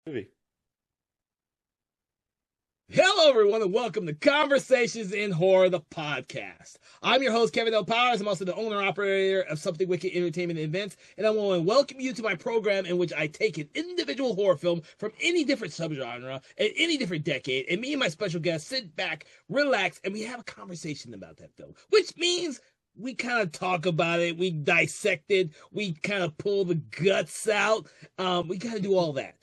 movie. Hello, everyone, and welcome to Conversations in Horror, the podcast. I'm your host, Kevin L. Powers. I'm also the owner and operator of Something Wicked Entertainment Events, and I want to welcome you to my program in which I take an individual horror film from any different subgenre at any different decade, and me and my special guest sit back, relax, and we have a conversation about that film, which means we kind of talk about it, we dissect it, we kind of pull the guts out. We kind of do all that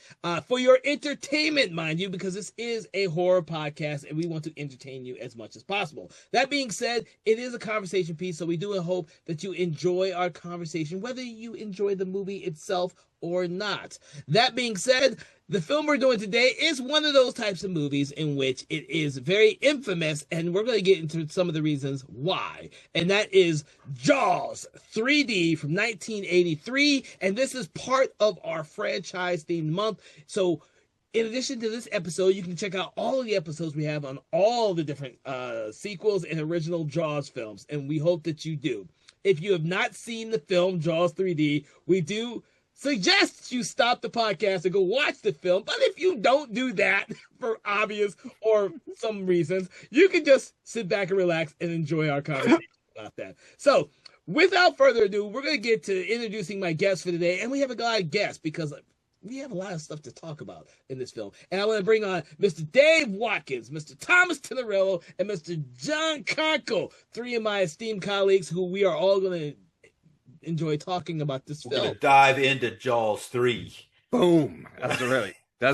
for your entertainment, mind you, because this is a horror podcast and we want to entertain you as much as possible. That being said, it is a conversation piece, so we do hope that you enjoy our conversation, whether you enjoy the movie itself or not. That being said, the film we're doing today is one of those types of movies in which it is very infamous, and we're going to get into some of the reasons why. And that is Jaws 3D from 1983, and this is part of our franchise-themed month. So in addition to this episode, you can check out all of the episodes we have on all the different sequels and original Jaws films, and we hope that you do. If you have not seen the film Jaws 3D, we do suggest you stop the podcast and go watch the film. But if you don't do that for obvious or some reasons, you can just sit back and relax and enjoy our conversation about that. So without further ado, we're going to get to introducing my guests for today. And we have a lot of guests because we have a lot of stuff to talk about in this film. And I want to bring on Mr. Dave Watkins, Mr. Thomas Tenorello, and Mr. John Conkle, three of my esteemed colleagues who we are all going to enjoy talking about this film. We're going to dive into Jaws 3. Boom. That's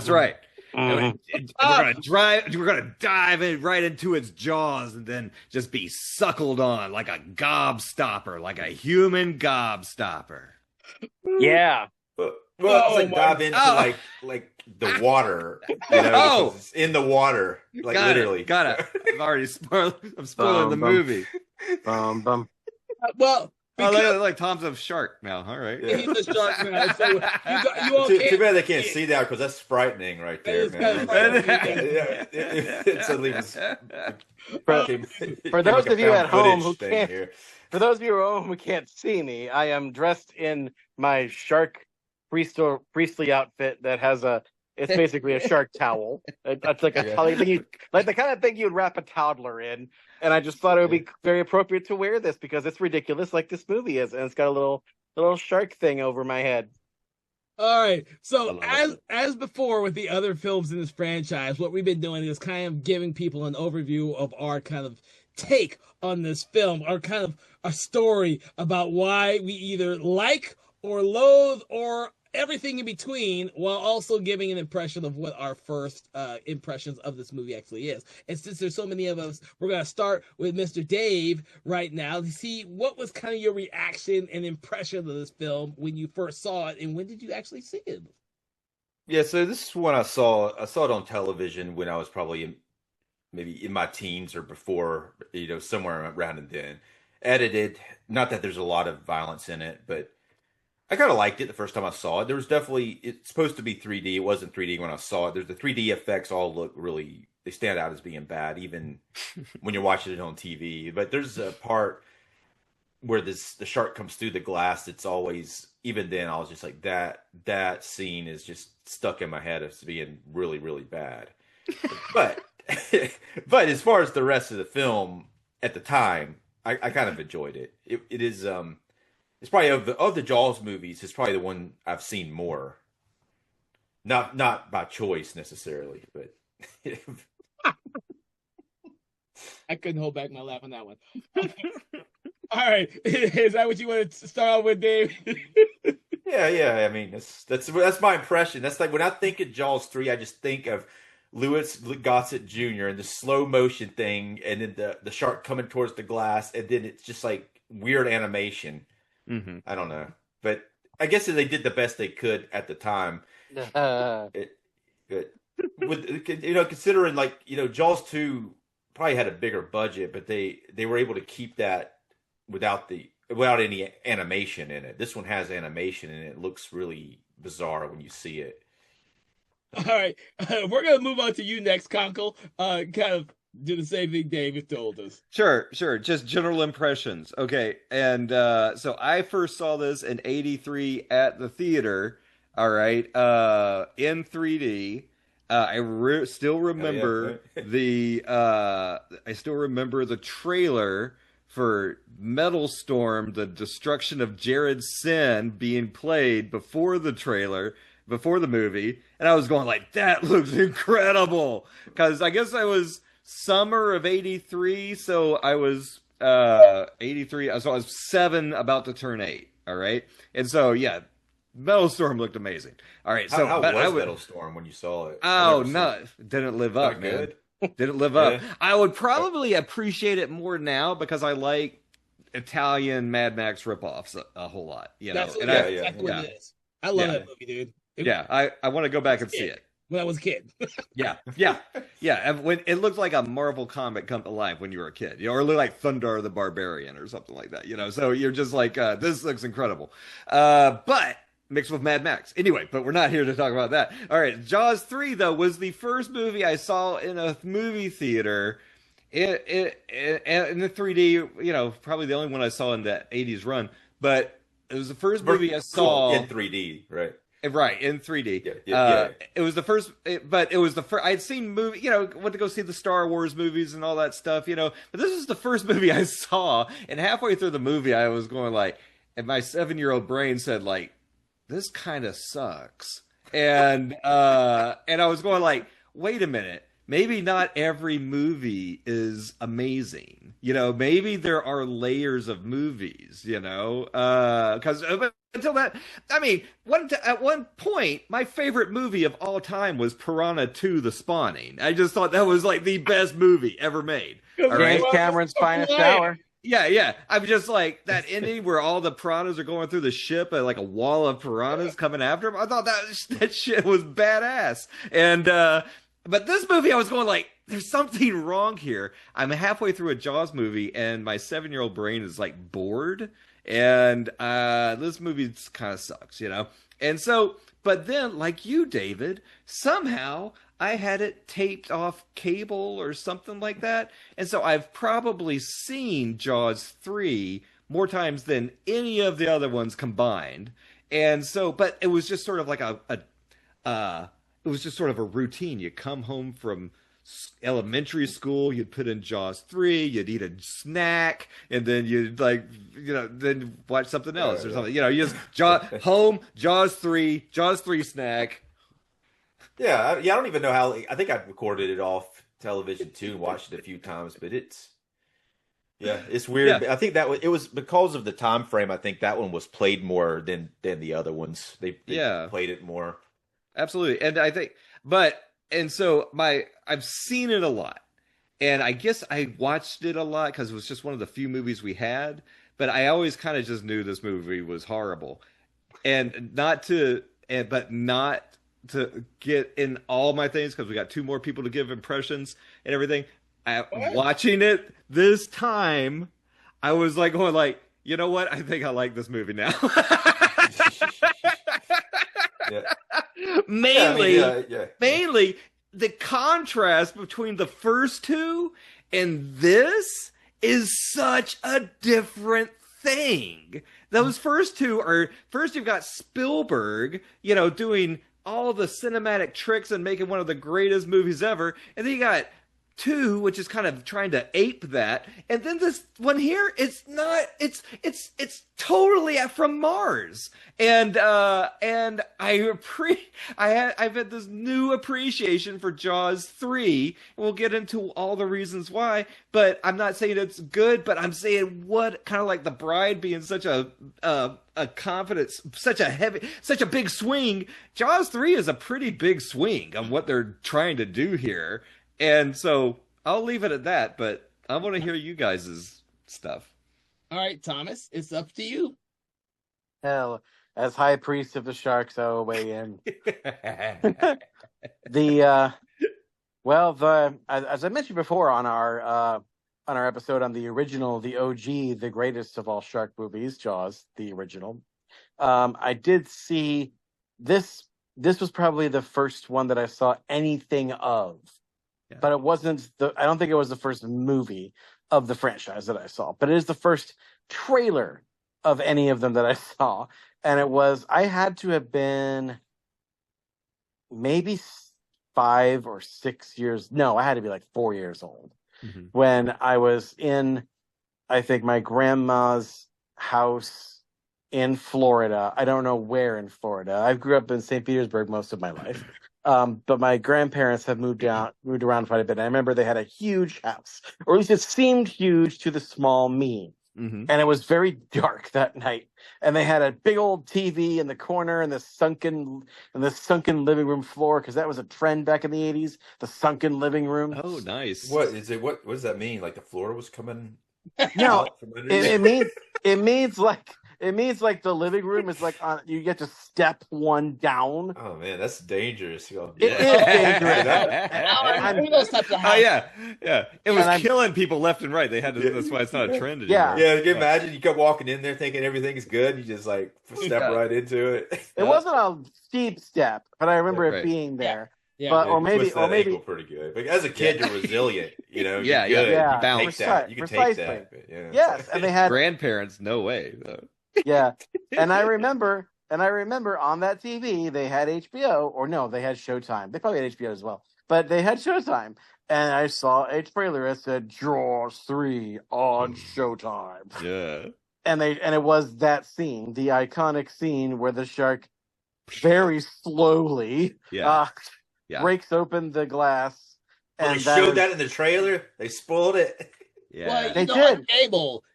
right. We're gonna dive in right into its jaws and then just be suckled on like a gobstopper, like a human gobstopper. Yeah. Well, it's like dive into like the water, it's in the water, like literally. Got it. I'm spoiling the movie. Well, like Tom's a shark now. All right. Yeah. He's a shark now. So you all too bad they can't see that because that's frightening right there, man. For those of you at home who can't, for those of you at home who can't see me, I am dressed in my shark priestly outfit that has it's basically a shark towel. It's like a thing like the kind of thing you'd wrap a toddler in. And I just thought it would be very appropriate to wear this because it's ridiculous, like this movie is, and it's got a little shark thing over my head. All right. So as before with the other films in this franchise, what we've been doing is kind of giving people an overview of our kind of take on this film, our kind of a story about why we either like or loathe or everything in between, while also giving an impression of what our first impressions of this movie actually is. And since there's so many of us, we're going to start with Mr. Dave right now to see what was kind of your reaction and impression of this film when you first saw it, and when did you actually see it? Yeah, so this is when I saw it on television when I was probably maybe in my teens or before, somewhere around and then. Edited, not that there's a lot of violence in it, but I kind of liked it the first time I saw it. There was definitely, it's supposed to be 3D. It wasn't 3D when I saw it. There's the 3D effects all look really, they stand out as being bad, even when you're watching it on TV. But there's a part where the shark comes through the glass. It's always, even then, I was just like, that scene is just stuck in my head as being really, really bad. But as far as the rest of the film at the time, I kind of enjoyed it. It is, it's probably of the Jaws movies, it's probably the one I've seen more. Not by choice necessarily, but I couldn't hold back my laugh on that one. All right, is that what you want to start off with, Dave? Yeah. I mean, that's my impression. That's like when I think of Jaws 3, I just think of Louis Gossett Jr. and the slow motion thing, and then the shark coming towards the glass, and then it's just like weird animation. Mm-hmm. I don't know, but I guess they did the best they could at the time. Considering Jaws 2 probably had a bigger budget, but they were able to keep that without any animation in it. This one has animation and it looks really bizarre when you see it. All right, we're gonna move on to you next, Conkle. Kind of do the same thing David told us. Sure. Just general impressions. Okay. And so I first saw this in 83 at the theater. All right, in 3D. Still remember I still remember the trailer for Metal Storm, the destruction of Jared Sin being played before the movie, and I was going like, that looks incredible, because I guess I was summer of '83, so I was 83, so I was 7, about to turn 8. All right, and so yeah, Metal Storm looked amazing. All right, so how was Metal Storm when you saw it? Oh no, didn't live up, man. Good. Didn't live up. I would probably appreciate it more now because I like Italian Mad Max ripoffs a whole lot. You know, exactly what it is. I love that movie, dude. I want to go back and see it. When I was a kid. yeah. And when it looked like a Marvel comic come to life when you were a kid, you know, or it looked like Thunder the Barbarian or something like that. You know, so you're just like, this looks incredible. But mixed with Mad Max. Anyway, but we're not here to talk about that. All right, Jaws 3, though, was the first movie I saw in a movie theater. In the 3D, you know, probably the only one I saw in that 80s run. But it was the first movie I saw. In 3D, right? Right, in 3D. Yeah. It was the first, but it was the first. I had seen movie, you know, went to go see the Star Wars movies and all that stuff, you know. But this was the first movie I saw, and halfway through the movie, I was going like, and my 7-year-old brain said like, this kind of sucks. And I was going like, wait a minute, maybe not every movie is amazing. You know, maybe there are layers of movies, you know, because until that, I mean, at one point, my favorite movie of all time was Piranha 2: The Spawning. I just thought that was like the best movie ever made. James Cameron's finest hour. Yeah. I'm just like that ending where all the piranhas are going through the ship and like a wall of piranhas coming after him. I thought that shit was badass. And but this movie, I was going like, there's something wrong here. I'm halfway through a Jaws movie, and my 7-year-old brain is like bored. And this movie kind of sucks, you know. And so, but then, like you, David, somehow I had it taped off cable or something like that. And so I've probably seen Jaws 3 more times than any of the other ones combined. And so, but it was just sort of like it was just sort of a routine. You come home from elementary school, you'd put in Jaws 3, you'd eat a snack, and then you'd like, you know, then watch something else or something. You know, you just Jaws 3 snack. Yeah, I don't even know how. I think I've recorded it off television too, and watched it a few times, but it's weird. Yeah. I think it was because of the time frame. I think that one was played more than the other ones. They played it more. Absolutely, and I think, so I've seen it a lot, and I guess I watched it a lot because it was just one of the few movies we had. But I always kind of just knew this movie was horrible, and not to get in all my things because we got 2 more people to give impressions and everything. Watching it this time, I was like going like, you know what? I think I like this movie now. Mainly the contrast between the first 2 and this is such a different thing. Those first 2 are, first you've got Spielberg, you know, doing all the cinematic tricks and making one of the greatest movies ever, and then you got 2, which is kind of trying to ape that, and then this one here, it's not. It's totally from Mars, and I've had this new appreciation for Jaws 3. We'll get into all the reasons why, but I'm not saying it's good, but I'm saying what kind of like The Bride being such a confidence, such a big swing. Jaws 3 is a pretty big swing on what they're trying to do here. And so I'll leave it at that, but I want to hear you guys' stuff. All right, Thomas, it's up to you. Hell, as High Priest of the Sharks, I'll weigh in. As I mentioned before on our episode on the original, the OG, the greatest of all shark movies, Jaws, the original, I did see this. This was probably the first one that I saw anything of. But it wasn't I don't think it was the first movie of the franchise that I saw, but it is the first trailer of any of them that I saw. And I had to have been maybe 5 or 6 years. No, I had to be like 4 years old when I was in, I think, my grandma's house in Florida. I don't know where in Florida. I grew up in St. Petersburg most of my life. But my grandparents have moved around quite a bit. And I remember they had a huge house, or at least it seemed huge to the small me. And it was very dark that night. And they had a big old TV in the corner and the sunken living room floor, because that was a trend back in the 80s, the sunken living room. Oh, nice. What is it? What does that mean? Like the floor was coming? No, it means like the living room is like on. You get to step one down. Oh man, that's dangerous. It is dangerous. I'm those types of houses. Oh yeah. It was killing people left and right. They had to. That's why it's not a trend anymore. Yeah. Can you imagine? You come walking in there thinking everything's good. You just like step right into it. It wasn't a steep step, but I remember it being there. Yeah. But or maybe pretty good. But as a kid, you're resilient. You know. Yeah. You can take that. You can take that. But, Yes, and they had grandparents. No way. Yeah, and I remember on that TV they had HBO, or no, they had Showtime. They probably had HBO as well, but they had Showtime, and I saw a trailer that said Jaws 3 on Showtime. Yeah, and it was that scene, the iconic scene where the shark very slowly breaks open the glass. And they showed that in the trailer. They spoiled it. Yeah, well, they did.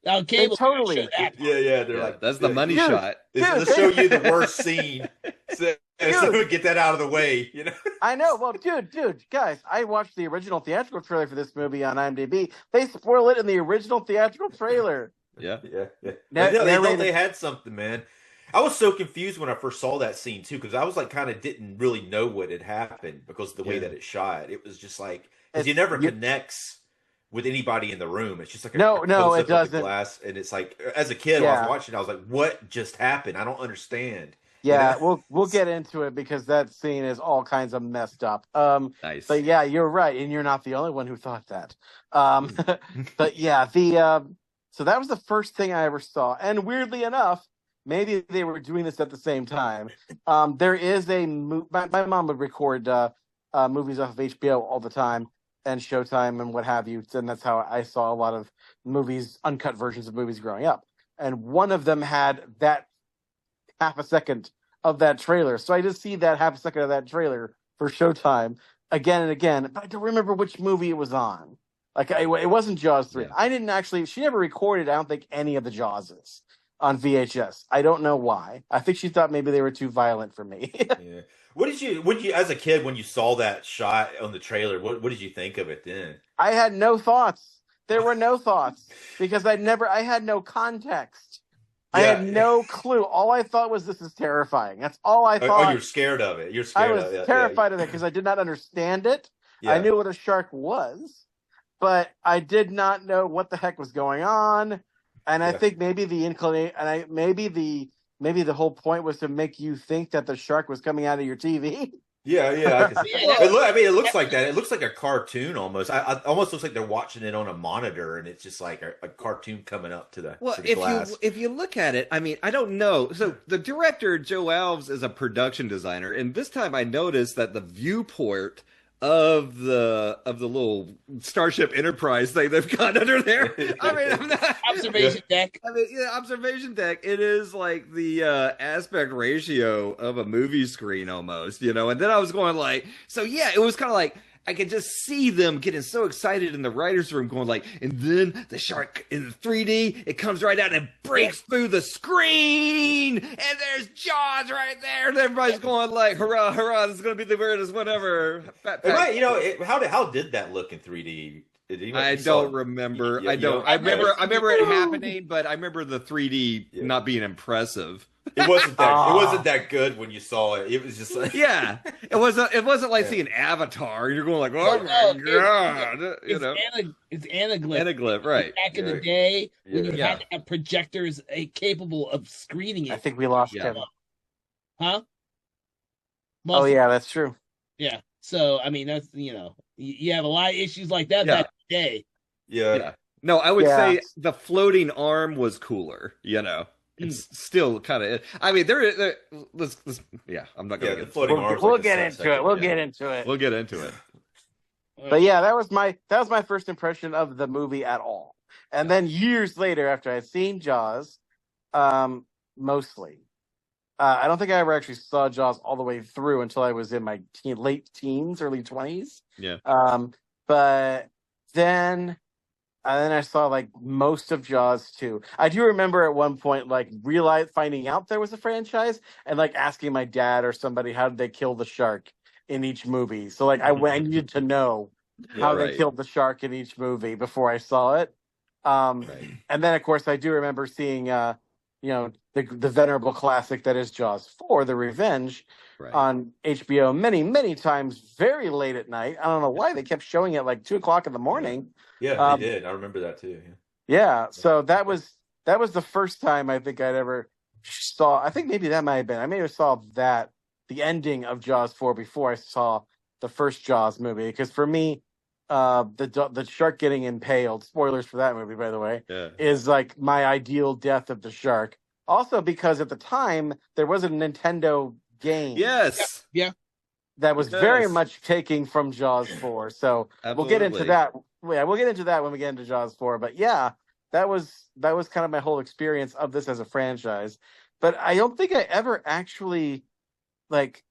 On cable, totally. They're like, that's the money shot. This is to show you the worst scene, so we get that out of the way. You know. I know. Well, dude, guys, I watched the original theatrical trailer for this movie on IMDb. They spoil it in the original theatrical trailer. Yeah. They had something, man. I was so confused when I first saw that scene too, because I was like, kind of didn't really know what had happened because of the way that it shot. It was just like, he never connects with anybody in the room. It's just like no, it doesn't. Glass, and it's like, as a kid, when I was watching, I was like, "What just happened? I don't understand." Yeah, you know? we'll get into it because that scene is all kinds of messed up. Nice, but yeah, you're right, and you're not the only one who thought that. But yeah, so that was the first thing I ever saw, and weirdly enough, maybe they were doing this at the same time. There is my mom would record movies off of HBO all the time, and Showtime and what have you. And that's how I saw a lot of movies, uncut versions of movies growing up. And one of them had that half a second of that trailer. So I just see that half a second of that trailer for Showtime again and again. But I don't remember which movie it was on. Like, it wasn't Jaws 3. Yeah. She never recorded, I don't think, any of the Jawses on VHS. I don't know why. I think she thought maybe they were too violent for me. Yeah. What did you, as a kid, when you saw that shot on the trailer, what did you think of it then? I had no thoughts. There were no thoughts because I had no context. I had no clue. All I thought was, this is terrifying. That's all I thought. Oh, you're scared of it. You're scared of it. I was terrified of it because I did not understand it. Yeah. I knew what a shark was, but I did not know what the heck was going on. And I think maybe the inclination, and maybe the whole point was to make you think that the shark was coming out of your TV. Yeah. It looks like that. It looks like a cartoon almost. I almost looks like they're watching it on a monitor, and it's just like a cartoon coming up to the glass. If you look at it, I mean, I don't know. So the director Joe Alves is a production designer, and this time I noticed that the viewport of the little Starship Enterprise thing they've got under there. I mean, I'm not observation deck. I mean, observation deck. It is like the aspect ratio of a movie screen almost, you know. And then I was going like, so yeah, it was kind of like I could just see them getting so excited in the writer's room, going like, and then the shark in 3D, it comes right out and breaks through the screen, and there's Jaws right there, and everybody's going like, hurrah, hurrah, this is going to be the weirdest whatever. How did that look in 3D? I don't remember. I remember it happening, but I remember the 3D not being impressive. It wasn't that good when you saw it. It was just like it wasn't like seeing Avatar. You're going like, oh my god, it's Anaglyph. Anaglyph, right? Back in the day when you had to have projectors capable of screening it. I think we lost Kevin. Huh? Oh yeah, that's true. Yeah. So I mean, that's you have a lot of issues like that back in the day. Yeah. No, I would say the floating arm was cooler. You know. it's still kind of. I mean, let's yeah. I'm not gonna the get floating into arms. We'll like get into it. We'll get into it. We'll get into it. But yeah, that was my first impression of the movie at all. And then years later, after I'd seen Jaws, mostly, I don't think I ever actually saw Jaws all the way through until I was in my late teens, early 20s. Yeah. But then I saw like most of Jaws too. I do remember at one point like finding out there was a franchise and like asking my dad or somebody how did they kill the shark in each movie. So like I needed to know how they killed the shark in each movie before I saw it. And then of course I do remember seeing the venerable classic that is Jaws 4, The Revenge, on HBO many times, very late at night. I don't know why they kept showing it like 2:00 in the morning. Yeah, they did. I remember that too. Yeah, so that was the first time I think I'd ever saw. I think maybe that might have been. I may have saw the ending of Jaws 4 before I saw the first Jaws movie. Because for me, the shark getting impaled. Spoilers for that movie, by the way. Yeah. Is like my ideal death of the shark. Also, because at the time there was a Nintendo game. Yes. Yeah. That was very much taking from Jaws 4. So we'll get into that. Yeah, we'll get into that when we get into Jaws 4. But yeah, that was kind of my whole experience of this as a franchise. But I don't think I ever actually like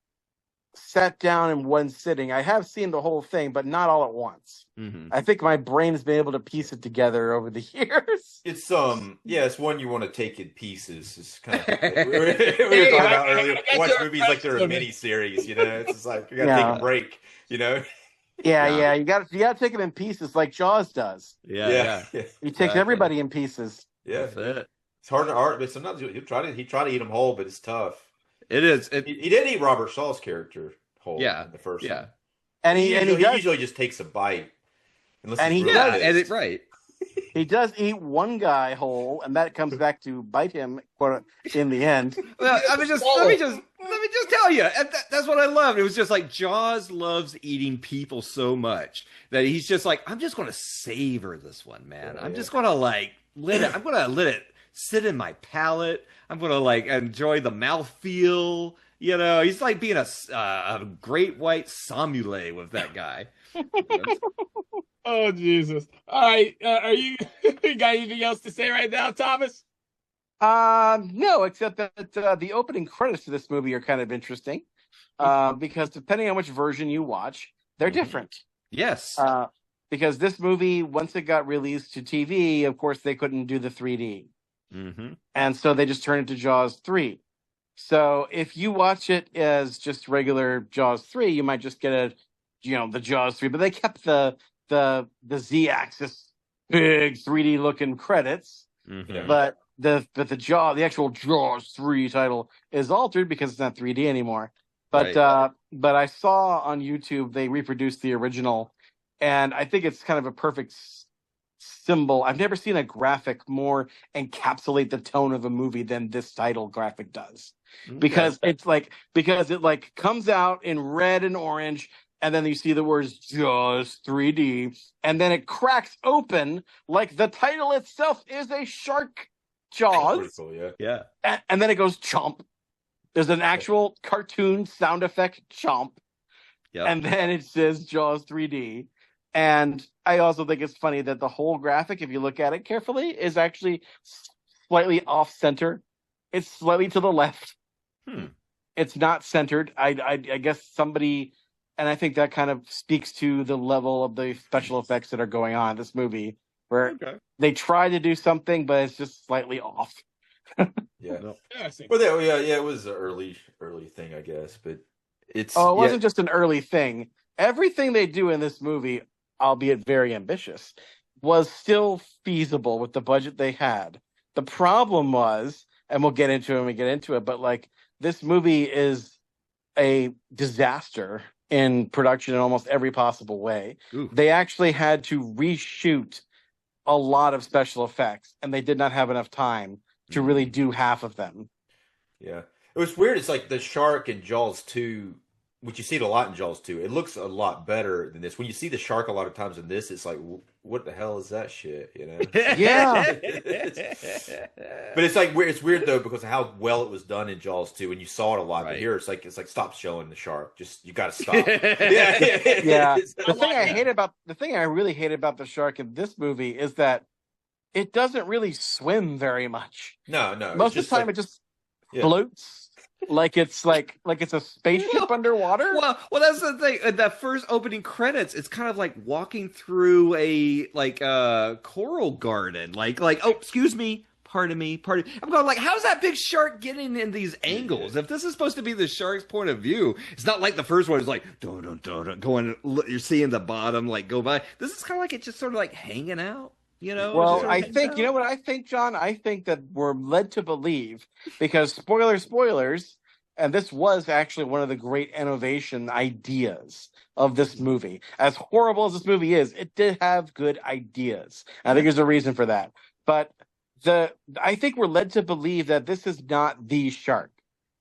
sat down in one sitting. I have seen the whole thing, but not all at once. Mm-hmm. I think my brain has been able to piece it together over the years. It's it's one you want to take in pieces. It's kind of we were talking about earlier. Watch movies like they're a mini series. It's just like you gotta take a break. Yeah. You got to take it in pieces like Jaws does. Yeah. He takes everybody in pieces. Yeah, that's it. It's hard to art, but sometimes he try to eat them whole, but it's tough. It is. He did eat Robert Shaw's character whole. In the first one. And he usually just takes a bite. He does eat one guy whole, and that comes back to bite him in the end. Well, let me just tell you, that's what I loved. It was just like Jaws loves eating people so much that he's just like, I'm just going to savor this one, man. I'm just going to like let it sit in my palate. I'm going to like enjoy the mouthfeel. He's like being a great white sommelier with that guy. Oh, Jesus. All right. Are you got anything else to say right now, Thomas? No, except that the opening credits to this movie are kind of interesting because depending on which version you watch, they're different. Yes. Because this movie, once it got released to TV, of course, they couldn't do the 3D. Mm-hmm. And so they just turned it to Jaws 3. So if you watch it as just regular Jaws 3, you might just get the Jaws 3, but they kept the Z-axis big 3D looking credits, but the actual Jaws 3 title is altered because it's not 3D anymore. But I saw on YouTube they reproduced the original, and I think it's kind of a perfect symbol. I've never seen a graphic more encapsulate the tone of a movie than this title graphic does, because it comes out in red and orange. And then you see the words Jaws 3D, and then it cracks open like the title itself is a shark Jaws. Cool, yeah. And then it goes chomp. There's an actual cartoon sound effect chomp. Yep. And then it says Jaws 3D. And I also think it's funny that the whole graphic, if you look at it carefully, is actually slightly off center. It's slightly to the left. It's not centered. I guess somebody... And I think that kind of speaks to the level of the special effects that are going on in this movie, where they try to do something, but it's just slightly off. Well, it was an early thing, I guess, but it wasn't just an early thing. Everything they do in this movie, albeit very ambitious, was still feasible with the budget they had. The problem was, and we'll get into it when we get into it, but like this movie is a disaster in production in almost every possible way. Ooh. They actually had to reshoot a lot of special effects, and they did not have enough time to really do half of them. Yeah. It was weird. It's like the shark in Jaws 2 which you see it a lot in Jaws 2. It looks a lot better than this. When you see the shark a lot of times in this, it's like, what the hell is that shit? You know? Yeah. But it's like it's weird though because of how well it was done in Jaws 2, and you saw it a lot. Right. But here it's like stop showing the shark. Just you got to stop. Yeah. The thing I really hate about the shark in this movie is that it doesn't really swim very much. No. Most of the time, it just floats. Like it's a spaceship underwater. Well, that's the thing. That first opening credits, it's kind of like walking through a coral garden. Like oh, excuse me, pardon me. I'm going like, how's that big shark getting in these angles? If this is supposed to be the shark's point of view, it's not like the first one is like don't going. You're seeing the bottom like go by. This is kind of like it's just sort of like hanging out. You know, well, I think, you know what I think, John? I think that we're led to believe, because spoilers, and this was actually one of the great innovation ideas of this movie. As horrible as this movie is, it did have good ideas. I think there's a reason for that. But I think we're led to believe that this is not the shark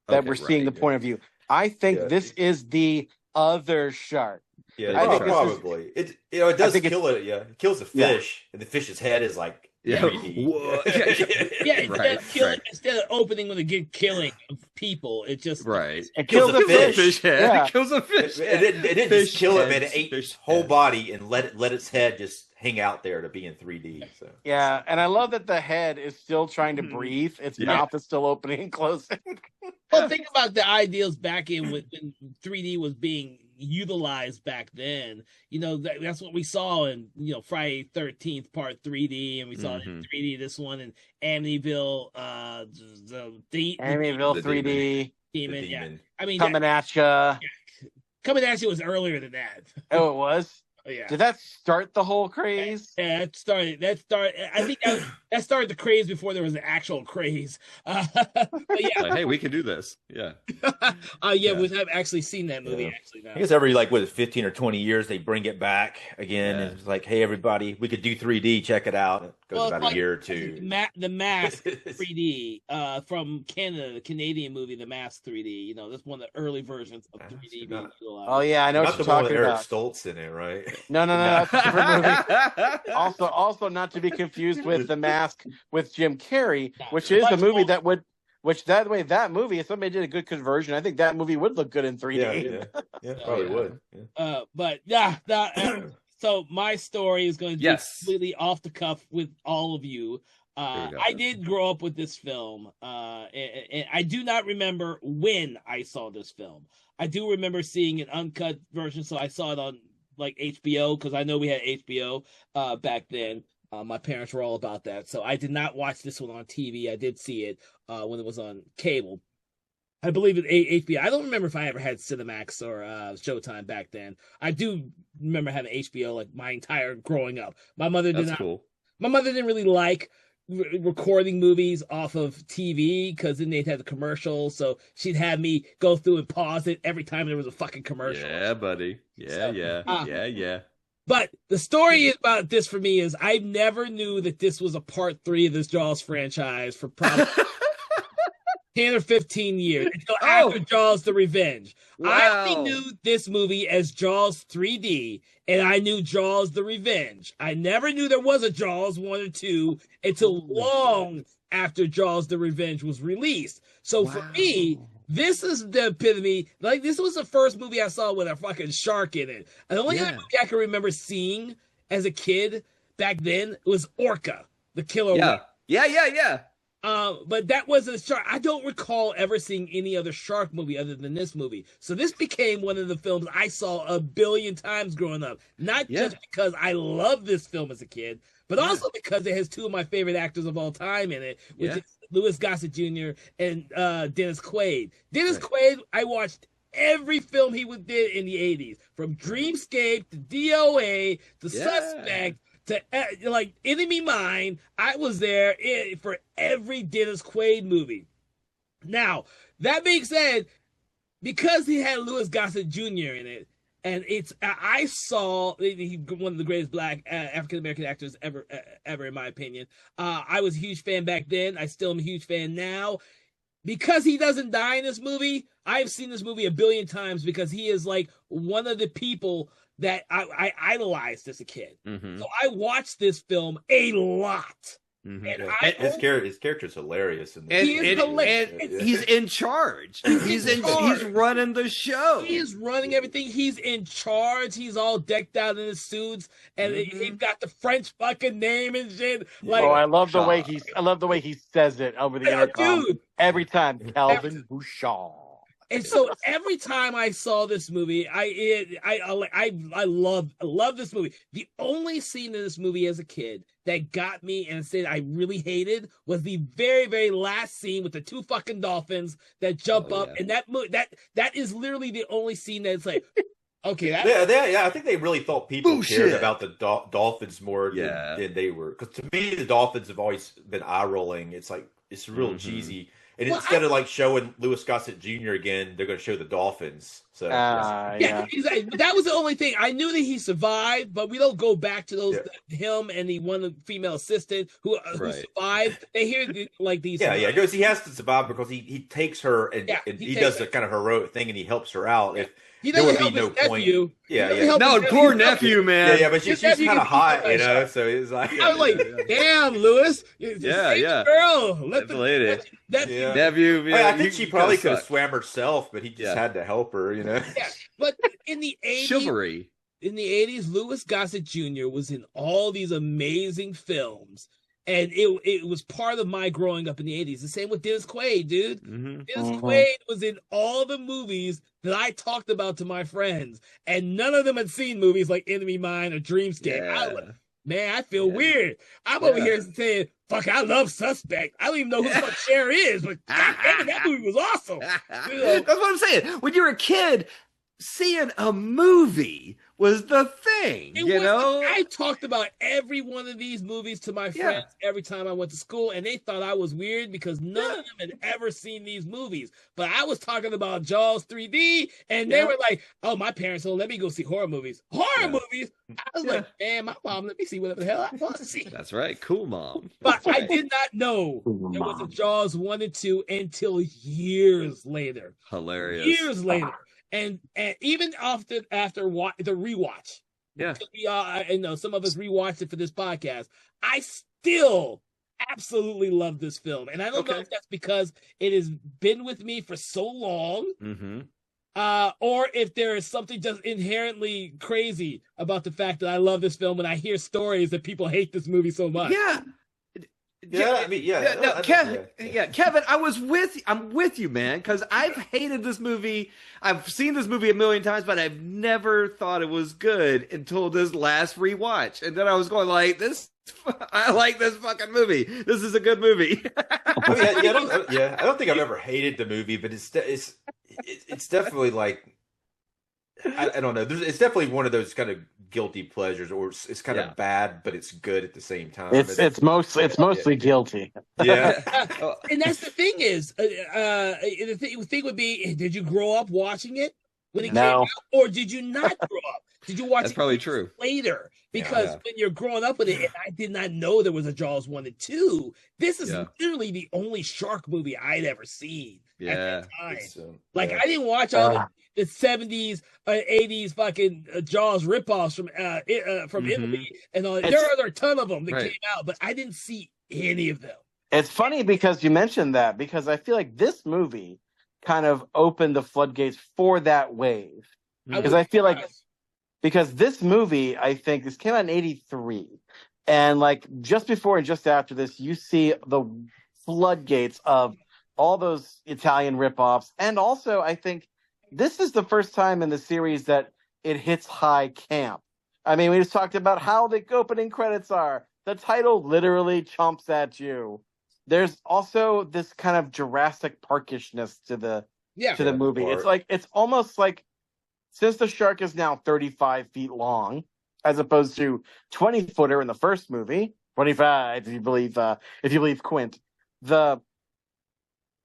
that we're seeing the point of view. I think this is the other shark. Yeah, I think probably. It does kill it. Yeah, it kills the fish, and the fish's head is like 3D. Instead of opening with a killing of people, it just it kills the fish head. Yeah. It kills the fish. It didn't just kill it, man. It ate its whole body and let its head just hang out there to be in 3D. So. Yeah, and I love that the head is still trying to breathe. Its mouth is still opening and closing. Well, think about the ideals back in when 3D was being utilized back then. You know, that's what we saw in, Friday 13th Part 3D, and we saw it in 3D this one, and Amityville, Amityville 3D. Demon. Yeah. I mean, Coming At Ya. Coming At Ya was earlier than that. Oh, it was? Oh, yeah. Did that start the whole craze? Yeah, that started. I think that started the craze before there was an actual craze. But yeah. Like, hey, we can do this. Yeah. We have actually seen that movie. Actually, now. I guess every 15 or 20 years they bring it back again. And it's like, hey, everybody, we could do 3D. Check it out. It goes about a year or two. The Mask 3D from Canada, the Canadian movie, The Mask 3D. That's one of the early versions of 3D being utilized. Oh yeah, I know what you're talking about. Eric Stoltz in it, right? No, that's a different movie. Also not to be confused with The Mask with Jim Carrey, which is a movie that movie, if somebody did a good conversion, I think that movie would look good in 3D. Yeah, probably would. Yeah. So my story is going to be completely off the cuff with all of you. I did grow up with this film, and I do not remember when I saw this film. I do remember seeing an uncut version, so I saw it on HBO, because I know we had HBO back then. My parents were all about that, so I did not watch this one on TV. I did see it when it was on cable. I believe it HBO. I don't remember if I ever had Cinemax or Showtime back then. I do remember having HBO my entire growing up. My mother did not. Cool. My mother didn't really like recording movies off of TV, because then they'd have the commercials, so she'd have me go through and pause it every time there was a fucking commercial. Yeah, buddy. Yeah. But the story about this for me is I never knew that this was a part 3 of this Jaws franchise for probably 10 or 15 years until after Jaws the Revenge. Wow. I only knew this movie as Jaws 3D, and I knew Jaws the Revenge. I never knew there was a Jaws 1 or 2 until long after Jaws the Revenge was released. So for me, this is the epitome. This was the first movie I saw with a fucking shark in it. And the only other movie I can remember seeing as a kid back then was Orca, the killer whale. Yeah. But that was a shark. I don't recall ever seeing any other shark movie other than this movie. So this became one of the films I saw a billion times growing up. Not just because I loved this film as a kid, but also because it has 2 of my favorite actors of all time in it, which is Louis Gossett Jr. and Dennis Quaid. Dennis Quaid, I watched every film he did in the 80s, from Dreamscape to DOA to Suspect to Enemy Mine. I was there for every Dennis Quaid movie. Now, that being said, because he had Louis Gossett Jr. in it, and I saw one of the greatest black African American actors ever, in my opinion. I was a huge fan back then. I still am a huge fan now. because he doesn't die in this movie, I've seen this movie a billion times because he is like one of the people that I idolized as a kid. Mm-hmm. So I watched this film a lot. Mm-hmm. And his character's hilarious. He is hilarious. He's in charge. He's running the show. He is running everything. He's in charge. He's all decked out in his suits, and he's got the French fucking name and shit. Like, I love the way he says it over the intercom. Dude, every time, Calvin Bouchard. And so every time I saw this movie, I love this movie. The only scene in this movie as a kid that got me and said I really hated was the very, very last scene with the two fucking dolphins that jump up, and that is literally the only scene that's like, okay, I think they really thought people cared about the dolphins more than they were. Because to me, the dolphins have always been eye rolling. It's like it's real cheesy. And instead of like showing Louis Gossett Jr. again, they're going to show the dolphins. So exactly. That was the only thing. I knew that he survived, but we don't go back to those him and the one female assistant who survived. They hear like these. Because he has to survive because he takes her and he does the kind of heroic thing and he helps her out. If there would be no point. No, poor nephew, man. But she's kind of hot, So it's like I was like, damn, Louis. Girl, let the lady. Nephew. I think she probably could have swam herself, but he just had to help her. Yeah, but in the 80s, chivalry. In the 80s, Louis Gossett Jr. was in all these amazing films. And it was part of my growing up in the 80s. The same with Dennis Quaid, dude. Dennis Quaid was in all the movies that I talked about to my friends. And none of them had seen movies like Enemy Mine or Dreamscape. I feel weird. I'm over here saying, fuck, I love Suspect. I don't even know who the fuck Cher is, but God damn it, that movie was awesome. That's what I'm saying. When you're a kid, seeing a movie was the thing, I talked about every one of these movies to my friends every time I went to school, and they thought I was weird because none of them had ever seen these movies. But I was talking about Jaws 3D, and they were like, oh, my parents don't let me go see horror movies. Horror movies? I was like, man, my mom let me see whatever the hell I want to see. That's right. Cool, Mom. But I did not know there was a Jaws 1 and 2 until years later. Hilarious. Years later. And even after the rewatch, some of us rewatched it for this podcast. I still absolutely love this film, and I don't know if that's because it has been with me for so long, or if there is something just inherently crazy about the fact that I love this film, and I hear stories that people hate this movie so much. Kevin, I'm with you, man, because I've hated this movie. I've seen this movie a million times, but I've never thought it was good until this last rewatch. And then I was going like, I like this fucking movie. This is a good movie. I don't think I've ever hated the movie, but it's definitely like, I don't know. It's definitely one of those kind of guilty pleasures, or it's kind of bad, but it's good at the same time. It's mostly guilty. Yeah, and that's the thing is, the thing would be, did you grow up watching it when it came out, or did you not grow up? Did you watch That's it probably true. later? Because when you're growing up with it, and I did not know there was a Jaws 1 and 2. This is literally the only shark movie I'd ever seen at that time. I didn't watch all the 70s, 80s fucking Jaws ripoffs from Italy and all. There are a ton of them that came out, but I didn't see any of them. It's funny because you mentioned that, because I feel like this movie kind of opened the floodgates for that wave. Because I feel like, because this movie, I think this came out in 83, and like just before and just after this, you see the floodgates of all those Italian ripoffs, and also I think this is the first time in the series that it hits high camp. I mean, we just talked about how the opening credits are. The title literally chomps at you. There's also this kind of Jurassic Parkishness to the movie. It's almost like, since the shark is now 35 feet long, as opposed to 20-footer in the first movie, 25 if you believe Quint,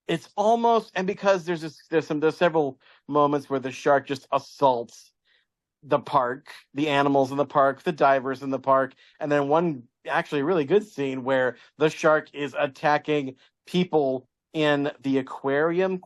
it's almost, and because there's several moments where the shark just assaults the park, the animals in the park, the divers in the park, and then one actually really good scene where the shark is attacking people in the aquarium ?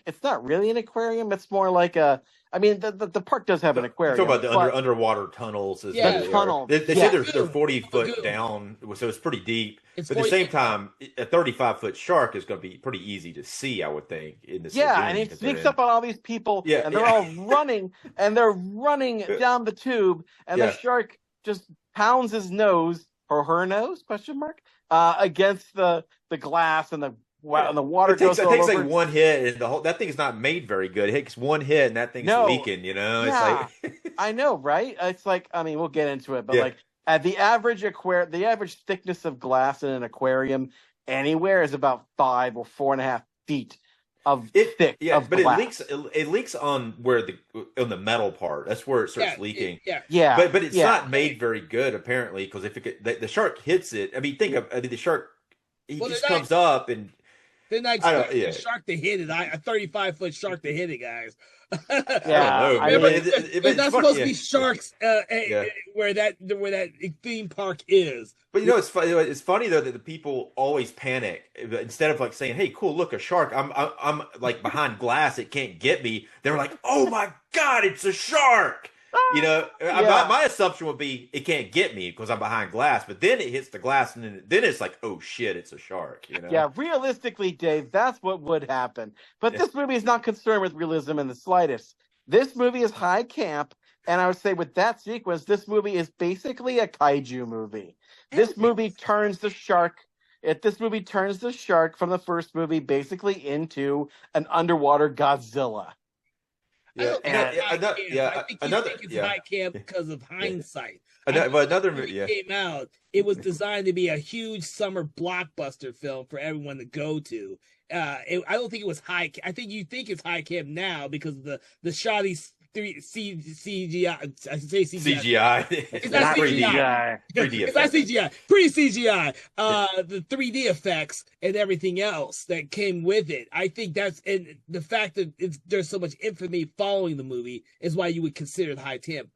It's not really an aquarium. It's more like a. I mean, the park does have an aquarium. Talk about the underwater tunnels. The tunnel. They say they're 40 foot down, so it's pretty deep. But at the same time, a 35-foot shark is going to be pretty easy to see, I would think. In this and it sneaks up on all these people, and they're all running, and they're running down the tube, and the shark just pounds his nose or her nose ? Against the glass, and the water goes all over. It takes like one hit, and that thing's not made very good. It takes one hit, and that thing's leaking. You know, it's like I know, right? It's like, I mean, we'll get into it, but like at the average thickness of glass in an aquarium anywhere is about 5 or 4.5 feet of thick. Yeah, but glass. it leaks on on the metal part. That's where it starts leaking. Yeah. But it's not made very good apparently, because if the shark hits it, I mean, think of the shark. He just comes up and. They're not expecting a shark to hit it. A 35-foot shark to hit it, guys. There's not supposed to be sharks where that theme park is. But you know, it's funny though that the people always panic instead of like saying, "Hey, cool, look, a shark! I'm like behind glass, it can't get me." They're like, "Oh my God, it's a shark!" You know, my assumption would be it can't get me because I'm behind glass, but then it hits the glass, and then it's like, oh shit, it's a shark. You know? Yeah, realistically, Dave, that's what would happen. But this movie is not concerned with realism in the slightest. This movie is high camp, and I would say with that sequence, this movie is basically a kaiju movie. This movie turns the shark. This movie turns the shark from the first movie basically into an underwater Godzilla. I think it's high camp because of hindsight. Another movie came out. It was designed to be a huge summer blockbuster film for everyone to go to. I don't think it was high. I think you think it's high camp now because of the shoddy CGI. I should say CGI. It's not CGI. 3D it's not CGI. Pre-CGI. The 3D effects and everything else that came with it. I think and the fact that there's so much infamy following the movie is why you would consider it high camp.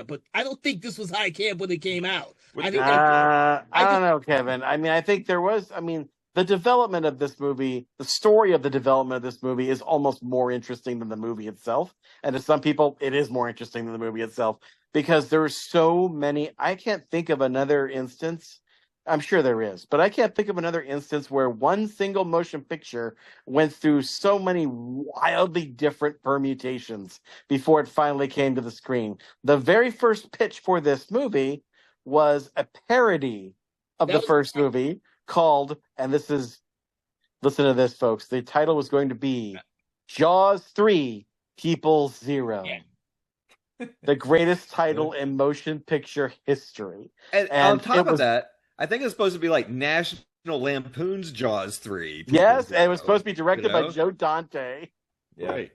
But I don't think this was high camp when it came out. I don't know, Kevin. I mean, I think there was. I mean, the development of this movie, the story of the development of this movie is almost more interesting than the movie itself. And to some people, it is more interesting than the movie itself because there's so many. I can't think of another instance. I'm sure there is, but I can't think of another instance where one single motion picture went through so many wildly different permutations before it finally came to the screen. The very first pitch for this movie was a parody of the first movie called, and listen to this, folks. The title was going to be Jaws 3: People Zero. Yeah. The greatest title in motion picture history. And on top of that, I think it's supposed to be like National Lampoon's Jaws 3. Yes, and it was supposed to be directed by Joe Dante. Yeah. Right.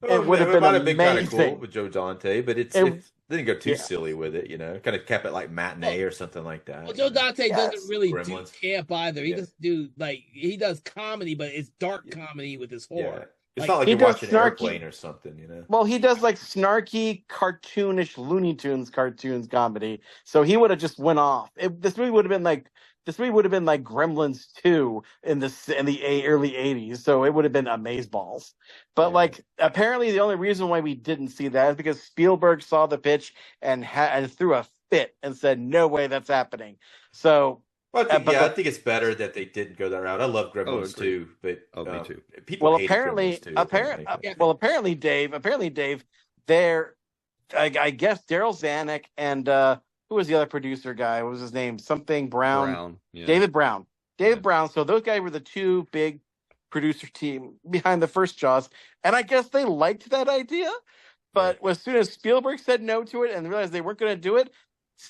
It would have been kind of cool with Joe Dante, but it didn't go too silly with it, you know. Kind of kept it like matinee or something like that. Well, Joe Dante doesn't really do camp either. He doesn't do he does comedy, but it's dark comedy with his horror. Yeah. It's not like you're watching an Airplane or something, you know. Well, he does like snarky, cartoonish Looney Tunes cartoons comedy. So he would have just went off. This movie would have been like Gremlins 2 in the early 80s. So it would have been amazeballs. But like apparently the only reason why we didn't see that is because Spielberg saw the pitch and threw a fit and said, "No way that's happening." So I think it's better that they didn't go that route. I love Gremlins too, but me too. People hate apparently, Dave, there, I guess Daryl Zanuck and who was the other producer guy? What was his name? Something Brown. Yeah. David Brown. Brown. So those guys were the two big producer team behind the first Jaws, and I guess they liked that idea. But as soon as Spielberg said no to it and realized they weren't going to do it,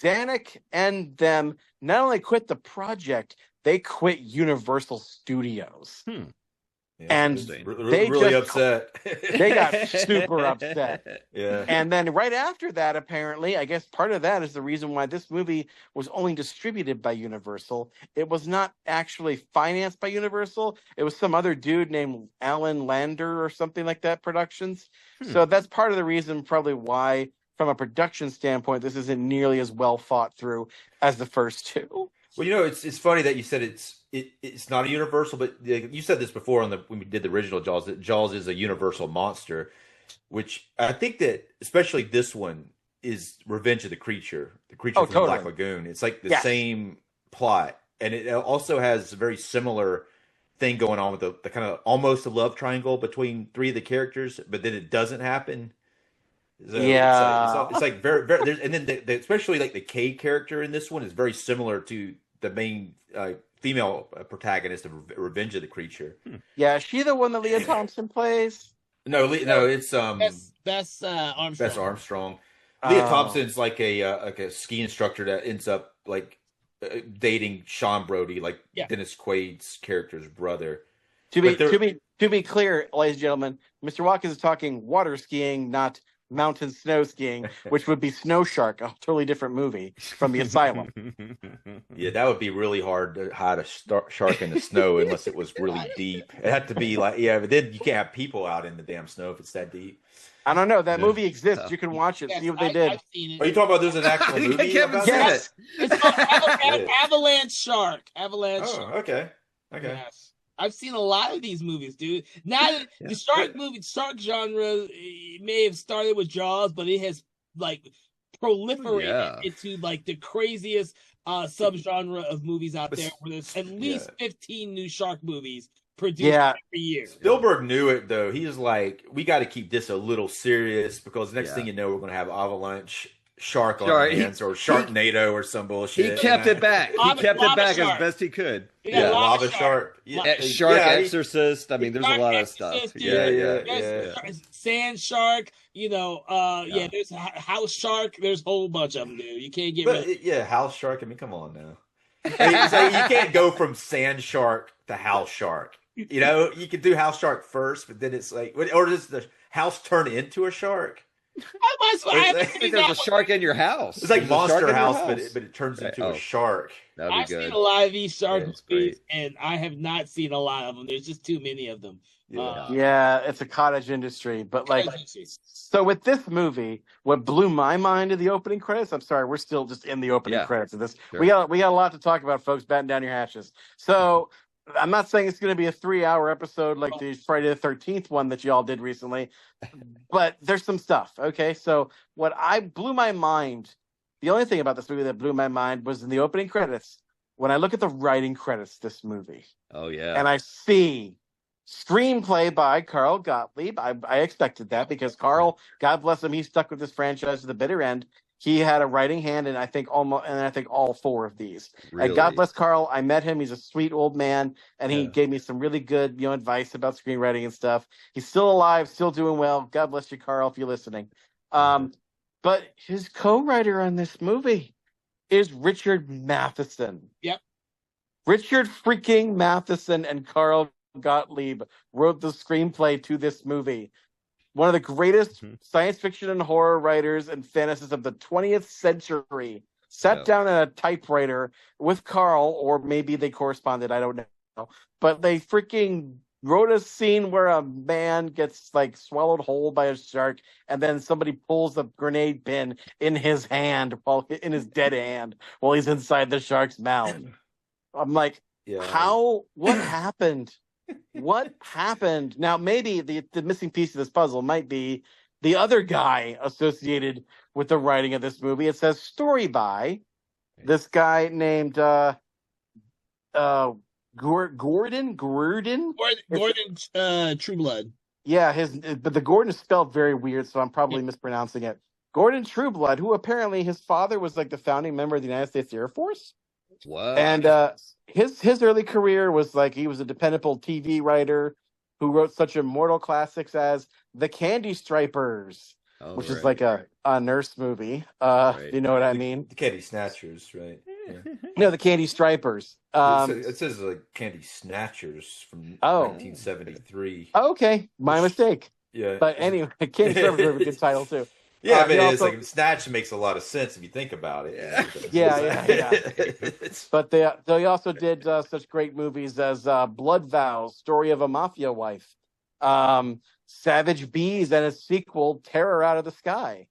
Zanuck and them not only quit the project, they quit Universal Studios. Yeah, and they really upset. They got super upset. Yeah. And then right after that, apparently, I guess part of that is the reason why this movie was only distributed by Universal. It was not actually financed by Universal. It was some other dude named Alan Lander or something like that Productions. So that's part of the reason probably why, from a production standpoint, this isn't nearly as well thought through as the first two. Well, you know, it's funny that you said it's not a universal, but you said this before when we did the original Jaws, that Jaws is a universal monster, which I think that especially this one is Revenge of the Creature from the Black Lagoon. It's like the same plot, and it also has a very similar thing going on with the kind of almost a love triangle between three of the characters, but then it doesn't happen. So it's like very, very. And then especially like the Kay character in this one is very similar to the main female protagonist of Revenge of the Creature. Yeah, is she the one that Leah Thompson plays? No, it's Bess Armstrong. Bess Armstrong. Leah Thompson's like a ski instructor that ends up like dating Sean Brody, like Dennis Quaid's character's brother. To be clear, ladies and gentlemen, Mr. Watkins is talking water skiing, not mountain snow skiing, which would be Snow Shark, a totally different movie from The Asylum. Yeah, that would be really hard to hide a shark in the snow unless it was really deep. It had to be like, but then you can't have people out in the damn snow if it's that deep. I don't know. That movie exists. You can watch it, see what they did. I've seen it. Are you talking about there's an actual movie? Yes. It's called Avalanche Shark. Avalanche Shark. Okay. Yes. I've seen a lot of these movies, dude. Now the shark genre may have started with Jaws, but it has like proliferated into like the craziest subgenre of movies out there, where there's at least 15 new shark movies produced every year. Spielberg knew it though. He was like, we got to keep this a little serious because next thing you know, we're going to have Avalanche Shark on our hands or Sharknado or some bullshit. He kept it back. He kept it back as best he could. Yeah, Lava Shark. Shark Exorcist. I mean, there's a lot of stuff. Yeah. Sand Shark. There's House Shark. There's a whole bunch of them, dude. You can't get rid of House Shark. I mean, come on now. It's like, you can't go from Sand Shark to House Shark. You know, you can do House Shark first, but then it's like, or does the house turn into a shark? There's a shark in your house. It's like Monster House, but it turns into a shark. I've seen a lot of these shark movies, and I have not seen a lot of them. There's just too many of them. It's a cottage industry, but so with this movie, what blew my mind in the opening credits. I'm sorry, we're still just in the opening credits of this. Sure. We got a lot to talk about, folks. Batten down your hatches. So. I'm not saying it's going to be a 3-hour episode like the Friday the 13th one that y'all did recently, but there's some stuff. Okay, so what blew my mind, the only thing about this movie that blew my mind was in the opening credits. When I look at the writing credits, this movie. Oh yeah. And I see screenplay by Carl Gottlieb. I expected that because Carl, God bless him, he stuck with this franchise to the bitter end. He had a writing hand in I think all 4 of these. Really? And God bless Carl. I met him. He's a sweet old man, and he gave me some really good, advice about screenwriting and stuff. He's still alive, still doing well. God bless you, Carl, if you're listening. But his co-writer on this movie is Richard Matheson. Yep. Richard freaking Matheson and Carl Gottlieb wrote the screenplay to this movie. One of the greatest science fiction and horror writers and fantasists of the 20th century sat down at a typewriter with Carl, or maybe they corresponded, I don't know. But they freaking wrote a scene where a man gets like swallowed whole by a shark, and then somebody pulls a grenade pin in his hand, in his dead hand, while he's inside the shark's mouth. I'm like, what happened? What happened? Now, maybe the missing piece of this puzzle might be the other guy associated with the writing of this movie. It says story by this guy named Gordon Trueblood. Yeah, but the Gordon is spelled very weird, so I'm probably mispronouncing it. Gordon Trueblood, who apparently his father was like the founding member of the United States Air Force. Wow. And his early career was like he was a dependable TV writer who wrote such immortal classics as The Candy Stripers, which is like a nurse movie. You know what I mean? The Candy Snatchers, right? Yeah. No, The Candy Stripers. It says like Candy Snatchers from 1973. Okay, my mistake. Yeah. But anyway, Candy Stripers is a good title too. Yeah, but it's like Snatch makes a lot of sense if you think about it. Yeah. But they also did such great movies as Blood Vows, Story of a Mafia Wife, Savage Bees, and its sequel, Terror Out of the Sky.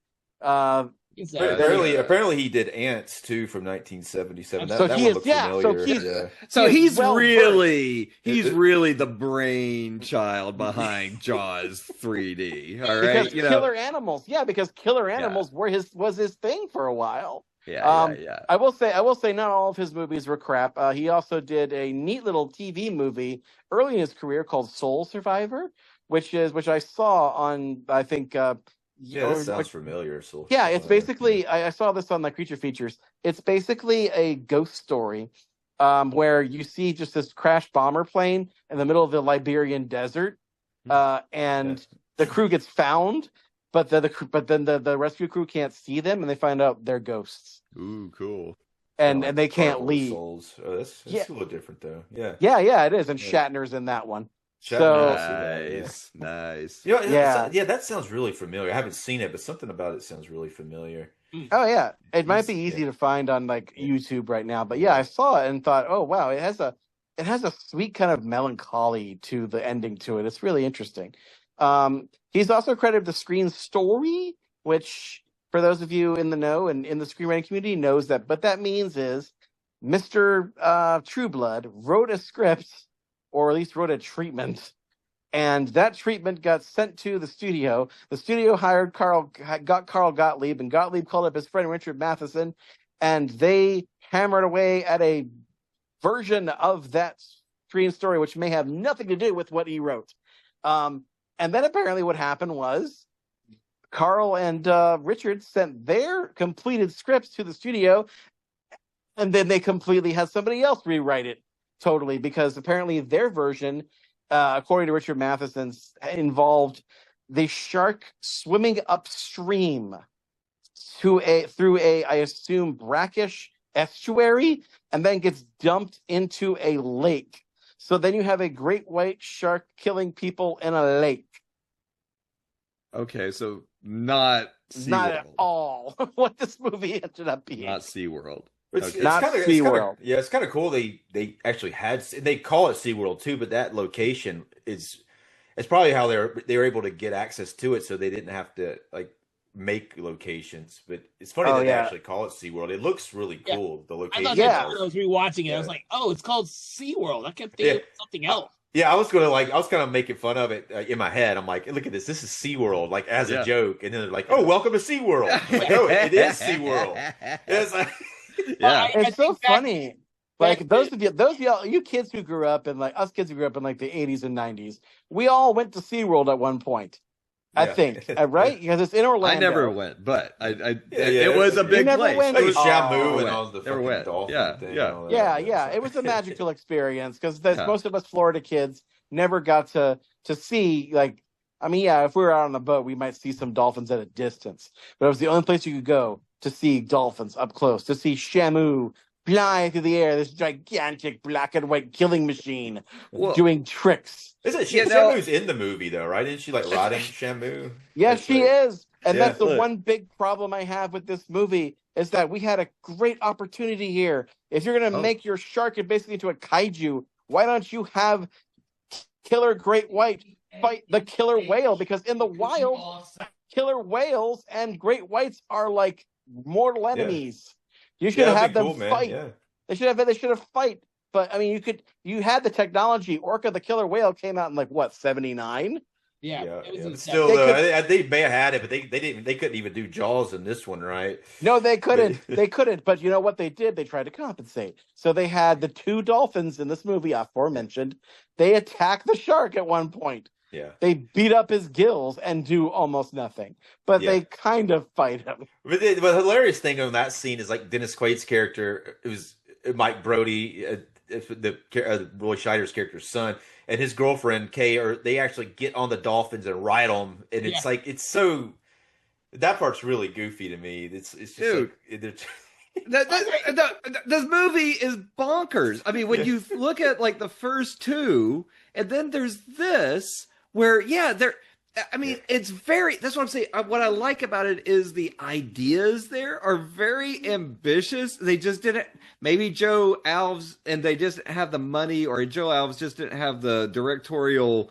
Apparently he did Ants too from 1977. That one looks familiar. So he's really the brainchild behind Jaws 3D. All right, because Killer Animals, because Killer Animals was his thing for a while. Yeah. I will say, not all of his movies were crap. He also did a neat little TV movie early in his career called Soul Survivor, which I saw on, I think. That sounds familiar. So it's basically I saw this on like Creature Features. It's basically a ghost story, where you see just this crashed bomber plane in the middle of the Liberian desert, and the crew gets found, but then the rescue crew can't see them, and they find out they're ghosts. Ooh, cool. And they can't leave. Souls. Oh, that's a little different though. Yeah, it is, and Shatner's in that one. Nice. That sounds really familiar. I haven't seen it, but something about it sounds really familiar. Oh yeah, it might be easy to find on like YouTube right now, but I saw it and thought, oh wow, it has a sweet kind of melancholy to the ending to it. It's really interesting. He's also credited the screen story, which for those of you in the know and in the screenwriting community knows that. What that means is Mr. Trueblood wrote a script, or at least wrote a treatment, and that treatment got sent to the studio. The studio got Carl Gottlieb, and Gottlieb called up his friend Richard Matheson, and they hammered away at a version of that screen story, which may have nothing to do with what he wrote. And then apparently what happened was Carl and Richard sent their completed scripts to the studio, and then they completely had somebody else rewrite it. Totally, because apparently their version, according to Richard Matheson, involved the shark swimming upstream through a I assume brackish estuary, and then gets dumped into a lake. So then you have a great white shark killing people in a lake. Okay, so not at all what this movie ended up being. Not SeaWorld. It's not SeaWorld. It's kind of cool. They actually they call it SeaWorld too, but that location it's probably how they were able to get access to it, so they didn't have to like make locations. But it's funny that they actually call it SeaWorld. It looks really cool. The location. I was rewatching it. I was like, oh, it's called SeaWorld. I kept thinking something else. Yeah, I was kind of making fun of it in my head. I'm like, look at this. This is SeaWorld, like as a joke. And then they're like, oh, welcome to SeaWorld. I'm like, oh, it is SeaWorld. It's like, it's so funny. Like those of y'all, you kids who grew up in like us kids who grew up in like the 80s and 90s, we all went to SeaWorld at one point. I think, right? Because it's in Orlando. I never went, but it was a big place. It was Shamu and all the fucking dolphin thing. Yeah. It was a magical experience because most of us Florida kids never got to see like. I mean, if we were out on the boat, we might see some dolphins at a distance, but it was the only place you could go to see dolphins up close, to see Shamu fly through the air, this gigantic black and white killing machine doing tricks. Shamu's in the movie, though, right? Isn't she like riding Shamu? Yes, she is. And that's the one big problem I have with this movie is that we had a great opportunity here. If you're going to make your shark basically into a kaiju, why don't you have Killer Great White fight the killer whale? Because in the wild, killer whales and great whites are like mortal enemies. You should have them fight. Yeah. They should have fight. But I mean, you had the technology. Orca the killer whale came out in like what, 79? Yeah. Still, they may have had it, but they couldn't even do Jaws in this one, right? No, they couldn't. They couldn't. But you know what they did? They tried to compensate. So they had the two dolphins in this movie, aforementioned. They attack the shark at one point. Yeah. They beat up his gills and do almost nothing, but they kind of fight him. But the hilarious thing on that scene is like Dennis Quaid's character, it was Mike Brody, Roy Scheider's character's son, and his girlfriend Kay, they actually get on the dolphins and ride them, and it's like it's so that part's really goofy to me. It's just like, this movie is bonkers. I mean, when you look at like the first two, and then there's this. Where, it's very, that's what I'm saying. What I like about it is the ideas there are very ambitious. They just didn't, maybe Joe Alves, and they just didn't have the money, or Joe Alves just didn't have the directorial,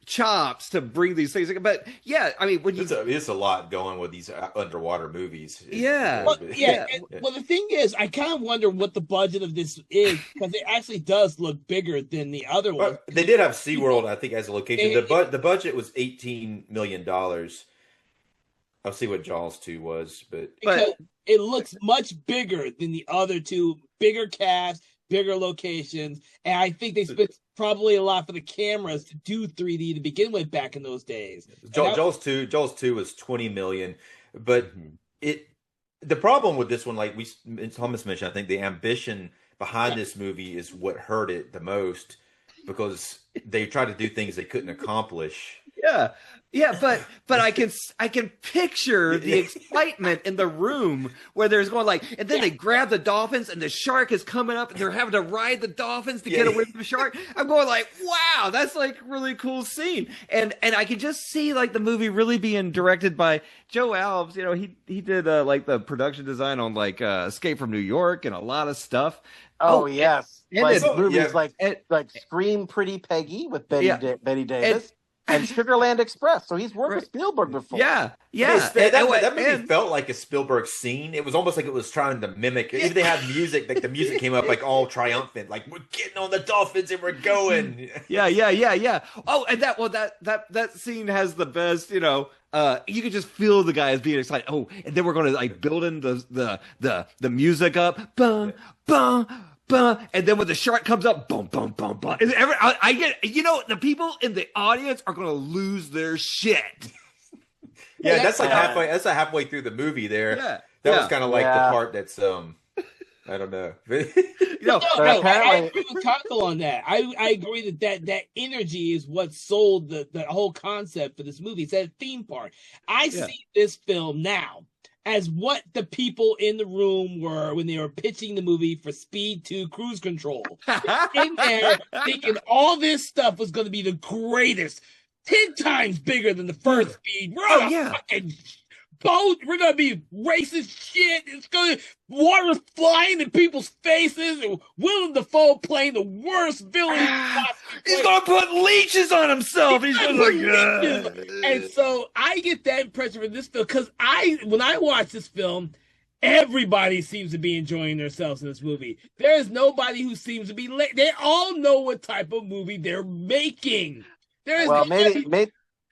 chops to bring these things. But yeah, I mean, when it's a lot going with these underwater movies. Well, the thing is, I kind of wonder what the budget of this is, because it actually does look bigger than the other one. They did have SeaWorld, I think, as a location. The budget was $18 million. I'll see what Jaws 2 was, but it looks much bigger than the other two. Bigger cast, bigger locations, and I think they spent probably a lot for the cameras to do 3D to begin with back in those days. Jaws 2 was $20 million, but the problem with this one, like Thomas mentioned, I think the ambition behind this movie is what hurt it the most, because they tried to do things they couldn't accomplish. Yeah, but I can picture the excitement in the room where there's going like, and then they grab the dolphins and the shark is coming up and they're having to ride the dolphins to get away from the shark. I'm going like, wow, that's like really cool scene. And I can just see like the movie really being directed by Joe Alves. You know, he did like the production design on like Escape from New York and a lot of stuff. Oh yes, like movies like Scream, Pretty Peggy with Betty Davis. And Sugarland Express. So he's worked with Spielberg before. Yeah. That movie felt like a Spielberg scene. It was almost like it was trying to mimic. Even they had music, like the music came up like all triumphant, like we're getting on the dolphins and we're going. Yeah. Oh, and that scene has the best, you know. You could just feel the guys being excited. Oh, and then we're going to like build in the music up. Bum, bum. And then when the shark comes up, boom, boom, boom, boom. I get, you know, the people in the audience are going to lose their shit. That's like halfway. That's like halfway through the movie. There, that was kind of like the part that's I don't know. I agree with Taco on that. I agree that energy is what sold the whole concept for this movie. It's that theme park. I see this film now as what the people in the room were when they were pitching the movie for Speed 2 Cruise Control. In there thinking all this stuff was going to be the greatest, 10 times bigger than the first Speed. We're on a fucking boat. We're going to be racist shit. It's going to water flying in people's faces, and Willem Dafoe playing the worst villain. He's going to put leeches on himself. He's going to leeches. And so I get that impression from this film, because when I watch this film, everybody seems to be enjoying themselves in this movie. There is nobody who seems to be late. They all know what type of movie they're making.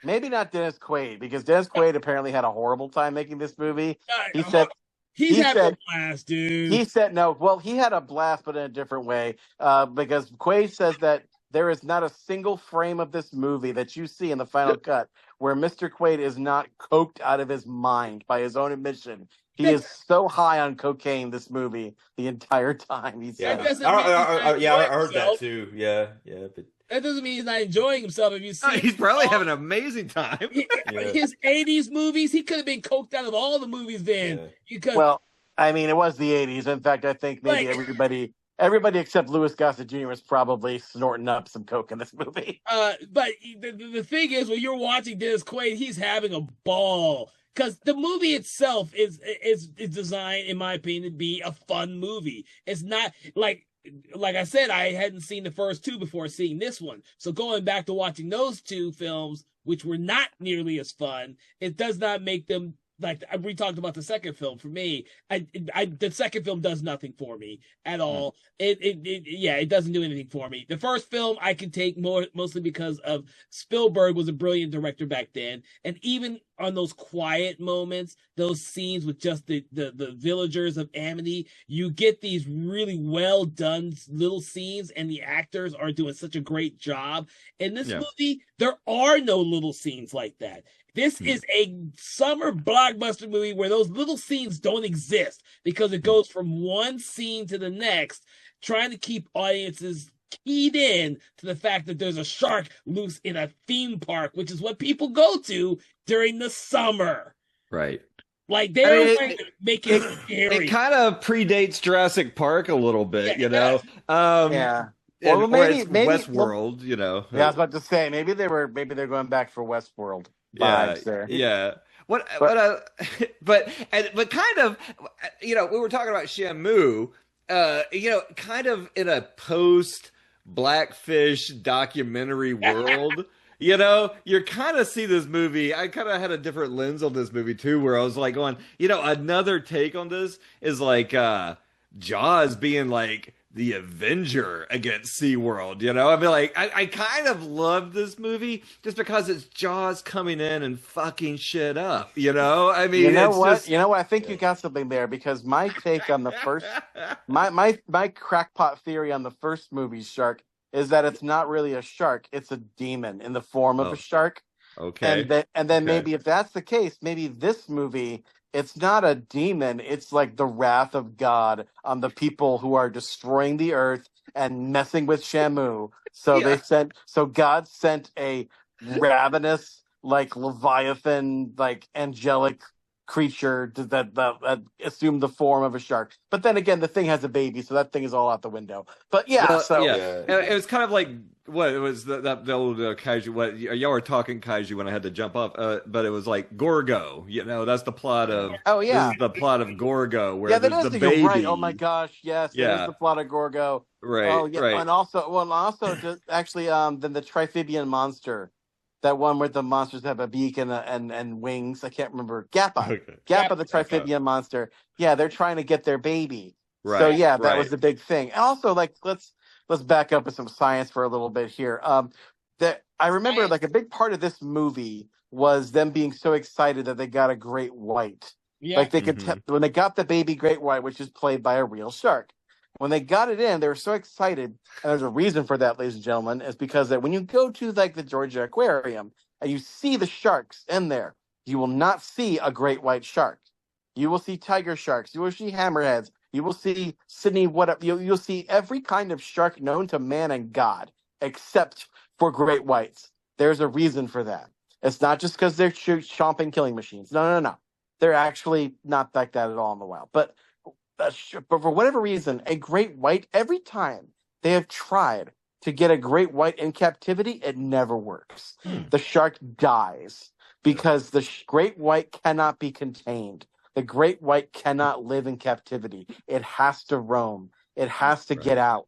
Maybe not Dennis Quaid, because Dennis Quaid apparently had a horrible time making this movie. He said he had a blast, dude. He said no. Well, he had a blast, but in a different way. Because Quaid says that there is not a single frame of this movie that you see in the final cut where Mr. Quaid is not coked out of his mind by his own admission. He is so high on cocaine this movie the entire time. I heard that too. Yeah, but that doesn't mean he's not enjoying himself. If you see, he's probably having an amazing time. His 80s movies, he could have been coked out of all the movies then. Well, I mean, it was the 80s. In fact, I think maybe everybody except Louis Gossett Jr. was probably snorting up some coke in this movie. But the thing is, when you're watching Dennis Quaid, he's having a ball. Because the movie itself is designed, in my opinion, to be a fun movie. It's not like I said, I hadn't seen the first two before seeing this one. So going back to watching those two films, which were not nearly as fun, it does not make them like we talked about the second film. For me, the second film does nothing for me at all. It doesn't do anything for me. The first film I can take mostly because of Spielberg was a brilliant director back then, and even on those quiet moments, those scenes with just the villagers of Amity, you get these really well done little scenes, and the actors are doing such a great job. In this movie, there are no little scenes like that. This is a summer blockbuster movie where those little scenes don't exist, because it goes from one scene to the next, trying to keep audiences keyed in to the fact that there's a shark loose in a theme park, which is what people go to during the summer. Right. Like they're trying to make it scary. It kind of predates Jurassic Park a little bit, you know? Yeah. Well, maybe Westworld, you know. Yeah, I was about to say maybe they're going back for Westworld vibes there. Yeah. But kind of, you know, we were talking about Shamu, you know, kind of in a post Blackfish documentary world. You know, you kind of see this movie. I kind of had a different lens on this movie too, where I was like going, another take on this is like Jaws being like the Avenger against SeaWorld. I mean, like I kind of love this movie just because it's Jaws coming in and fucking shit up. I mean, you know it's what? just... You know what? I think you got something there because my take on the first, my crackpot theory on the first movie Shark is that it's not really a shark; it's a demon in the form of a shark. Okay. And then maybe if that's the case, maybe this movie, it's not a demon, it's like the wrath of God on the people who are destroying the earth and messing with Shamu. So God sent a ravenous, like Leviathan, like angelic creature that assumed the form of a shark. But then again, the thing has a baby, so that thing is all out the window. But yeah, it was kind of like what it was the old kaiju. What y'all were talking kaiju when I had to jump up, but it was like Gorgo. That's the plot of. Oh yeah, this is the plot of Gorgo. Where that is the baby. You're right. Oh my gosh, yes, that is the plot of Gorgo. Right. Oh yeah, right. and also just actually then the Triphibian monster. That one where the monsters have a beak and wings. I can't remember. Gappa. Okay. Gappa, the Triphibian monster. Yeah, they're trying to get their baby. Right. So yeah, that was the big thing. And also, like, let's back up with some science for a little bit here. That I remember, like, a big part of this movie was them being so excited that they got a great white. Yeah. Like they could when they got the baby great white, which is played by a real shark. When they got it in, they were so excited, and there's a reason for that, ladies and gentlemen, is because that when you go to like the Georgia Aquarium and you see the sharks in there, you will not see a great white shark. You will see tiger sharks. You will see hammerheads. You will see Sydney. You'll see every kind of shark known to man and God, except for great whites. There's a reason for that. It's not just because they're chomping killing machines. No. They're actually not like that at all in the wild. But for whatever reason, a great white, every time they have tried to get a great white in captivity, it never works. The shark dies because the great white cannot be contained. The great white cannot live in captivity. It has to roam. It has to get out.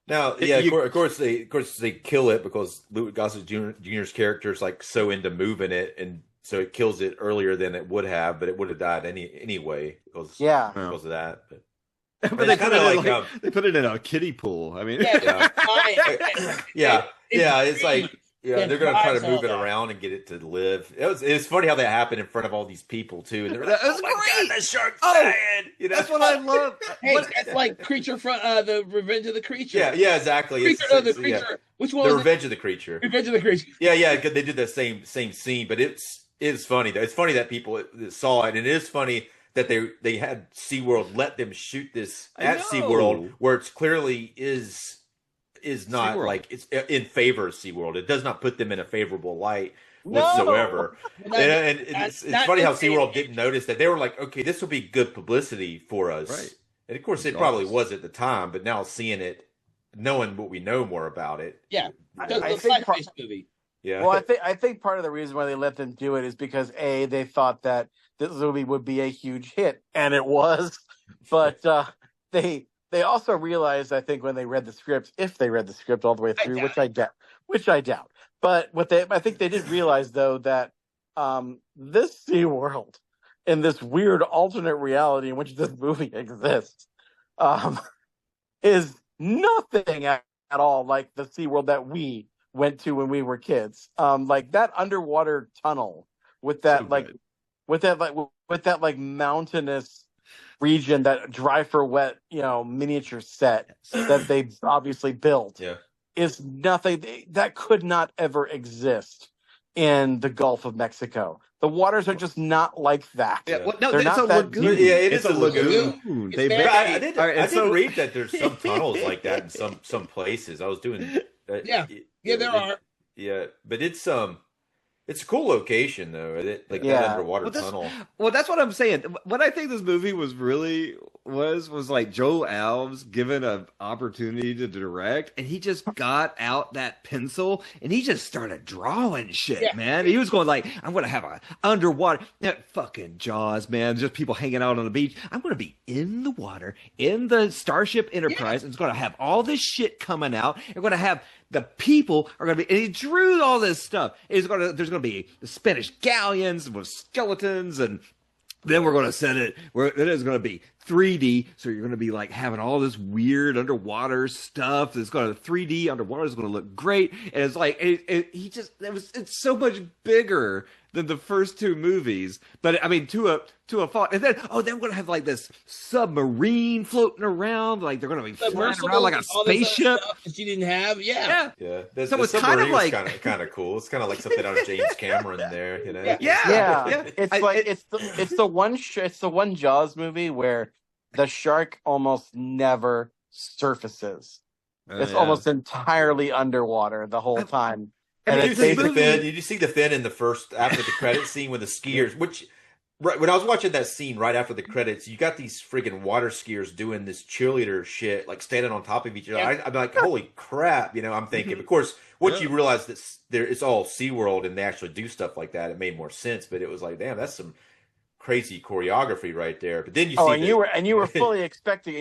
Now, of course they kill it because Louis Gossett Jr.'s character is like so into moving it, and so it kills it earlier than it would have, but it would have died anyway because of that. But they put it in a kiddie pool. I mean, it's like they're gonna try to move it around and get it to live. It's funny how that happened in front of all these people too, and they're like, "Oh my God, the shark's dying!" That's what I love. It's like Creature from the Revenge of the Creature. Yeah, exactly. The Creature. Which one? The Revenge of the Creature. Revenge of the Creature. Yeah, because they did the same scene, but it's funny though. It's funny that people saw it, and it is funny that they had SeaWorld let them shoot this at SeaWorld, where it's clearly is not SeaWorld. Like it's in favor of SeaWorld. It does not put them in a favorable light whatsoever. And it's funny how SeaWorld didn't notice that. They were like, okay, this will be good publicity for us. Right. And of course, it probably was at the time, but now seeing it, knowing what we know more about it. Yeah. I think movie. Yeah. Well, I think part of the reason why they let them do it is because they thought that this movie would be a huge hit, and it was. But they also realized, I think, when they read the script, if they read the script all the way through, which I doubt. But I think they did realize though that this SeaWorld in this weird alternate reality in which this movie exists is nothing at all like the SeaWorld that we went to when we were kids. Like that underwater tunnel with that mountainous region, that dry for wet, miniature set that they obviously built is nothing that could not ever exist in the Gulf of Mexico. The waters are just not like that. Yeah, well, no, it's a lagoon. Yeah, it is a lagoon. I did read that there's some tunnels like that in some places. I was doing. There are. Yeah, but it's a cool location though. That underwater tunnel. Well, that's what I'm saying. What I think this movie was really was like Joe Alves given an opportunity to direct, and he just got out that pencil and he just started drawing shit, man. He was going like, I'm gonna have a underwater fucking Jaws, man. Just people hanging out on the beach. I'm gonna be in the water in the Starship Enterprise. And it's gonna have all this shit coming out. You're gonna have the people are going to be, and he drew all this stuff. There's going to be the Spanish galleons with skeletons, and then we're going to set it where it is going to be 3D. So you're going to be like having all this weird underwater stuff. It's going to 3D underwater. It's going to look great. And it's like, it's so much bigger than the first two movies. But I mean, to a fault. And then we're going to have like this submarine floating around. Like they're going to be flying around like a spaceship. That you didn't have. Yeah. So it's kind of like kind of cool. It's kind of like something out of James Cameron there, you know? Yeah. It's the one Jaws movie where the shark almost never surfaces. It's almost entirely underwater the whole time. And did you see the fin in the first after the credit scene with the skiers? Which right when I was watching that scene right after the credits, you got these friggin' water skiers doing this cheerleader shit, like standing on top of each other. I'm like, holy crap! You know, I'm thinking. Of course, once you realize that it's all SeaWorld and they actually do stuff like that, it made more sense. But it was like, damn, that's some crazy choreography right there. But then you were fully expecting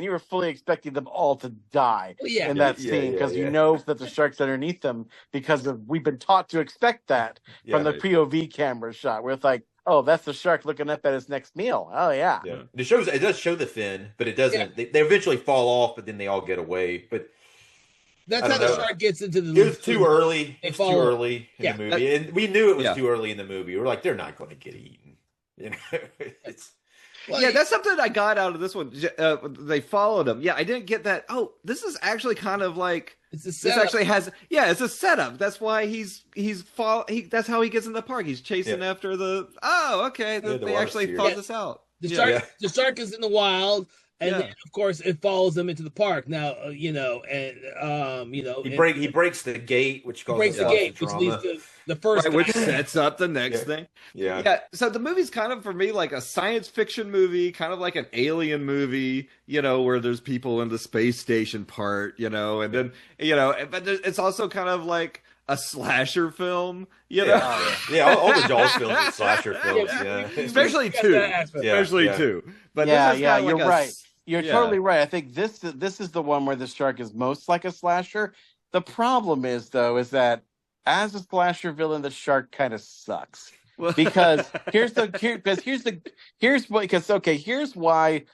them all to die in that scene because you know that the shark's underneath them because we've been taught to expect that from the POV camera shot where it's like, oh, that's the shark looking up at his next meal. Oh yeah. It does show the fin, but it doesn't. They eventually fall off, but then they all get away. But that's how the shark gets into the. It was too early. It was too early in the movie, and we knew it was too early in the movie. We're like, they're not going to get eaten. You know, that's something I got out of this one. They followed him. Yeah, I didn't get that. Oh, this is actually kind of like it's a setup. That's why that's how he gets in the park. He's chasing after the. Oh, okay. They actually thought this out. The shark is in the wild. And then, of course, it follows them into the park. Now, he breaks the gate, which leads to the first, which sets up the next thing. Yeah. So the movie's kind of for me like a science fiction movie, kind of like an alien movie, where there's people in the space station part, and then but it's also kind of like a slasher film, all the Jaws films are slasher films, especially two. But you're right. You're totally right. I think this is the one where the shark is most like a slasher. The problem is that as a slasher villain, the shark kind of sucks. Because here's why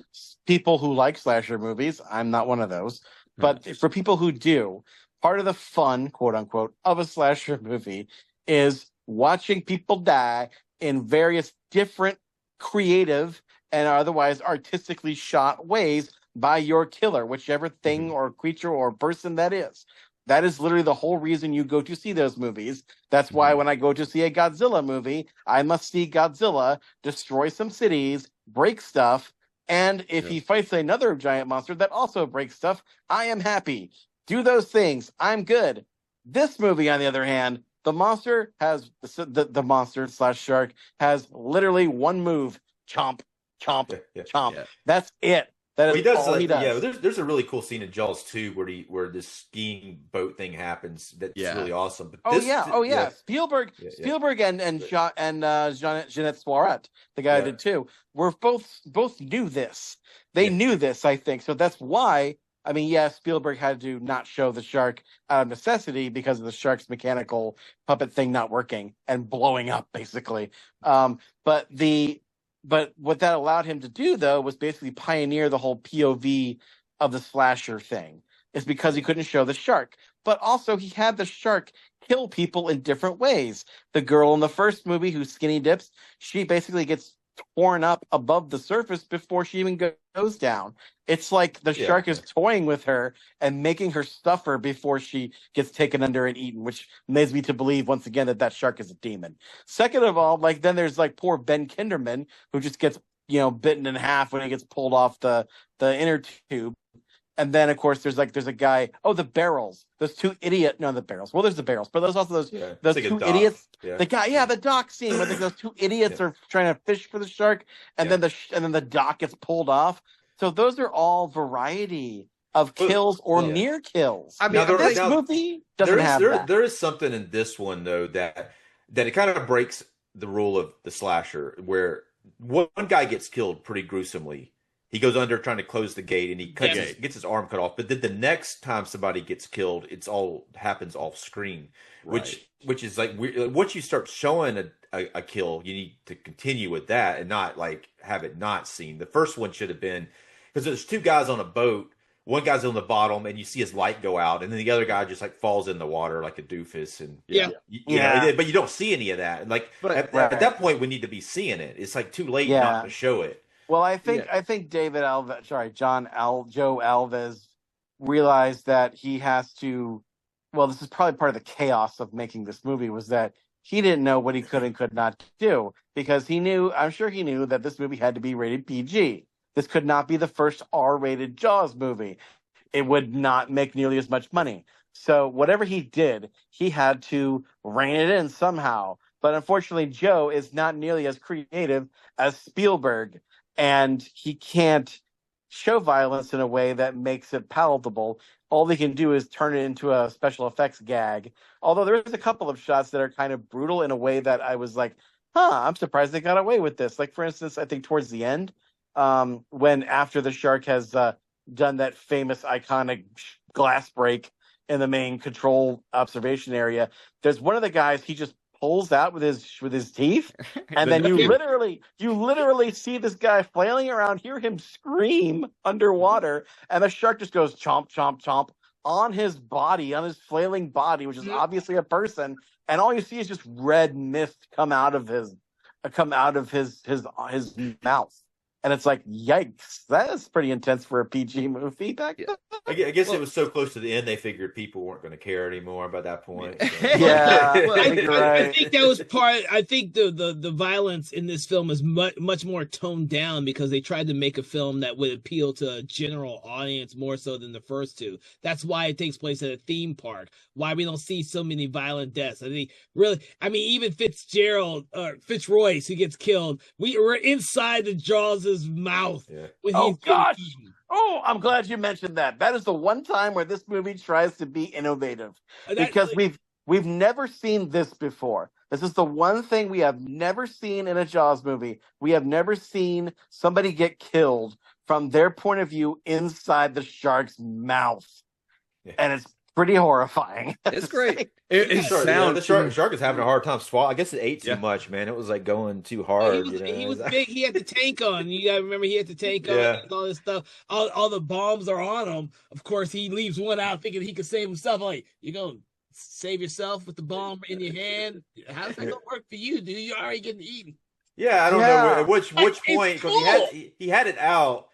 people who like slasher movies, I'm not one of those, but for people who do, part of the fun, quote unquote, of a slasher movie is watching people die in various different creative and otherwise artistically shot ways by your killer, whichever thing or creature or person that is. That is literally the whole reason you go to see those movies. That's why when I go to see a Godzilla movie, I must see Godzilla destroy some cities, break stuff, and if he fights another giant monster that also breaks stuff, I am happy. Do those things. I'm good. This movie, on the other hand, the monster has the monster / shark has literally one move: chomp. Chomp. Yeah. That's it. That is all he does. Yeah, there's a really cool scene in Jaws 2 where this skiing boat thing happens. That's really awesome. But Spielberg and Jeanette Swarette, the guy who did 2, were both knew this. They knew this, I think. So that's why. I mean, Spielberg had to not show the shark out of necessity because of the shark's mechanical puppet thing not working and blowing up, basically. But what that allowed him to do, though, was basically pioneer the whole POV of the slasher thing. It's because he couldn't show the shark. But also, he had the shark kill people in different ways. The girl in the first movie who skinny dips, she basically gets torn up above the surface before she even goes down. It's like the shark is toying with her and making her suffer before she gets taken under and eaten, which leads me to believe once again that shark is a demon. Second of all, then there's poor Ben Kinderman who just gets bitten in half when he gets pulled off the inner tube. And then, of course, there's a guy. Oh, the barrels. Those two idiots. No, the barrels. Well, there's the barrels, but there's also those two idiots. Yeah. The guy, the dock scene where those two idiots are trying to fish for the shark, and then the dock gets pulled off. So those are all variety of kills or near kills. I mean, this movie doesn't have that. There is something in this one though that it kind of breaks the rule of the slasher, where one guy gets killed pretty gruesomely. He goes under trying to close the gate, and he gets his arm cut off. But then the next time somebody gets killed, it's all happens off screen, which is like once you start showing a kill, you need to continue with that and not like have it not seen. The first one should have been, because there's two guys on a boat. One guy's on the bottom, and you see his light go out, and then the other guy just like falls in the water like a doofus, and but you don't see any of that. And like at that point, we need to be seeing it. It's like too late not to show it. Well, I think Joe Alves realized that he has to. Well, this is probably part of the chaos of making this movie, was that he didn't know what he could and could not do, because I'm sure he knew that this movie had to be rated PG. This could not be the first R-rated Jaws movie. It would not make nearly as much money. So whatever he did, he had to rein it in somehow. But unfortunately, Joe is not nearly as creative as Spielberg, and he can't show violence in a way that makes it palatable. All they can do is turn it into a special effects gag. Although there is a couple of shots that are kind of brutal in a way that I was like, I'm surprised they got away with this. Like, for instance, I think towards the end, when after the shark has done that famous iconic glass break in the main control observation area, there's one of the guys he just pulls out with his teeth, and then you literally see this guy flailing around, hear him scream underwater, and the shark just goes chomp chomp chomp on his body, on his flailing body, which is obviously a person, and all you see is just red mist come out of his mouth. And it's like, yikes, that is pretty intense for a PG movie back then. I guess it was so close to the end, they figured people weren't going to care anymore by that point. So. I think that was part. I think the violence in this film is much more toned down, because they tried to make a film that would appeal to a general audience more so than the first two. That's why it takes place at a theme park. Why we don't see so many violent deaths. I think even Fitzroy, who gets killed, we're inside the Jaws' mouth. Oh gosh! Oh, I'm glad you mentioned that. That is the one time where this movie tries to be innovative, because we've never seen this before. This is the one thing we have never seen in a Jaws movie. We have never seen somebody get killed from their point of view inside the shark's mouth, and it's pretty horrifying. It's great. The shark is having a hard time swallowing. I guess it ate too much, man. It was like going too hard. He was big. He had the tank on. You gotta remember, he had the tank on and all this stuff. All the bombs are on him. Of course, he leaves one out thinking he could save himself. Like, you gonna save yourself with the bomb in your hand? How's that gonna work for you, dude? You're already getting eaten. Yeah, I don't know at which point, because he had it out,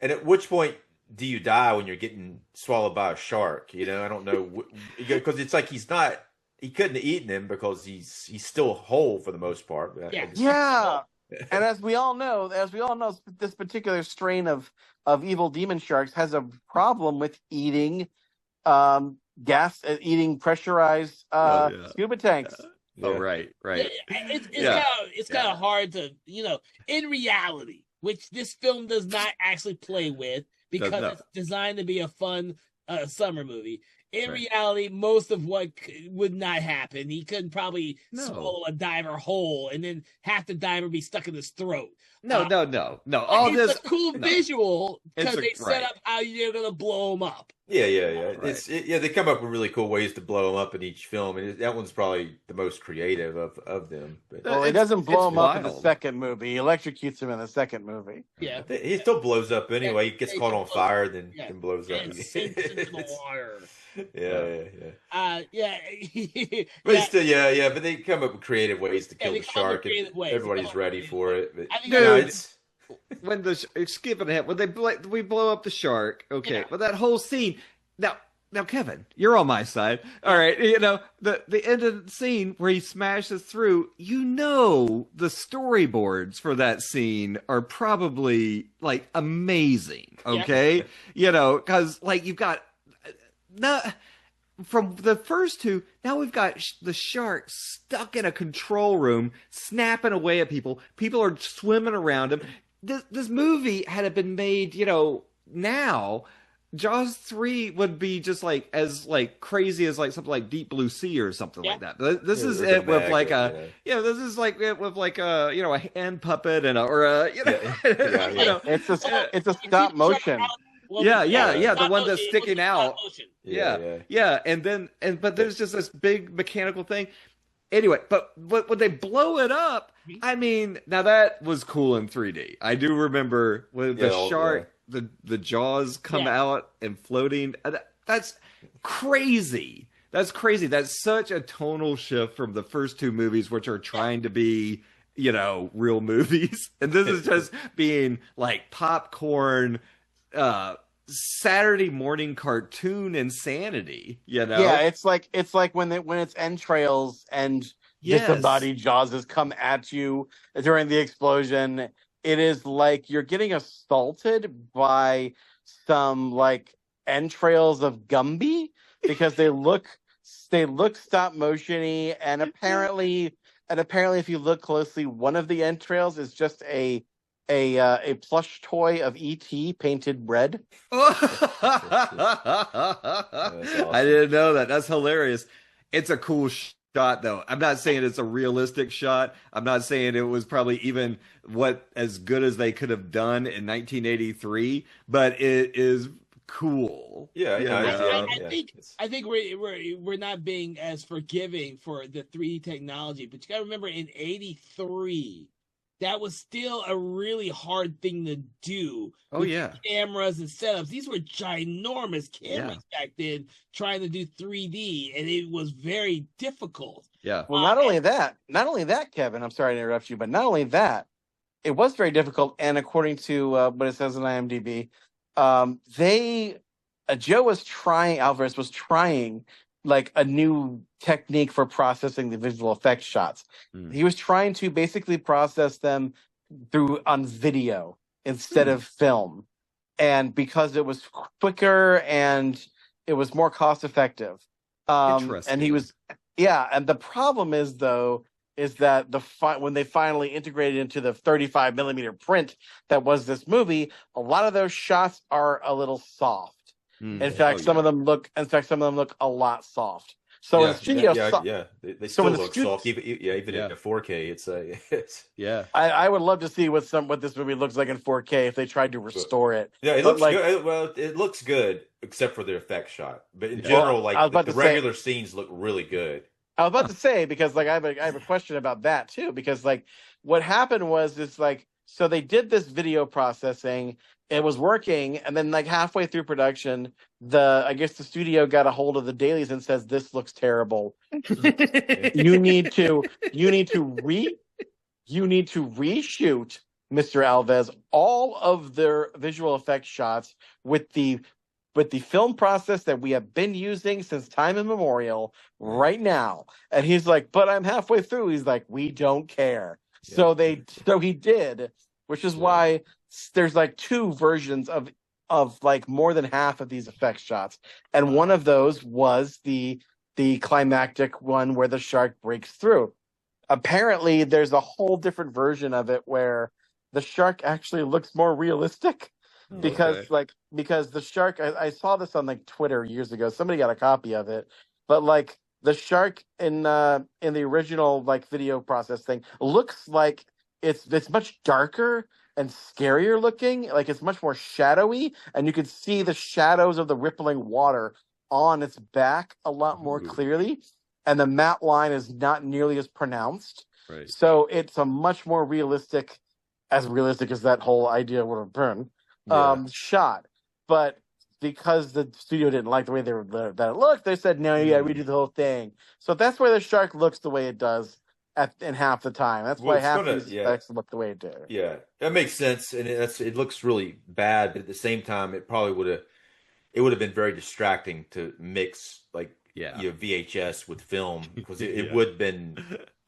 and at which point do you die when you're getting swallowed by a shark? I don't know, because it's like he couldn't have eaten him because he's still whole for the most part. And as we all know, this particular strain of evil demon sharks has a problem with eating eating pressurized scuba tanks. Right. It's kind of hard to, in reality, which this film does not actually play with, because it's designed to be a fun summer movie. In reality, most of what would not happen. He couldn't probably swallow a diver whole, and then half the diver be stuck in his throat. No. It's a cool visual, because they set up how you're going to blow them up. Yeah. They come up with really cool ways to blow them up in each film, and that one's probably the most creative of them. But, he doesn't blow them up in the second movie. He electrocutes him in the second movie. Yeah, he still blows up anyway. He gets caught on fire, then blows up. And sinks into the water. But still, but they come up with creative ways to kill the shark, and everybody's ready for it. But, when skipping ahead, we blow up the shark, but that whole scene, now Kevin, you're on my side, all right? The end of the scene where he smashes through, the storyboards for that scene are probably like amazing, because like you've got from the first two, now we've got the shark stuck in a control room, snapping away at people. People are swimming around him. this movie had it been made, now Jaws 3 would be just like as like crazy as like something like Deep Blue Sea or something like that. This is it with like this is like it with like a hand puppet and it's a stop motion. The one that's sticking out. But there's just this big mechanical thing. Anyway, but when they blow it up, I mean, now that was cool in 3D. I do remember when the shark, the jaws come out and floating. That's crazy. That's crazy. That's such a tonal shift from the first two movies, which are trying to be, real movies. And this is just being like popcorn, Saturday morning cartoon insanity, Yeah, it's like when it's entrails and disembodied jaws come at you during the explosion. It is like you're getting assaulted by some like entrails of Gumby because they look stop motiony, and apparently if you look closely, one of the entrails is just a plush toy of E.T. painted red. Awesome. I didn't know that. That's hilarious. It's a cool shot, though. I'm not saying it's a realistic shot. I'm not saying it was probably even as good as they could have done in 1983, but it is cool. I think we're not being as forgiving for the 3D technology, but you got to remember in 83. That was still a really hard thing to do. Cameras and setups. These were ginormous cameras back then trying to do 3D, and it was very difficult. Yeah. Well, not only that, Kevin, I'm sorry to interrupt you, but not only that, it was very difficult. And according to what it says on IMDb, Alvarez was trying like a new technique for processing the visual effects shots. He was trying to basically process them on video instead of film. And because it was quicker and it was more cost effective. Interesting. And and the problem is that when they finally integrated into the 35 millimeter print that was this movie, a lot of those shots are a little soft. In fact, some of them look a lot soft. So in the studio, they still look soft. Even in 4K, it's I would love to see what this movie looks like in 4K if they tried to restore it. Yeah, it looks good. Well, it looks good except for the effect shot. But in general, the regular scenes look really good. I was about to say because I have a question about that too, because like what happened was so they did this video processing. It was working, and then like halfway through production, I guess the studio got a hold of the dailies and says this looks terrible. you need to reshoot, Mr. Alves, all of their visual effects shots with the film process that we have been using since time immemorial right now. And he's like, but I'm halfway through. He's like, we don't care. So he did, which is why there's like two versions of like more than half of these effects shots. And one of those was the climactic one where the shark breaks through. Apparently there's a whole different version of it where the shark actually looks more realistic. Because the shark, I saw this on like Twitter years ago. Somebody got a copy of it, but like the shark in the original like video process thing looks like it's much darker and scarier looking. Like it's much more shadowy, and you can see the shadows of the rippling water on its back a lot more clearly, and the matte line is not nearly as pronounced. Right. So it's a much more realistic as that whole idea would have been. Shot, but because the studio didn't like the way that it looked, they said no, redo the whole thing. So that's why the shark looks the way it does in half the time. That's why half the effects look the way it did. Yeah, that makes sense, and it looks really bad, but at the same time, it probably would have been very distracting to mix VHS with film, because it would have been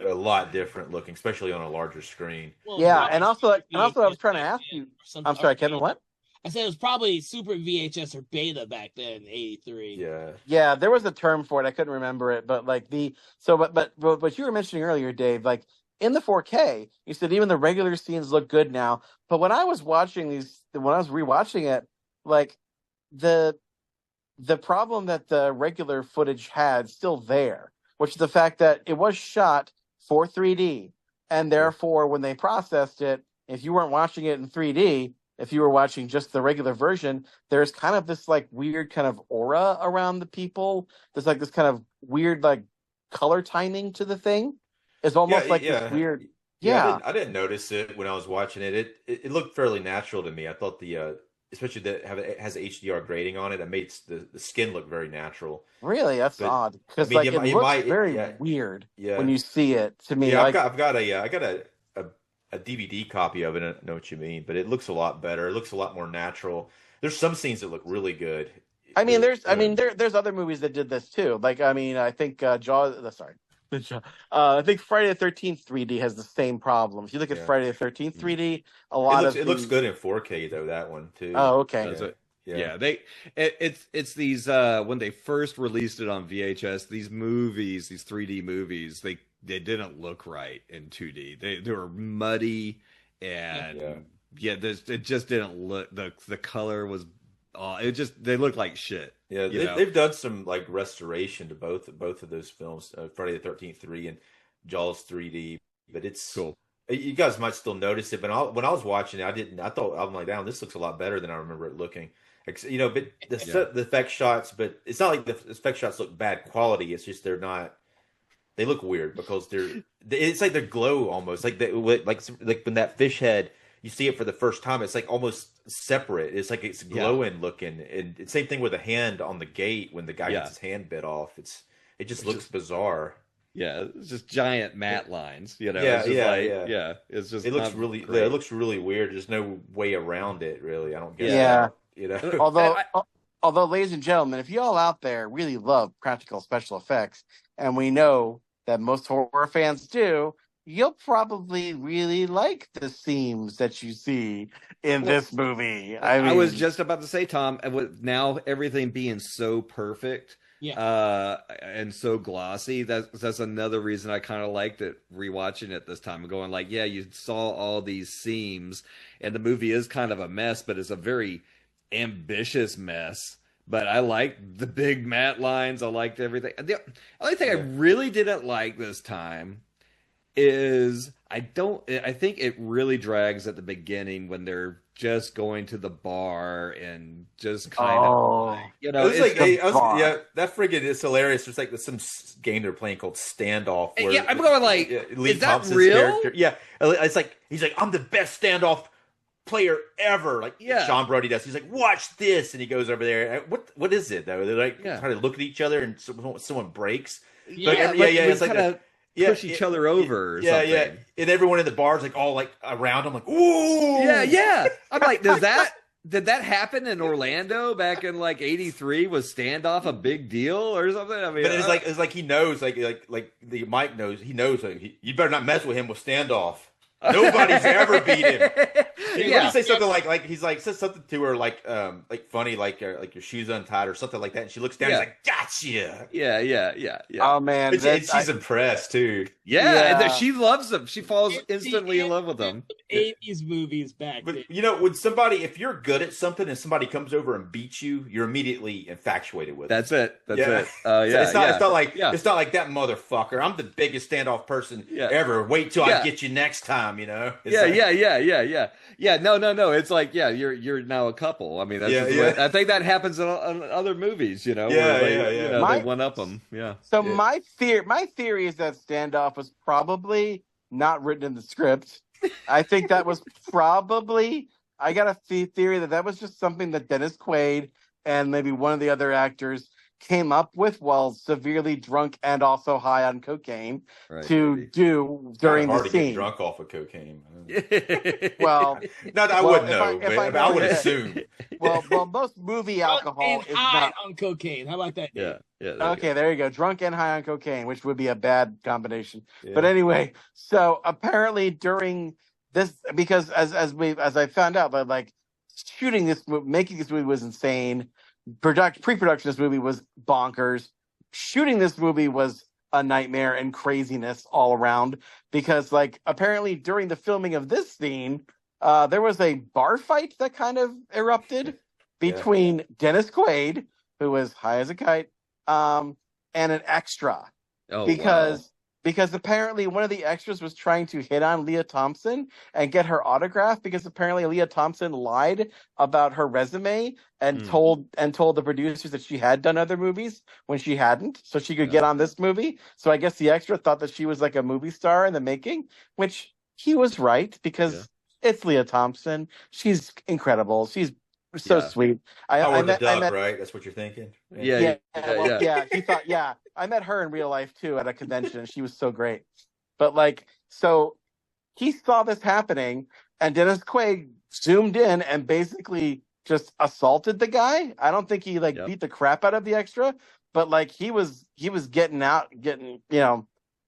a lot different looking, especially on a larger screen. Well, and also I was trying to ask you. I'm sorry, Kevin. What? I said it was probably Super VHS or Beta back then in '83. Yeah, there was a term for it. I couldn't remember it, but like but what you were mentioning earlier, Dave, like in the 4K, you said even the regular scenes look good now. But when I was rewatching it, like the problem that the regular footage had still there, which is the fact that it was shot for 3D, and therefore when they processed it, if you weren't watching it in 3D, if you were watching just the regular version, there's kind of this like weird kind of aura around the people. There's like this kind of weird like color timing to the thing. It's almost this weird. Yeah, I didn't notice it when I was watching it. It looked fairly natural to me. I thought especially that it has HDR grading on it, that makes the skin look very natural. Really, that's odd because it looks very weird when you see it. To me, yeah, I got a DVD copy of it. I know what you mean, but it looks a lot better. It looks a lot more natural. There's some scenes that look really good. There's other movies that did this too. Like, I think Jaws. Sorry. I think Friday the 13th 3D has the same problem. If you look at Friday the 13th 3D, it looks good in 4K though, that one too. Oh, okay. It's these when they first released it on VHS, these 3D movies, they didn't look right in 2D. They were muddy and it just didn't look, the color was they looked like shit. Yeah, they've done some like restoration to both of those films, Friday the 13th 3 and Jaws 3D. But it's cool. You guys might still notice it, but when I was watching it, I thought, I'm like, damn, this looks a lot better than I remember it looking. But the effect shots, but it's not like the effect shots look bad quality. It's just they look weird because it's like they're glow almost like when that fish head, you see it for the first time, it's like almost separate. It's like it's glowing looking, and same thing with the hand on the gate when the guy gets his hand bit off. It just looks bizarre. Yeah, it's just giant matte lines. It's just it looks really weird. There's no way around it, really. I don't get it. Although, ladies and gentlemen, if you all out there really love practical special effects, and we know that most horror fans do, you'll probably really like the seams that you see in this movie. I was just about to say, Tom, with now everything being so perfect and so glossy, that's another reason I kind of liked it rewatching it this time. Going like, you saw all these seams, and the movie is kind of a mess, but it's a very ambitious mess. But I liked the big matte lines. I liked everything. The only thing I really didn't like this time is I think it really drags at the beginning when they're just going to the bar and just kind of that friggin' is hilarious. There's like some game they're playing called Standoff. Where I'm going like, is that Thompson's real? Character, it's like he's like, I'm the best standoff player ever. Like Sean Brody does. He's like, watch this, and he goes over there. What is it though? They're like trying to look at each other, and someone breaks. It's like push each other over. Something. And everyone in the bar is like all like around. I'm like, ooh, yeah. I'm like, did that happen in Orlando back in like '83? Was Standoff a big deal or something? I mean, but it's like he knows, like the Mike knows. He knows like you better not mess with him with Standoff. Nobody's ever beat him. What do you say something like he's like says something to her like funny like your shoes untied or something like that, and she looks down. He's like, gotcha. Yeah. Oh man, she's impressed too. Yeah, she loves him. She falls instantly in love with him. 80s movies back. But if you're good at something and somebody comes over and beats you, you're immediately infatuated with it. That's it. It's not like that motherfucker. I'm the biggest standoff person ever. Wait till I get you next time. No. It's like, you're now a couple. I mean, that's I think that happens in other movies, where they one up them. Yeah. So my theory is that Standoff was probably not written in the script. I think that was probably, I got a theory that was just something that Dennis Quaid and maybe one of the other actors came up with while severely drunk and also high on cocaine do during the scene. To get drunk off of cocaine. Well, I wouldn't know, but I would assume. Well, most movie alcohol is high on cocaine. How about that? Yeah. Okay, there you go. Drunk and high on cocaine, which would be a bad combination. Yeah. But anyway, so apparently during this, because as I found out, but like making this movie was insane. Pre-production of this movie was bonkers. Shooting this movie was a nightmare and craziness all around, because like apparently during the filming of this scene, there was a bar fight that kind of erupted between Dennis Quaid, who was high as a kite, and an extra. Because apparently one of the extras was trying to hit on Leah Thompson and get her autograph, because apparently Leah Thompson lied about her resume and told the producers that she had done other movies when she hadn't, so she could get on this movie. So I guess the extra thought that she was like a movie star in the making, which he was right, because it's Leah Thompson. She's incredible. She's so sweet. I met, right? That's what you're thinking. Yeah. She thought, I met her in real life too at a convention, and she was so great. But like, so he saw this happening, and Dennis Quaid zoomed in and basically just assaulted the guy. I don't think he beat the crap out of the extra, but like he was getting boom,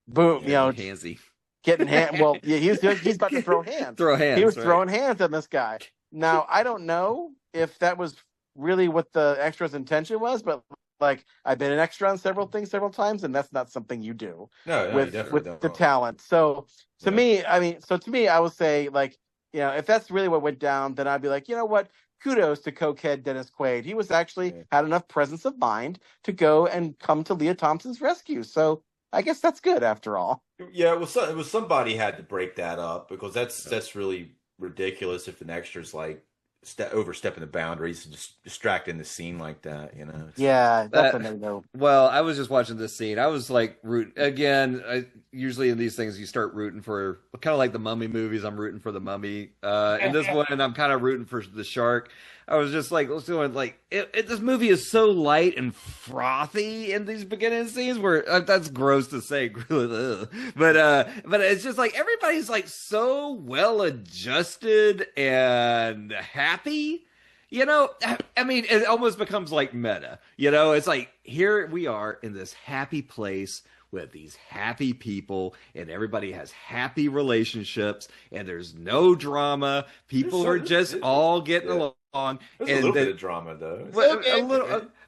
handsy. He's about to throw hands. He was throwing hands at this guy. Now, I don't know if that was really what the extra's intention was, but like, I've been an extra on several things several times, and that's not something you do with the talent. So to me, I would say, like, if that's really what went down, then I'd be like, you know what? Kudos to cokehead Dennis Quaid. He was actually had enough presence of mind to go and come to Leah Thompson's rescue. So I guess that's good after all. Yeah, it was somebody had to break that up, because that's really ridiculous if an extra's like overstepping the boundaries and just distracting the scene like that, definitely. Well, I was just watching this scene. I was like rooting again. Usually in these things you start rooting for, kind of like the Mummy movies. I'm rooting for the Mummy. In this one, and I'm kind of rooting for the shark. I was just like, this movie is so light and frothy in these beginning scenes where that's gross to say, but it's just like everybody's like so well adjusted and happy. I mean, it almost becomes like meta. It's like, here we are in this happy place with these happy people, and everybody has happy relationships, and there's no drama. People are just all getting along. There's a little bit of drama, though.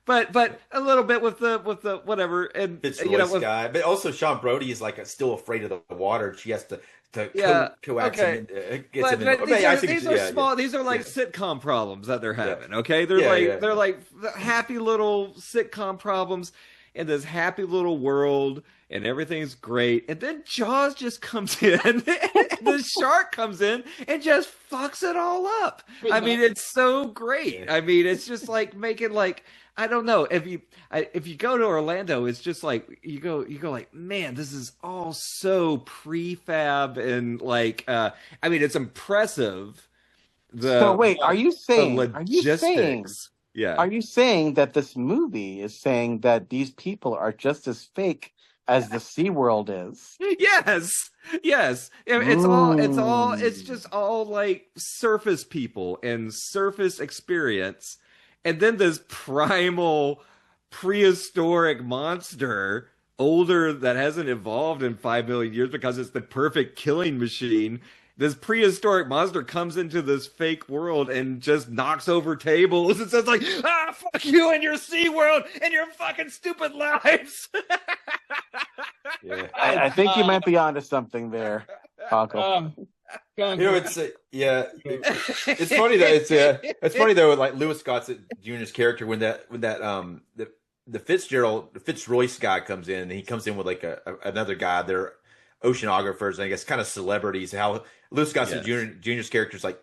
But a little bit with the whatever, and Fitzroy's guy, but also Sean Brody is like still afraid of the water. She has to coax him. These are small. These are like sitcom problems that they're having. Okay, they're like happy little sitcom problems in this happy little world, and everything's great. And then Jaws just comes in, and the shark comes in and just fucks it all up. I mean, it's so great. I mean, it's just like making like, I don't know, if you go to Orlando, it's just like you go like, man, this is all so prefab and like, I mean, it's impressive. So wait, are you saying Yeah. Are you saying that this movie is saying that these people are just as fake as the SeaWorld is? Yes. It's just all like surface people and surface experience. And then this primal prehistoric monster, older, that hasn't evolved in 5 million years because it's the perfect killing machine. This prehistoric monster comes into this fake world and just knocks over tables and says like, fuck you and your SeaWorld and your fucking stupid lives. I think you might be onto something there, Paco. It's funny though. It's funny though, like Louis Gossett Jr.'s character when the Fitzroyce guy comes in, and he comes in with like another guy. They're oceanographers, and I guess kind of celebrities. How Louis Gossett Jr.'s character's like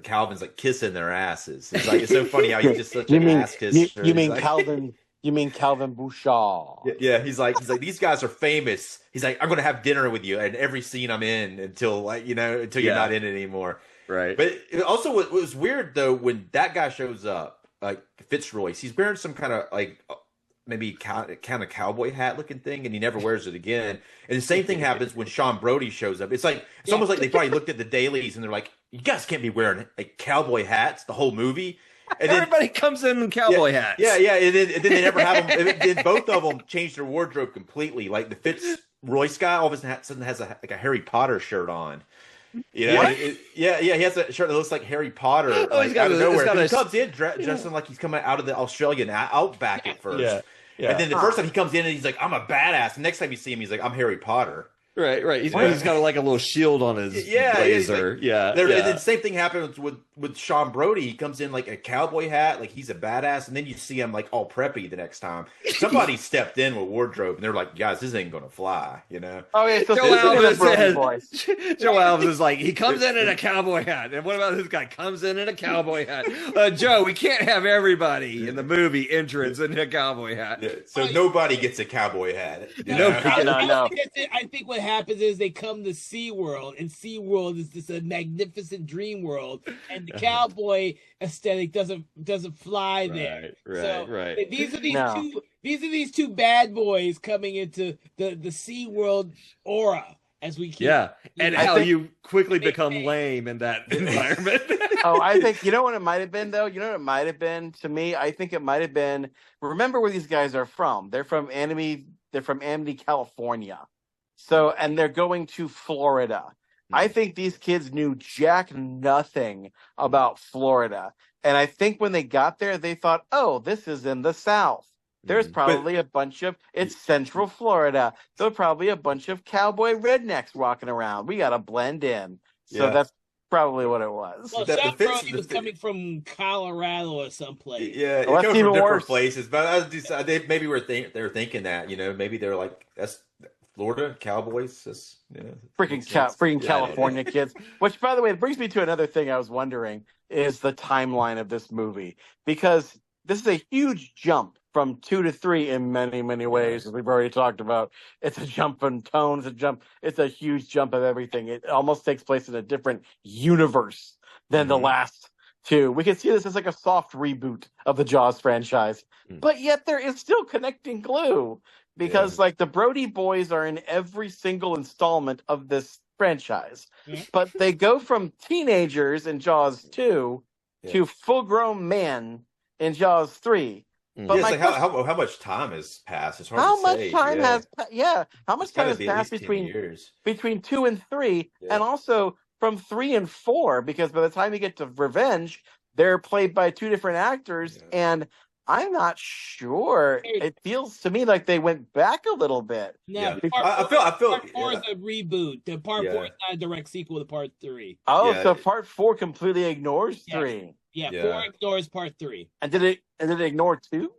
Calvin's like kissing their asses. It's so funny how he's just such an ass kisser. You mean Calvin? You mean Calvin Bouchard? Yeah, he's like these guys are famous. He's like, I'm going to have dinner with you in every scene I'm in until you're not in it anymore. Right. But it also, what was weird though, when that guy shows up, like Fitzroyce, he's wearing some kind of like maybe kind of cowboy hat looking thing, and he never wears it again. And the same thing happens when Sean Brody shows up. It's like it's almost like they probably looked at the dailies and they're like, you guys can't be wearing like cowboy hats the whole movie. And everybody comes in cowboy hats. Yeah. And then they never have them. Then both of them change their wardrobe completely. Like the Fitzroyce guy all of a sudden has a Harry Potter shirt on. He has a shirt that looks like Harry Potter. Out of nowhere. He comes in dressing like he's coming out of the Australian outback at first. And then the first time he comes in and he's like, I'm a badass. The next time you see him, he's like, I'm Harry Potter. Right. He's got like a little shield on his blazer. And then the same thing happens with Sean Brody. He comes in like a cowboy hat, like he's a badass, and then you see him like all preppy the next time. Somebody stepped in with wardrobe, and they're like, "Guys, this ain't gonna fly," you know? Oh yeah, so Joe Alves is like, he comes in a cowboy hat, and what about this guy comes in a cowboy hat? Joe, we can't have everybody in the movie entrance in a cowboy hat. Yeah, so nobody gets a cowboy hat. No. I think what happens is they come to SeaWorld, and SeaWorld is just a magnificent dream world, and the cowboy aesthetic doesn't fly there. Right. These are these two bad boys coming into the SeaWorld aura, as we keep. Yeah, and how you quickly become lame in that environment. I think, you know what it might have been, though? You know what it might have been to me? I think it might have been, remember where these guys are from. They're from Amity, California. So, and they're going to Florida. I think these kids knew jack nothing about Florida. And I think when they got there, they thought, oh, this is in the South. There's probably it's Central Florida. There's probably a bunch of cowboy rednecks walking around. We got to blend in. So that's probably what it was. Well, Sean Brody was coming from Colorado or someplace. Yeah, well, it comes from different places. But maybe they were thinking that, maybe they're like, that's Florida Cowboys. Freaking California kids. Which, by the way, brings me to another thing I was wondering is the timeline of this movie. Because this is a huge jump from 2 to 3 in many, many ways, as we've already talked about. It's a jump in tone. It's a huge jump of everything. It almost takes place in a different universe than the last two. We can see this as like a soft reboot of the Jaws franchise. But yet there is still connecting glue. Because like the Brody boys are in every single installment of this franchise. But they go from teenagers in Jaws 2 to full-grown men in Jaws 3. But it's like how much time has passed? It's hard to say. How much time has passed between 2 and 3, and also from 3 and 4? Because by the time you get to Revenge, they're played by 2 different actors, and I'm not sure. It feels to me like they went back a little bit. No, I feel. Part 4 is a reboot. The Part 4 is not a direct sequel to Part 3. Oh, so Part 4 completely ignores 3. Yeah, 4 ignores Part 3. And did it ignore 2?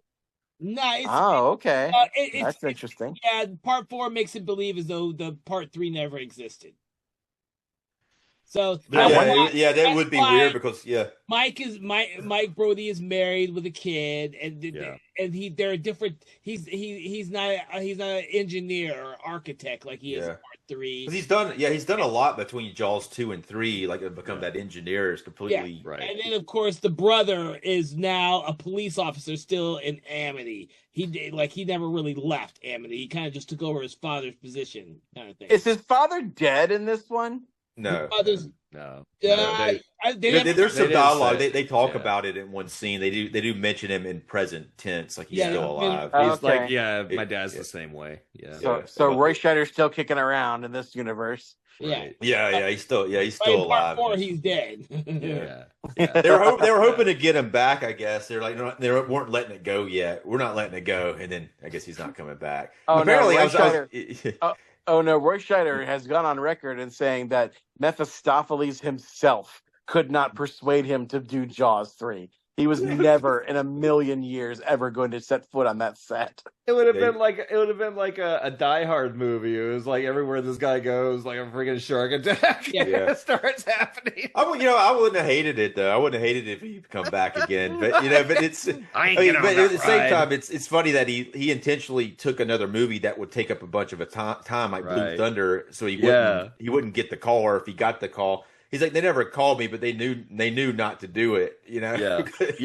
No. Okay. That's interesting. Yeah, Part 4 makes it believe as though the Part 3 never existed. So that would be weird because Mike Brody is married with a kid, and they're different. He's not an engineer or architect like he is in Part 3. He's done a lot between Jaws 2 and 3. Like it become that engineer is completely right. And then of course the brother is now a police officer still in Amity. He never really left Amity. He kind of just took over his father's position, kind of thing. Is his father dead in this one? No. No. There's some dialogue. They talk about it in one scene. They do mention him in present tense, like he's still alive. He's like, my dad's the same way. Yeah. So Roy Scheider's still kicking around in this universe. Right. Yeah. He's still alive. Part 4, he's dead. They were hoping to get him back. I guess they're like they weren't letting it go yet. We're not letting it go, and then I guess he's not coming back. Apparently, Roy Scheider has gone on record in saying that Mephistopheles himself could not persuade him to do Jaws 3. He was never in a million years ever going to set foot on that set. It would have been like a Die Hard movie. It was like everywhere this guy goes, like a freaking shark attack starts happening. I wouldn't have hated it though. I wouldn't have hated it if he'd come back again. But but it's but at the same time, it's funny that he intentionally took another movie that would take up a bunch of a time like Blue Thunder, so he wouldn't get the call, or if he got the call. He's like, they never called me, but they knew not to do it, Yeah. But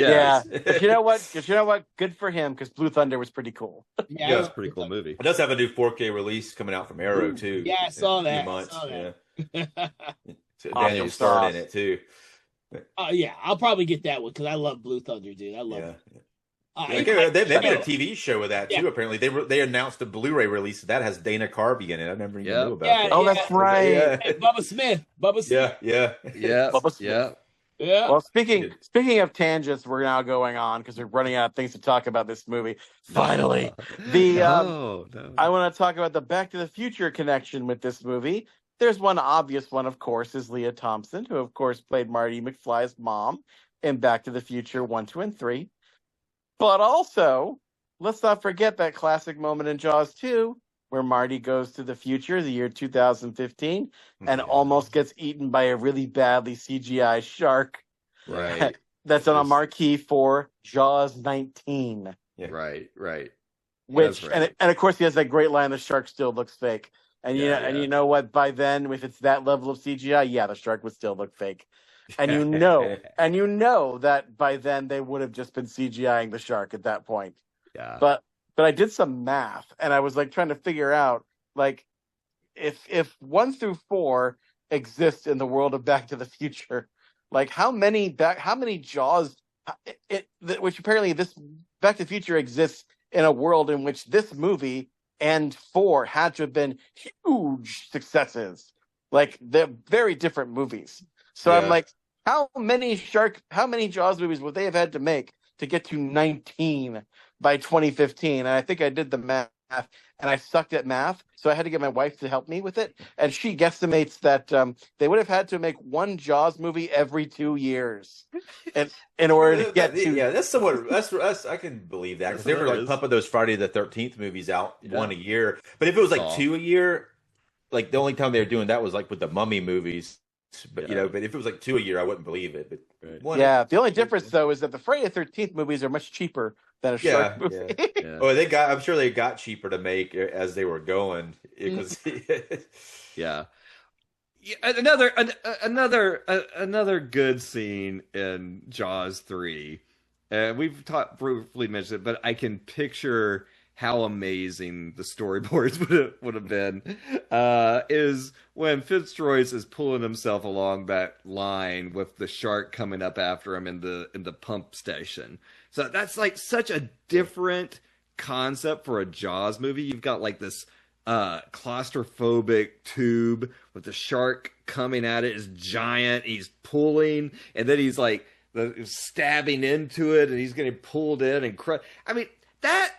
you know what? Good for him, because Blue Thunder was pretty cool. Yeah, it was a pretty cool movie. It does have a new 4K release coming out from Arrow too. Yeah, I saw that. So Daniel starred in it too. I'll probably get that one because I love Blue Thunder, dude. I love it. They made a TV show with that too. Apparently, they announced a Blu-ray release that has Dana Carvey in it. I never even knew about that. Oh, that's right. And Bubba Smith. Yeah. Bubba Smith. Yeah. Well, speaking of tangents, we're now going on because we're running out of things to talk about this movie. Finally, No. I want to talk about the Back to the Future connection with this movie. There's one obvious one, of course, is Leah Thompson, who of course played Marty McFly's mom in Back to the Future 1, 2, and 3. But also, let's not forget that classic moment in Jaws 2, where Marty goes to the future, the year 2015, and almost gets eaten by a really badly CGI shark. Right. That's on a marquee for Jaws 19. Yeah. Right. Which right. And of course he has that great line, the shark still looks fake. And you know what, by then, if it's that level of CGI, yeah, the shark would still look fake. And you know that by then they would have just been CGIing the shark at that point. Yeah. But I did some math and I was like trying to figure out like if 1 through 4 exist in the world of Back to the Future, like how many Jaws which apparently this Back to the Future exists in a world in which this movie and 4 had to have been huge successes. Like they're very different movies. So I'm like, how many Jaws movies would they have had to make to get to 19 by 2015? And I think I did the math and I sucked at math. So I had to get my wife to help me with it. And she guesstimates that they would have had to make one Jaws movie every 2 years in order to get to. Yeah, that's I can believe that. Because they were like pumping those Friday the 13th movies out one a year. But if it was like 2 a year, like the only time they were doing that was like with the Mummy movies. But but if it was like 2 a year, I wouldn't believe it. But the only difference though is that the Friday the 13th movies are much cheaper than a shark movie. Yeah. Oh, I'm sure they got cheaper to make as they were going. It was another good scene in Jaws 3. We've briefly mentioned it, but I can picture how amazing the storyboards would have been, is when Fitzroy is pulling himself along that line with the shark coming up after him in the pump station. So that's like such a different concept for a Jaws movie. You've got like this claustrophobic tube with the shark coming at it, is giant. He's pulling, and then he's like stabbing into it, and he's getting pulled in and I mean that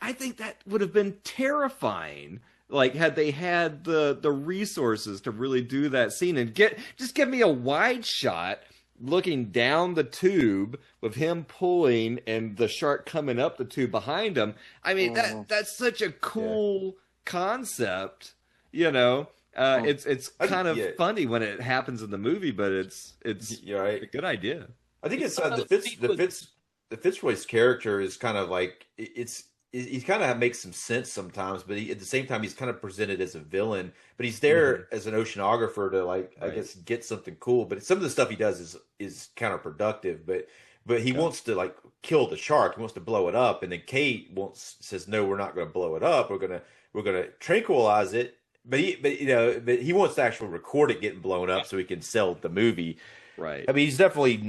I think that would have been terrifying. Like had they had the resources to really do that scene and just give me a wide shot looking down the tube with him pulling and the shark coming up the tube behind him. I mean that's such a cool concept, you know. It's kind of funny when it happens in the movie, but it's right. a good idea. I think it's the Fitzroy's character is kind of like he kind of makes some sense sometimes, but at the same time he's kind of presented as a villain. But he's there as an oceanographer to I guess get something cool. But some of the stuff he does is counterproductive. But he wants to like kill the shark. He wants to blow it up, and then Kate says no, we're not going to blow it up. We're gonna tranquilize it. But he wants to actually record it getting blown up so he can sell the movie. Right. I mean, he's definitely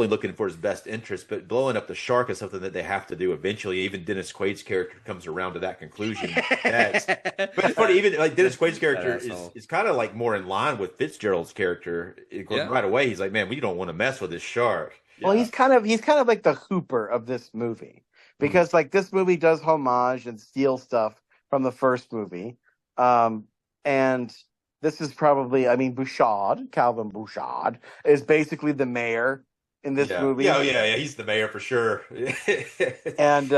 looking for his best interest, but blowing up the shark is something that they have to do eventually. Even Dennis Quaid's character comes around to that conclusion. But it's funny, even like Dennis Quaid's character is kind of like more in line with Fitzgerald's character. Right away, he's like, man, we don't want to mess with this shark. Well, he's kind of like the Hooper of this movie, because like this movie does homage and steal stuff from the first movie. And this is probably, Calvin Bouchard is basically the mayor in this movie. Yeah, he's the mayor for sure. And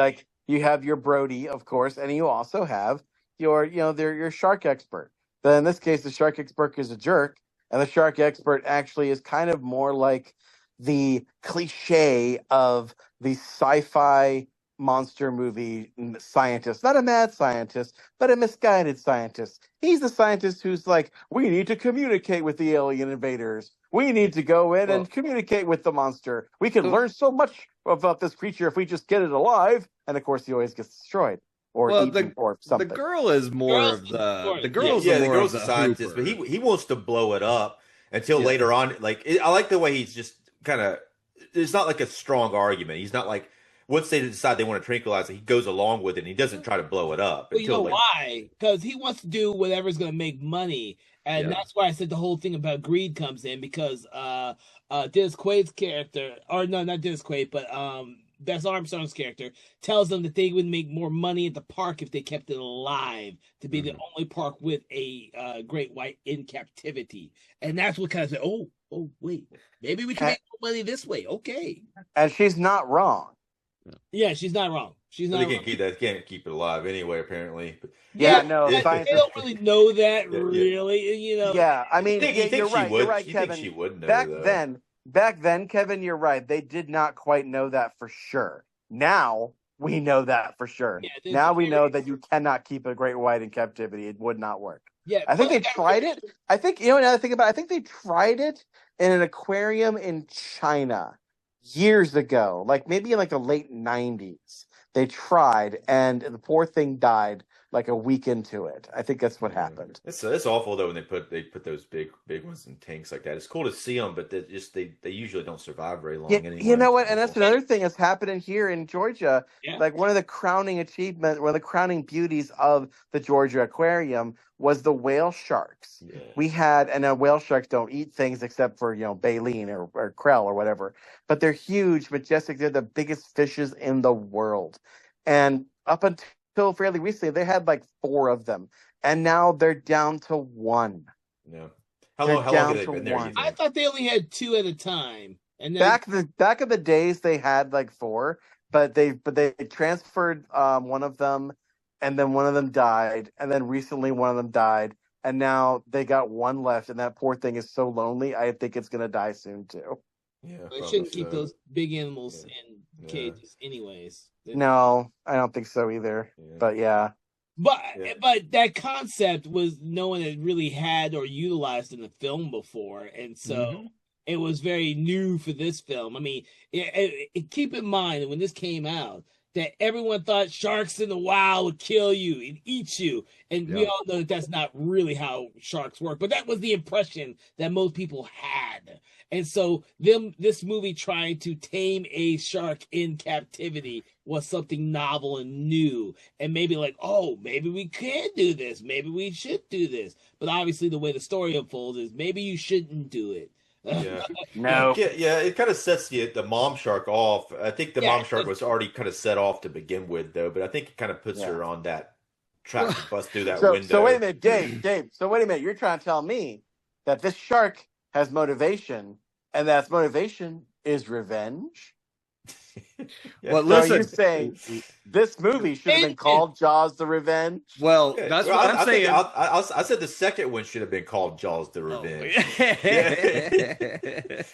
you have your Brody, of course, and you also have your shark expert. But in this case, the shark expert is a jerk, and the shark expert actually is kind of more like the cliche of the sci-fi monster movie scientist, not a mad scientist, but a misguided scientist. He's the scientist who's like, we need to communicate with the alien invaders. We need to go in and communicate with the monster. We can learn so much about this creature if we just get it alive. And of course, he always gets destroyed or eaten or something. The girl is more of the girl's the scientist, but he wants to blow it up until later on. Like I like the way he's just kind of. It's not like a strong argument. He's not like. Once they decide they want to tranquilize it, he goes along with it and he doesn't try to blow it up. Well, you know why? Because he wants to do whatever's going to make money. And that's why I said the whole thing about greed comes in, because Dennis Quaid's character, or no, not Dennis Quaid, but Bess Armstrong's character tells them that they would make more money at the park if they kept it alive to be the only park with a great white in captivity, and that's what kind of said, oh wait, maybe we can make more money this way. Okay, and she's not wrong. Yeah, she's not wrong. She's not. They can't keep it alive anyway. Apparently, but, yeah, no, they don't really know that, really. You know. Yeah, I mean, you're right. You're right, Kevin. She would know, back then, Kevin, you're right. They did not quite know that for sure. Now we know that for sure. Yeah, now we know that you cannot keep a great white in captivity. It would not work. Yeah, I think they tried it. I think another thing about it, I think they tried it in an aquarium in China years ago, like maybe in like the late 90s. They tried, and the poor thing died like a week into it. I think that's what happened. It's awful though when they put those big ones in tanks like that. It's cool to see them, but they usually don't survive very long. Anyway. You know what? And that's another thing that's happening here in Georgia. Yeah. Like one of the crowning beauties of the Georgia Aquarium was the whale sharks. Yeah. We had, and whale sharks don't eat things except for baleen or krill or whatever. But they're huge, majestic. They're the biggest fishes in the world, and up until fairly recently, they had like 4 of them, and now they're down to 1. Yeah. How long have they been there? I thought they only had 2 at a time. And then... back of the days, they had like 4, but they transferred one of them, and then one of them died, and then recently one of them died, and now they got 1 left, and that poor thing is so lonely. I think it's gonna die soon too. Yeah, they shouldn't keep those big animals in cages, anyways. No, I don't think so either. Yeah. But yeah. But that concept was no one had really had or utilized in the film before, and so it was very new for this film. I mean, keep in mind that when this came out, that everyone thought sharks in the wild would kill you and eat you, and we all know that that's not really how sharks work. But that was the impression that most people had. And so this movie trying to tame a shark in captivity was something novel and new. And maybe like, maybe we can do this. Maybe we should do this. But obviously the way the story unfolds is maybe you shouldn't do it. Yeah. No. Yeah, it kind of sets the mom shark off. I think the mom shark was already kind of set off to begin with, though. But I think it kind of puts her on that track to bust through that window. So wait a minute, Dave. So wait a minute. You're trying to tell me that this shark has motivation, and that motivation is revenge? Well, listen. So you're saying this movie should have been called Jaws the Revenge? Well, that's what I'm saying. I said the second one should have been called Jaws the Revenge.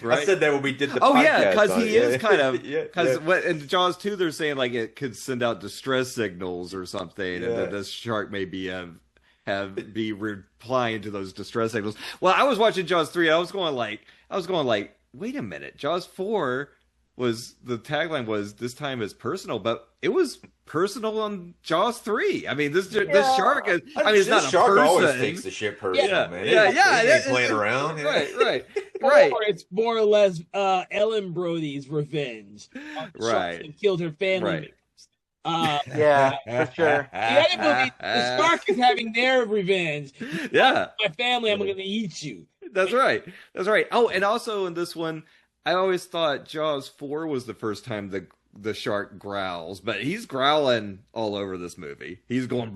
Right? I said that when we did the podcast. Yeah, because he is kind of... Because in Jaws 2, they're saying like it could send out distress signals or something, and that this shark may be be replying to those distress signals. Well, I was watching Jaws 3, I was going like, wait a minute, Jaws 4... the tagline was "This time is personal," but it was personal on Jaws 3. I mean, this shark is. I mean, it's not a shark person. Always takes the shit personal, man. Yeah. Playing around. Right. Or it's more or less Ellen Brody's revenge. Right. Killed her family. Right. For sure. The other movie, the shark is having their revenge. Yeah. My family, I'm going to eat you. That's right. Oh, and also in this one, I always thought Jaws 4 was the first time the shark growls, but he's growling all over this movie. He's going.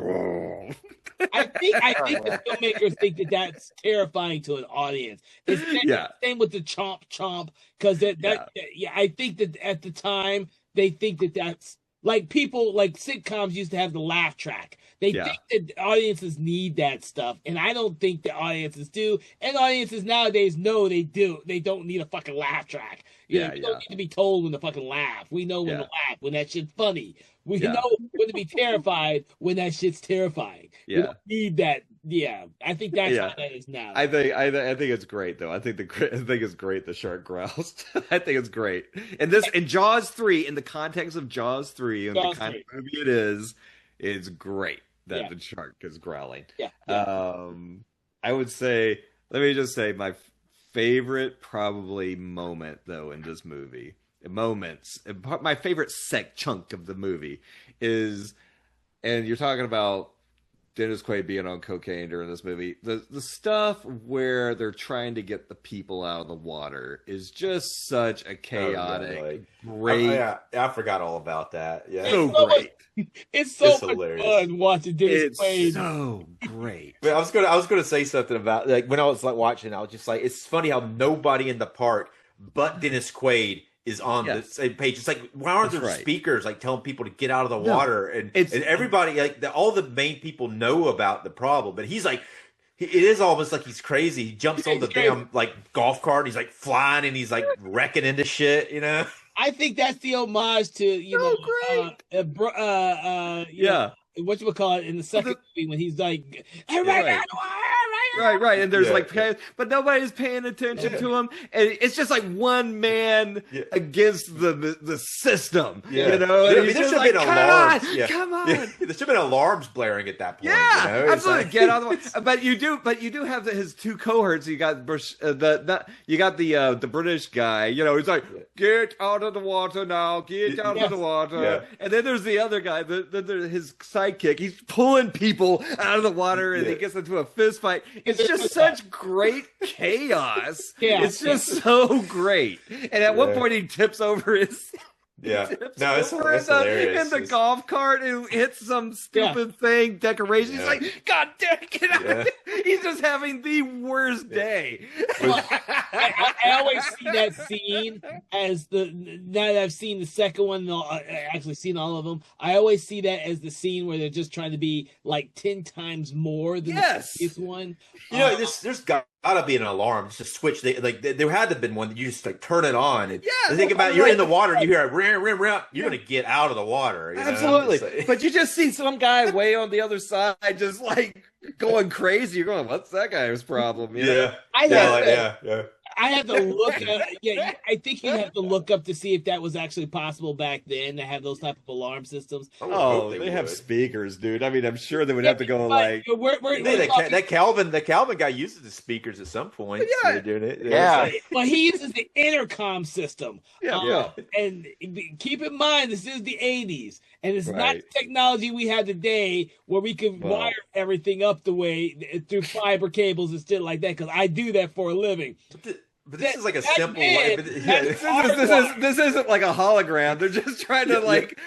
I think the filmmakers think that that's terrifying to an audience. It's same with the chomp because I think that at the time they think that that's like people like sitcoms used to have the laugh track. They think that audiences need that stuff, and I don't think the audiences do. And audiences nowadays know they do. They don't need a fucking laugh track. You don't need to be told when to fucking laugh. We know when to laugh when that shit's funny. We know when to be terrified when that shit's terrifying. Yeah. We don't need that. Yeah, I think that's how that is now. I think it's great though. I think it's great the shark growls. I think it's great. And in Jaws 3, in the context of Jaws 3 and the kind of movie it is, it's great that the shark is growling. Yeah. I would say, let me just say my favorite probably moment though in this movie. My favorite chunk of the movie is, and you're talking about Dennis Quaid being on cocaine during this movie. The stuff where they're trying to get the people out of the water is just such a chaotic, great. I forgot all about that. Yeah, so great. It's so much fun watching Dennis Quaid. It's so great. But I was gonna say something about like when I was like watching. I was just like, it's funny how nobody in the park but Dennis Quaid is on the same page. It's like, why aren't there speakers like telling people to get out of the water? And everybody, like all the main people know about the problem, but he's like, it is almost like he's crazy. He jumps on the damn like golf cart. And he's like flying and he's like wrecking into shit. You know. I think that's the homage to what you call it in the second movie when he's like, right, and there's but nobody's paying attention to him, and it's just like one man against the system, you know. I mean, there should have been alarms. Come on, there should have been alarms blaring at that point. Yeah, you know? Absolutely. Like... Get out of the way. But you do have his two cohorts. You got the British guy. You know, he's like, get out of the water now, get out of the water. And then there's the other guy, his sidekick. He's pulling people out of the water, and he gets into a fist fight. It's just such great chaos. It's just so great. And at one point, he tips over his. It's hilarious. In the golf cart and hits some stupid thing, decoration. He's like, God damn, get out. He's just having the worst day. Well, I always see that scene as now that I've seen the second one, actually seen all of them, I always see that as the scene where they're just trying to be like 10 times more than the previous one. You know, there's gotta be an alarm. It's a switch. There had to have been one that you just like turn it on. And think about it, you're in the water and you hear it, you're gonna get out of the water. You know? Absolutely. But you just see some guy way on the other side just like going crazy. You're going, what's that guy's problem? You know? I have to look. I think you have to look up to see if that was actually possible back then to have those type of alarm systems. Oh, they have speakers, dude. I mean, I'm sure they would have to go like. That Calvin guy uses the speakers at some point. Yeah, doing it. Well, he uses the intercom system. And keep in mind, this is the '80s, and it's not the technology we have today where we can wire everything up the way through fiber cables and shit like that. Because I do that for a living. But this is like a simple way. This isn't like a hologram. They're just trying to like.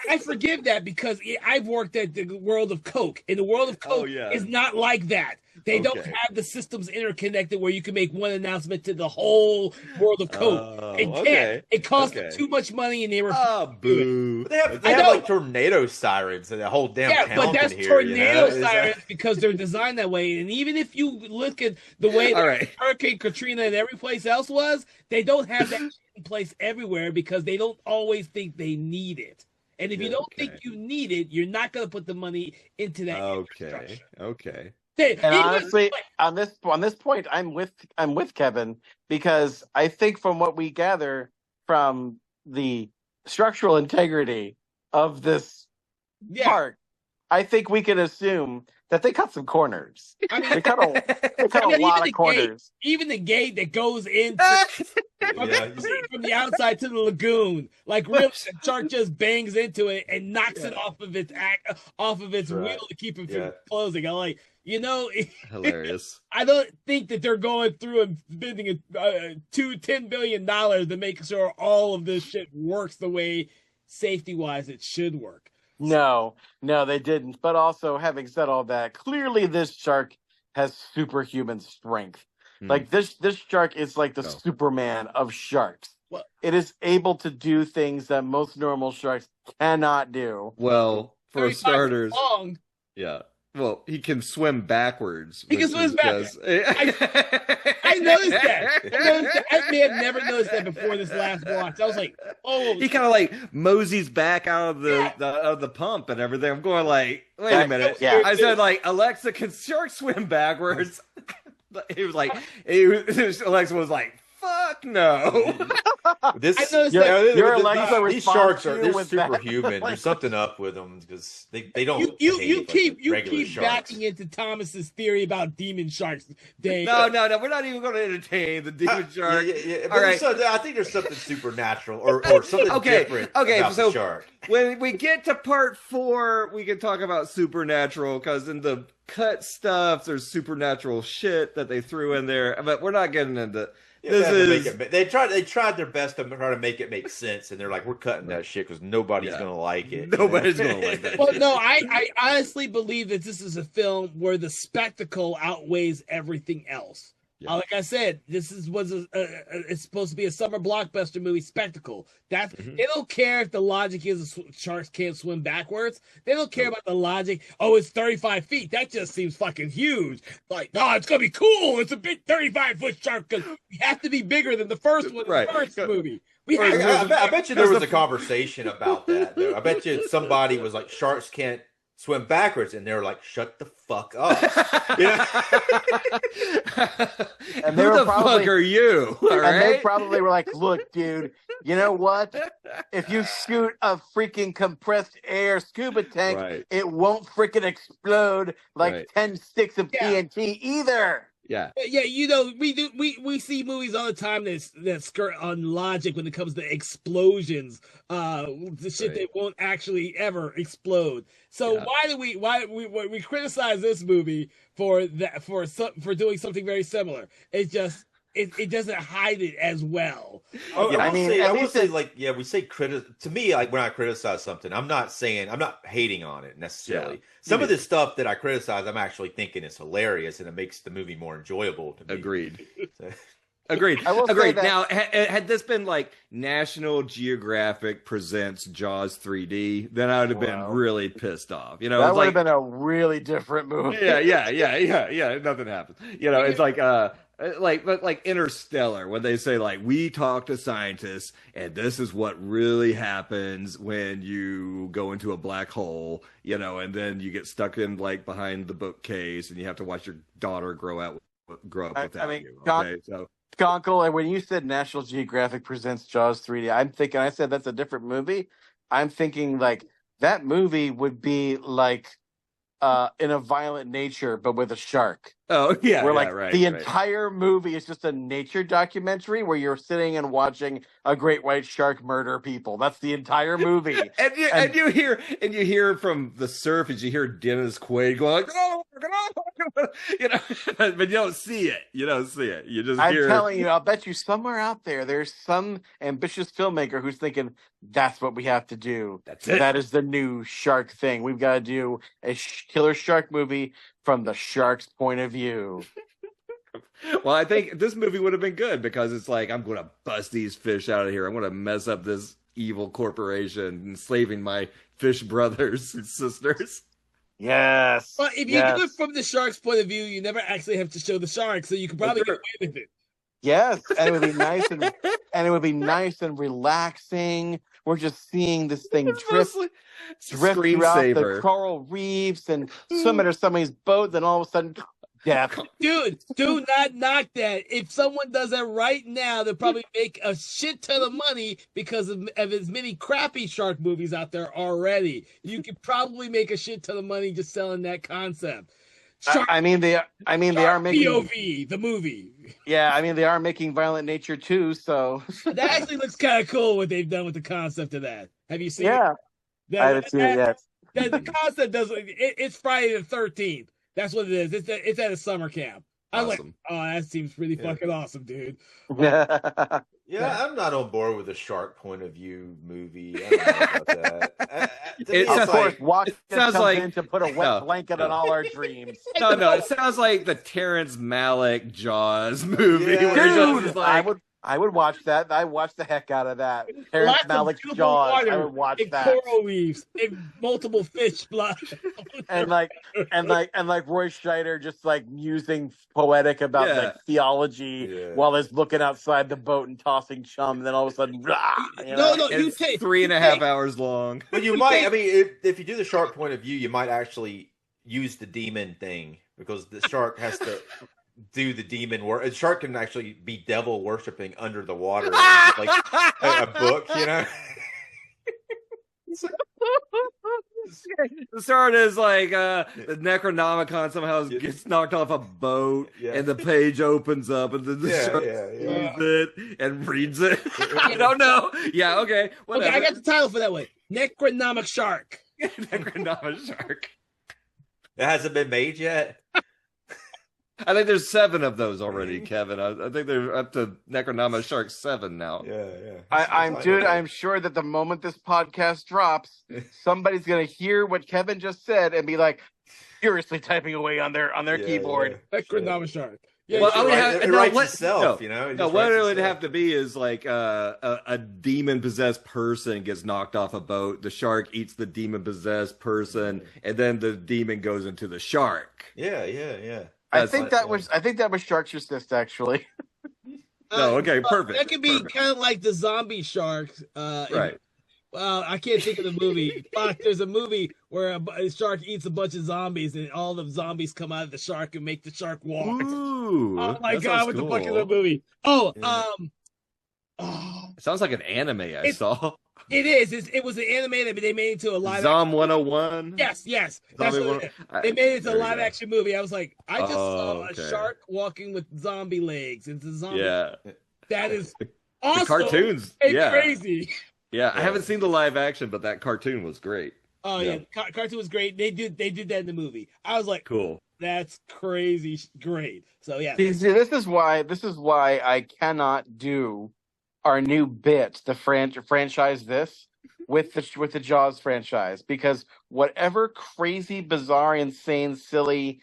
I forgive that because I've worked at the World of Coke, and the World of Coke is not like that. They don't have the systems interconnected where you can make one announcement to the whole World of Coke. It can't. It costs too much money, and they were. Boo! They have like tornado sirens and the whole damn town. But that's tornado sirens because they're designed that way. And even if you look at the way Hurricane Katrina and every place else was, they don't have that in place everywhere because they don't always think they need it. And if you don't think you need it, you're not going to put the money into that infrastructure. Okay. And honestly, on this point, I'm with Kevin because I think from what we gather from the structural integrity of this park, I think we can assume that they cut some corners. I mean, they cut a lot of corners. Even the gate that goes into from the outside to the lagoon, like really, the shark just bangs into it and knocks it off of its wheel to keep it from closing. I'm like, hilarious. I don't think that they're going through and spending $10 billion to make sure all of this shit works the way safety-wise it should work. No, they didn't. But also, having said all that, clearly this shark has superhuman strength. Like this shark is like the Superman of sharks. Well, it is able to do things that most normal sharks cannot do. Well, for starters, well, he can swim backwards. He can swim backwards. I noticed that. I may have never noticed that before this last watch. I was like, oh. He kind of like moseys back out of the pump and everything. I'm going like, wait a minute. I said like, Alexa, can sharks swim backwards? Alexa was like, fuck no. These sharks are superhuman. There's something up with them because they don't. You keep backing into Thomas's theory about demon sharks, Dave. No. We're not even going to entertain the demon shark. All right. I think there's something supernatural or something different about the shark. When we get to part 4, we can talk about supernatural because in the cut stuff, there's supernatural shit that they threw in there, but we're not getting into. They tried their best to try to make it make sense, and they're like, we're cutting that shit because nobody's gonna like it. Nobody's gonna like that. Well, no, I honestly believe that this is a film where the spectacle outweighs everything else. Yeah. Like I said, it's supposed to be a summer blockbuster movie spectacle. They don't care if the logic is sharks can't swim backwards. They don't care about the logic. Oh, it's 35 feet. That just seems fucking huge. Like, no, it's gonna be cool. It's a big 35-foot shark because we have to be bigger than the first one. In the first movie. I bet you there was a conversation about that. Though. I bet you somebody was like, sharks can't swim backwards, and they were like, shut the fuck up. And who the fuck are you? They probably were like, look, dude, you know what? If you shoot a freaking compressed air scuba tank, it won't freaking explode like 10 sticks of TNT either. Yeah, we see movies all the time that skirt on logic when it comes to explosions, the shit that won't actually ever explode. So why do we criticize this movie for doing something very similar? It's just it doesn't hide it as well. I will say we say to me, like when I criticize something, I'm not hating on it necessarily. Some of this stuff that I criticize, I'm actually thinking is hilarious and it makes the movie more enjoyable to me. Agreed. Agreed. Now, had this been like National Geographic presents Jaws 3D, then I would have been really pissed off. That would have been a really different movie. Yeah. Nothing happens. It's like Interstellar, when they say like, we talk to scientists and this is what really happens when you go into a black hole, and then you get stuck in like behind the bookcase and you have to watch your daughter grow up without you. Okay, so. Conkle, and when you said National Geographic presents Jaws 3D, I said that's a different movie. I'm thinking like that movie would be like in a violent nature, but with a shark. Oh, yeah. Where the entire movie is just a nature documentary where you're sitting and watching a great white shark murder people. That's the entire movie. and you hear from the surface, you hear Dennis Quaid going like, oh, but you don't see it. You just hear. I'm telling you, I'll bet you somewhere out there's some ambitious filmmaker who's thinking that's what we have to do. That's it. That is the new shark thing. We've got to do a killer shark movie from the shark's point of view. Well, I think this movie would have been good because it's like, I'm going to bust these fish out of here. I'm going to mess up this evil corporation, enslaving my fish brothers and sisters. Yes. But if you do it from the shark's point of view, you never actually have to show the shark, so you can probably get away with it. Yes, and it would be nice and relaxing. We're just seeing this thing drift throughout the coral reefs and swim under somebody's boat, then all of a sudden, death. Dude, do not knock that. If someone does that right now, they'll probably make a shit ton of money because of as many crappy shark movies out there already. You could probably make a shit ton of money just selling that concept. They are making POV, the movie. Yeah, they are making Violent Nature too, so that actually looks kind of cool what they've done with the concept of that. Have you seen it? I haven't seen it yet. The concept does it's Friday the 13th. That's what it is. It's at a summer camp. I'm like, oh, that seems really fucking awesome, dude. Yeah, I'm not on board with the shark point of view movie. I don't know about that. It sounds like to put a wet blanket on all our dreams. No, it sounds like the Terrence Malick Jaws movie. Yeah. Dude, I would watch that. I watch the heck out of that. Terrence Malick's Jaws. I would watch that. Coral reefs, multiple fish blood, and like Roy Scheider just like musing poetic about like theology while he's looking outside the boat and tossing chum. And then all of a sudden, it's 3.5 hours long. But you might. If you do the shark point of view, you might actually use the demon thing because the shark has to. do the demon work. A shark can actually be devil worshipping under the water, like a book, you know. The start is like the Necronomicon somehow gets knocked off a boat, and the page opens up, and then the shark sees it and reads it. I don't know. Yeah, okay. Whatever. Okay, I got the title for that one. Necronomic Shark. Necronomic Shark. It hasn't been made yet. I think there's 7 of those already, Kevin. I think they're up to Necronomicon Shark 7 now. Yeah. I'm sure that the moment this podcast drops, somebody's gonna hear what Kevin just said and be like furiously typing away on their keyboard. Necronomic Shark. Yeah, well, it writes itself, you know. No, what it would have to be is like a demon-possessed person gets knocked off a boat. The shark eats the demon-possessed person, and then the demon goes into the shark. Yeah. I think that was Shark's Assist, actually. No, okay, perfect. That could be kind of like the zombie sharks. Right. Well, I can't think of the movie. Fuck, there's a movie where a shark eats a bunch of zombies, and all the zombies come out of the shark and make the shark walk. Ooh, oh my god, what the fuck is that movie? Oh, it sounds like an anime I saw. It is. It was an anime that they made into a live. Zom 101. Yes. That's what they made it into a live action movie. I was like, I just saw a shark walking with zombie legs. It's a zombie. Yeah. That is awesome. The cartoons. And crazy. Yeah, I haven't seen the live action, but that cartoon was great. Oh yeah, cartoon was great. They did that in the movie. I was like, cool. That's crazy, great. So yeah. See, this is why I cannot do our new bit, the franchise this with the Jaws franchise, because whatever crazy, bizarre, insane, silly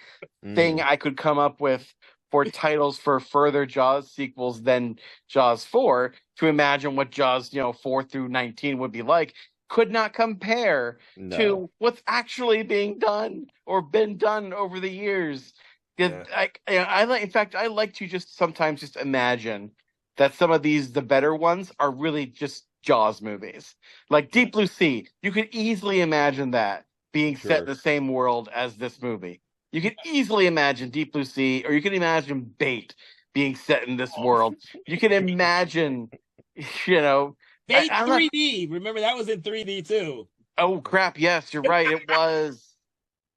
thing I could come up with for titles for further Jaws sequels than Jaws 4, to imagine what Jaws 4 through 19 would be like, could not compare to what's actually being done or been done over the years. Yeah. I like to just sometimes just imagine that some of the better ones are really just Jaws movies. Like Deep Blue Sea, you could easily imagine that being set in the same world as this movie. You could easily imagine Deep Blue Sea, or you can imagine Bait being set in this world. You can imagine, Bait 3D. Remember, that was in 3D too. Oh, crap. Yes, you're right. It was.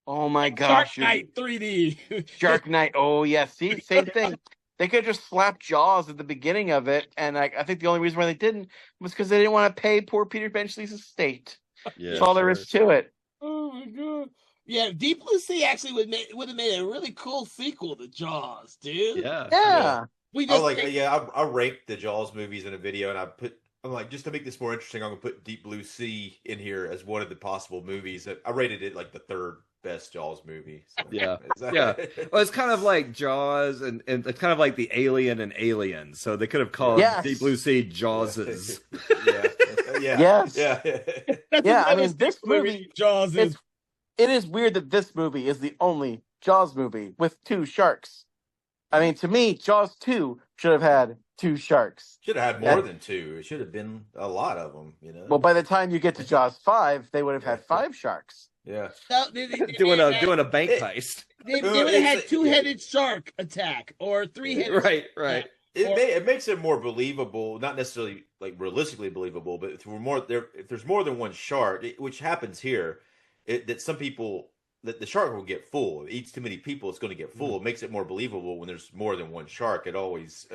Oh, my gosh. Shark Night 3D. Shark Night. Oh, yeah. See, same thing. They could have just slapped Jaws at the beginning of it, and I think the only reason why they didn't was because they didn't want to pay poor Peter Benchley's estate. Yeah, that's all there is to it. Oh, my God. Yeah, Deep Blue Sea actually would have made a really cool sequel to Jaws, dude. Yeah. I ranked the Jaws movies in a video, and I'm like, just to make this more interesting, I'm gonna put Deep Blue Sea in here as one of the possible movies. I rated it like the 3rd best Jaws movie. So, yeah. Well, it's kind of like Jaws, and it's kind of like the Alien and Aliens. So they could have called Deep Blue Sea Jawses. Yeah. I mean, this movie Jaws is. It is weird that this movie is the only Jaws movie with 2 sharks. I mean, to me, Jaws 2 should have had 2 sharks. Should have had more than 2. It should have been a lot of them, Well, by the time you get to Jaws 5, they would have had 5 sharks. Yeah. So doing a bank heist. They would have had 2-headed shark attack or 3-headed. Right. It makes it more believable, not necessarily like realistically believable, but if there's more than one shark, which happens here, that some people, that the shark will get full. If it eats too many people, it's going to get full. It makes it more believable when there's more than one shark. It always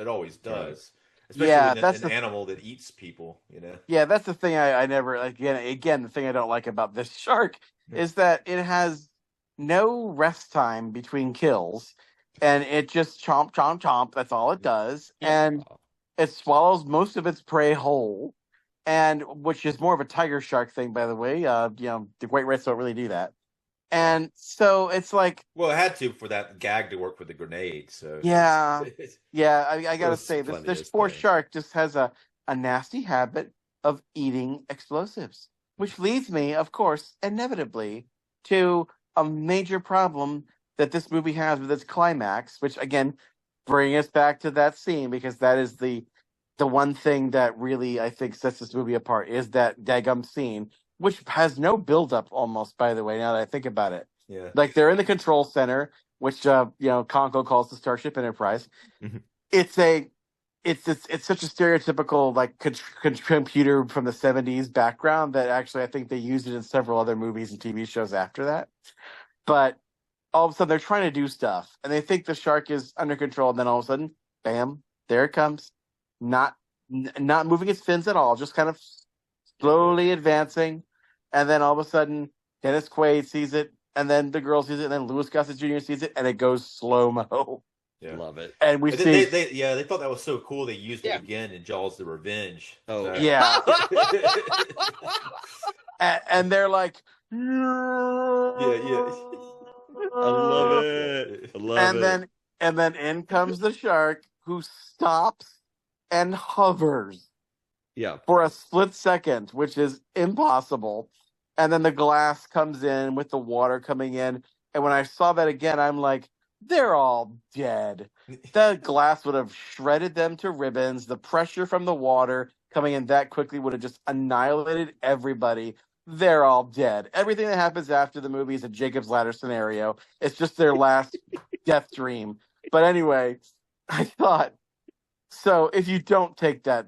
does. Especially when an animal that eats people, Yeah, that's the thing I never, again, the thing I don't like about this shark is that it has no rest time between kills, and it just chomp, chomp, chomp. That's all it does. And it swallows most of its prey whole. And which is more of a tiger shark thing, by the way. The great whites don't really do that. And so it's like, well, it had to for that gag to work with the grenade. So I gotta say this poor shark just has a nasty habit of eating explosives, which leads me, of course, inevitably to a major problem that this movie has with its climax. Which again, bring us back to that scene, because that is the one thing that really, I think, sets this movie apart, is that daggum scene, which has no build-up almost, by the way, now that I think about it. Yeah. Like, they're in the control center. which Conco calls the Starship Enterprise. Mhm. It's such a stereotypical like computer from the 70s background that actually I think they used it in several other movies and TV shows after that. But all of a sudden they're trying to do stuff and they think the shark is under control, and then all of a sudden, bam, there it comes. Not moving its fins at all, just kind of slowly advancing. And then all of a sudden, Dennis Quaid sees it, and then the girl sees it, and then Louis Gossett Jr. sees it, and it goes slow-mo. Yeah. Love it. And we see... They thought that was so cool. They used it again in Jaws: The Revenge. Oh, yeah. and they're like... Yeah. I love it. I love it. And then in comes the shark, who stops and hovers for a split second, which is impossible. And then the glass comes in with the water coming in. And when I saw that again, I'm like, they're all dead. The glass would have shredded them to ribbons. The pressure from the water coming in that quickly would have just annihilated everybody. They're all dead. Everything that happens after the movie is a Jacob's Ladder scenario. It's just their last death dream. But anyway, I thought, so if you don't take that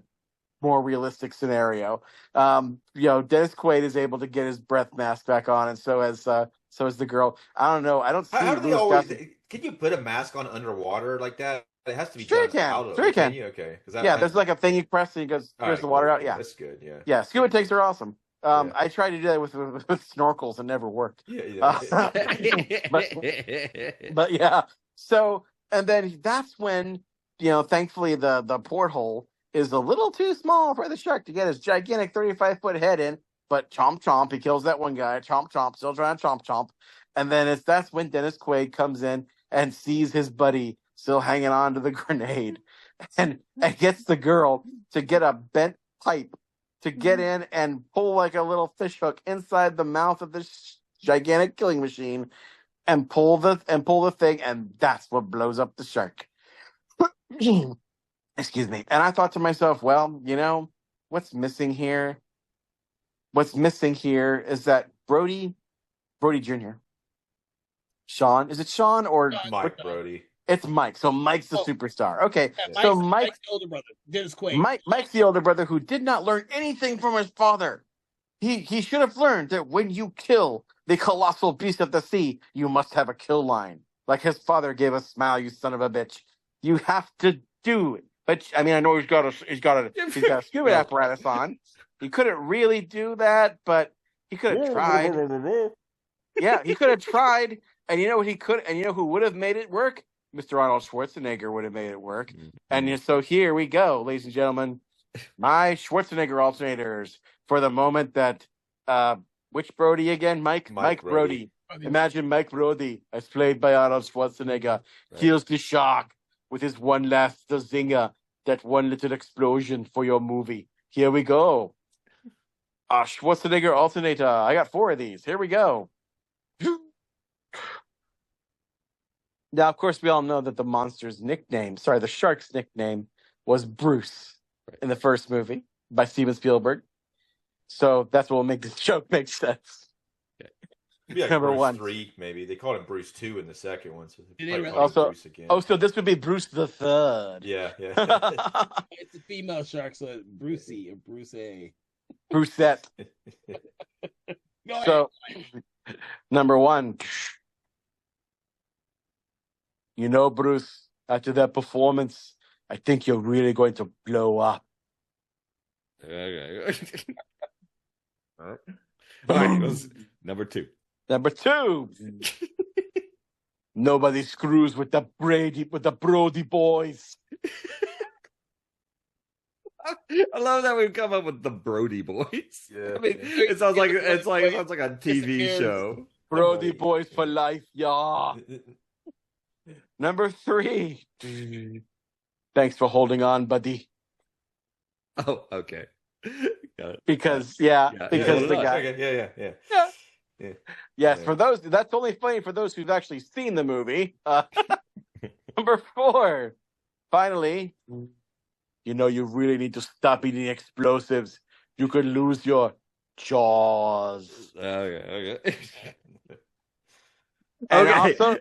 more realistic scenario, Dennis Quaid is able to get his breath mask back on, and so is the girl. I don't know. I don't see. How do they always? Can you put a mask on underwater like that? It has to be sure done out of. Sure, you can. Okay. There's like a thing you press and it goes the water out. Yeah, that's good. Yeah. Yeah, scuba tanks are awesome. I tried to do that with snorkels and never worked. But yeah. So, and then that's when, thankfully the porthole is a little too small for the shark to get his gigantic 35-foot head in. But chomp chomp, he kills that one guy. Chomp chomp, still trying to chomp chomp. And then that's when Dennis Quaid comes in and sees his buddy still hanging on to the grenade, and gets the girl to get a bent pipe to get in and pull like a little fish hook inside the mouth of this gigantic killing machine, and pull the thing, and that's what blows up the shark. Excuse me. And I thought to myself, well, what's missing here? What's missing here is that Brody Jr. Sean, is it Sean or Mike Brody? It's Mike. So Mike's the superstar. Okay. Yeah, so Mike's the older brother, Dennis Quaid. Mike's the older brother who did not learn anything from his father. He should have learned that when you kill the colossal beast of the sea, you must have a kill line. Like his father gave a smile, you son of a bitch. You have to do it. But I mean, I know he's got a scuba apparatus on. He couldn't really do that, but he could have tried. Yeah, he could have tried. And you know what he could? And you know who would have made it work? Mr. Arnold Schwarzenegger would have made it work. Mm-hmm. And so here we go, ladies and gentlemen. My Schwarzenegger alternators for the moment that which Brody again? Mike Brody. Imagine Mike Brody, as played by Arnold Schwarzenegger, kills the shark with his one last zinger, that one little explosion for your movie. Here we go. Schwarzenegger alternator. I got 4 of these. Here we go. Now, of course, we all know that the shark's nickname was Bruce in the first movie by Steven Spielberg. So that's what will make this joke make sense. Maybe like Number Bruce 1. 3, maybe. They called him Bruce 2 in the second one. So Bruce again. So this would be Bruce the Third. Yeah. It's a female shark, so it's Brucey or Bruce A. Brucette. So, number 1. Bruce, after that performance, I think you're really going to blow up. Okay. All right. Number 2. Number 2. Nobody screws with the Brody boys. I love that we've come up with the Brody boys. Yeah. I mean, it sounds like a TV show. Brody boys for life, yeah. Number 3. Thanks for holding on, buddy. Oh, okay. Got it. Because the guy. Okay. Yeah. Yes, for those, that's only funny for those who've actually seen the movie. Number 4. Finally, you really need to stop eating explosives. You could lose your jaws. Okay. And also,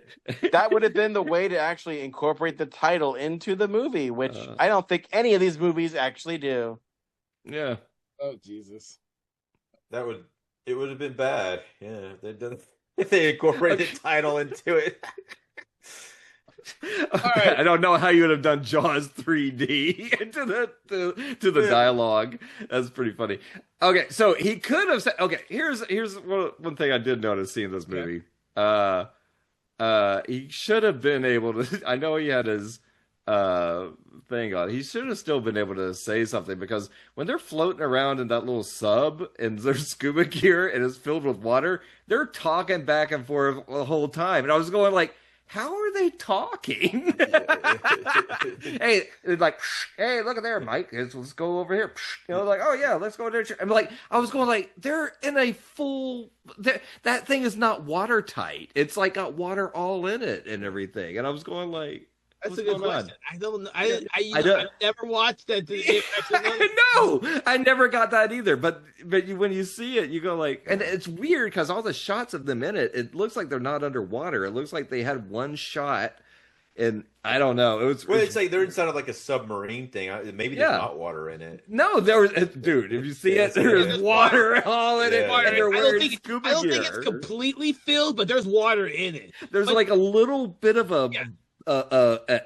that would have been the way to actually incorporate the title into the movie, which I don't think any of these movies actually do. Yeah. Oh, Jesus. It would have been bad. Yeah, if they incorporated the title into it. Right. I don't know how you would have done Jaws 3D into the dialogue. That's pretty funny. Okay, so he could have said. Okay, here's one thing I did notice seeing this movie. He should have been able to. I know he had his thing on. He should have still been able to say something, because when they're floating around in that little sub and their scuba gear and it's filled with water, they're talking back and forth the whole time, and I was going like, how are they talking? Hey, it's like, hey, look at there, Mike. Let's go over here. You know, like, oh yeah, let's go there. I'm like, I was going like, they're in a full. That thing is not watertight. It's like got water all in it and everything. And I was going like, that's a good question. I don't know. I never watched that. No, I never got that either. But when you see it, you go like, and it's weird because all the shots of them in it, it looks like they're not underwater. It looks like they had one shot, and I don't know. It's like they're inside of like a submarine thing. Maybe there's not water in it. No, there was, dude. If you see it, there's water all in it. I don't think it's completely filled, but there's water in it. There's like a little bit of a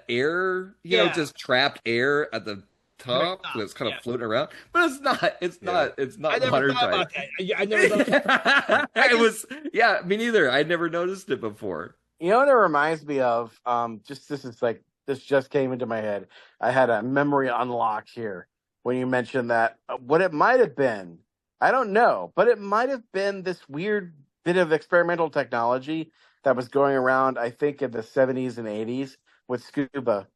air, just trapped air at the top that's kind of floating around, but it's not I never thought about that. I never thought it was me neither. I never noticed it before. You know what it reminds me of? This just came into my head. I had a memory unlock here when you mentioned that. What it might have been, I don't know, but it might have been this weird bit of experimental technology that was going around, I think, in the 70s and 80s with scuba.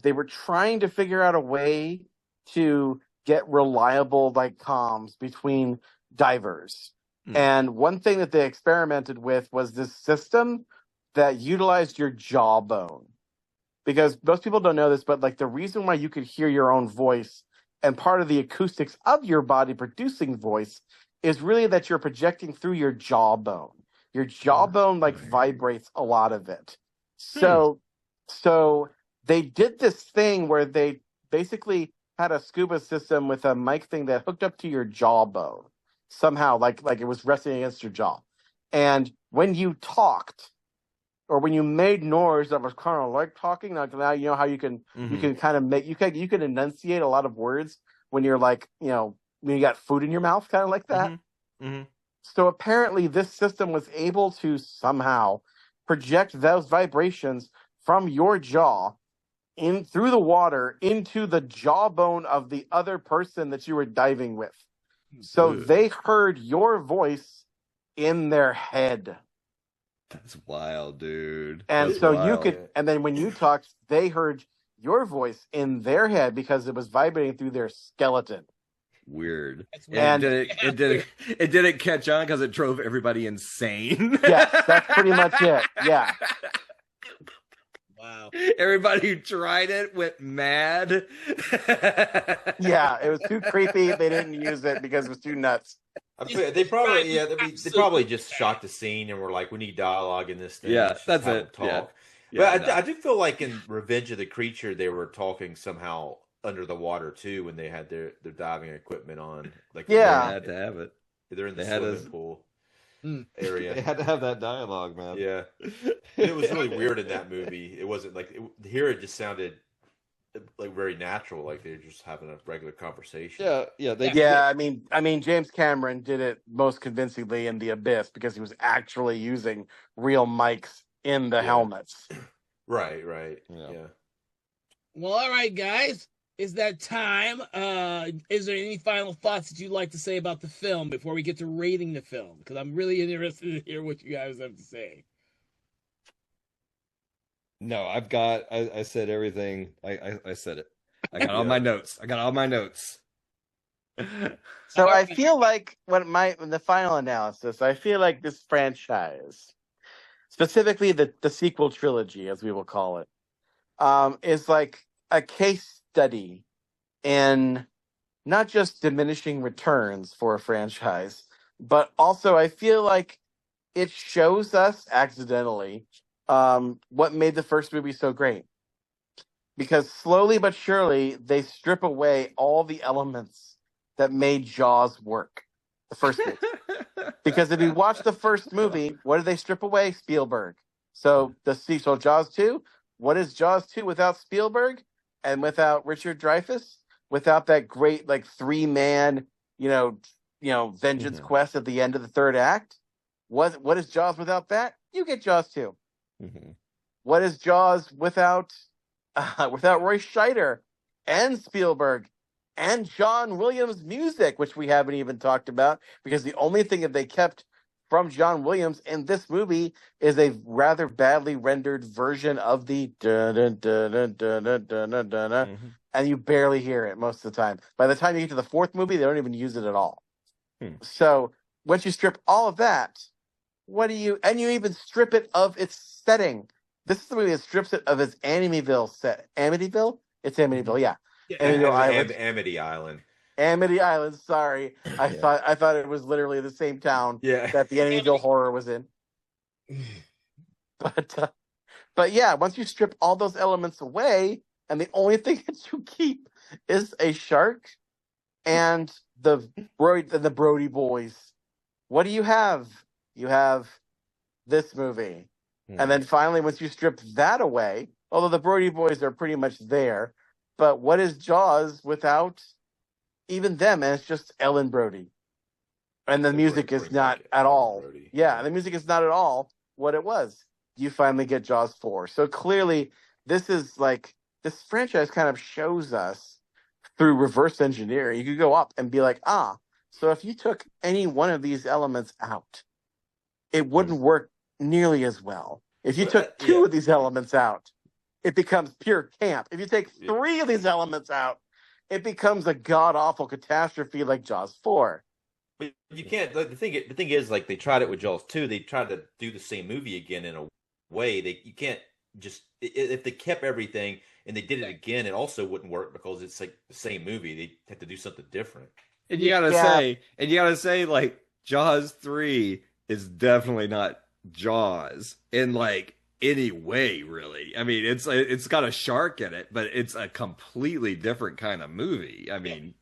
They were trying to figure out a way to get reliable comms between divers. And one thing that they experimented with was this system that utilized your jawbone. Because most people don't know this, but the reason why you could hear your own voice and part of the acoustics of your body producing voice is really that you're projecting through your jawbone. Your jawbone vibrates a lot of it. So they did this thing where they basically had a scuba system with a mic thing that hooked up to your jawbone somehow, like it was resting against your jaw. And when you talked or when you made noise that was kind of like talking, like now you know how you can you can kind of make you can enunciate a lot of words when you're when you got food in your mouth, kind of like that. So apparently this system was able to somehow project those vibrations from your jaw in through the water into the jawbone of the other person that you were diving with. So they heard your voice in their head. That's wild, dude. And you could, and then when you talked, they heard your voice in their head because it was vibrating through their skeleton. Weird. And it didn't catch on because it drove everybody insane. Yes, that's pretty much it. Yeah. Wow. Everybody who tried it went mad. Yeah, it was too creepy. They didn't use it because it was too nuts. They probably just shot the scene and were like, we need dialogue in this thing. Yeah, that's it. Talk. Yeah. But I do feel like in Revenge of the Creature, they were talking somehow under the water too when they had their diving equipment on. They had to have it. They're in the swimming pool area. They had to have that dialogue, man. Yeah, it was really weird in that movie. It wasn't here. It just sounded very natural, like they're just having a regular conversation. I mean, James Cameron did it most convincingly in The Abyss because he was actually using real mics in the helmets. Right. Yeah. Well, all right, guys. Is that time? Is there any final thoughts that you'd like to say about the film before we get to rating the film? Because I'm really interested to hear what you guys have to say. No, I said everything. I said it. I got all my notes. So I feel like in the final analysis, I feel like this franchise, specifically the sequel trilogy, as we will call it, is like a case study in not just diminishing returns for a franchise, but also I feel like it shows us accidentally what made the first movie so great. Because slowly but surely, they strip away all the elements that made Jaws work. The first movie. Because if you watch the first movie, what did they strip away? Spielberg. So Jaws 2, what is Jaws 2 without Spielberg and without Richard Dreyfuss? Without that great like 3-man, vengeance quest at the end of the third act? What is Jaws without that? You get Jaws 2. Mm-hmm. What is Jaws without Roy Scheider and Spielberg and John Williams' music, which we haven't even talked about, because the only thing that they kept from John Williams in this movie is a rather badly rendered version of the and you barely hear it most of the time. By the time you get to the fourth movie, they don't even use it at all. So once you strip all of that, you even strip it of its setting. This is the movie that strips it of its Amityville set. Amityville? It's Amityville, yeah. Amity Island. Amity Island, sorry. I thought it was literally the same town that the Amityville horror was in. But yeah, once you strip all those elements away, and the only thing that you keep is a shark and the Brody boys, what do you have? You have this movie. And then finally, once you strip that away, although the Brody boys are pretty much there, but what is Jaws without even them? And it's just Ellen Brody. And the music is not at all. Yeah, the music is not at all what it was. You finally get Jaws 4. So clearly, this franchise kind of shows us through reverse engineering. You could go up and be like, so if you took any one of these elements out, it wouldn't work nearly as well. If you took two of these elements out, it becomes pure camp. If you take three of these elements out, it becomes a god-awful catastrophe like Jaws 4. But you can't. The thing is, like, they tried it with Jaws 2. They tried to do the same movie again in a way. You can't just, if they kept everything and they did it again, it also wouldn't work because it's like the same movie. They have to do something different. And you gotta say, like, Jaws 3 is definitely not Jaws in like any way, really. I mean, it's got a shark in it, but it's a completely different kind of movie. I mean,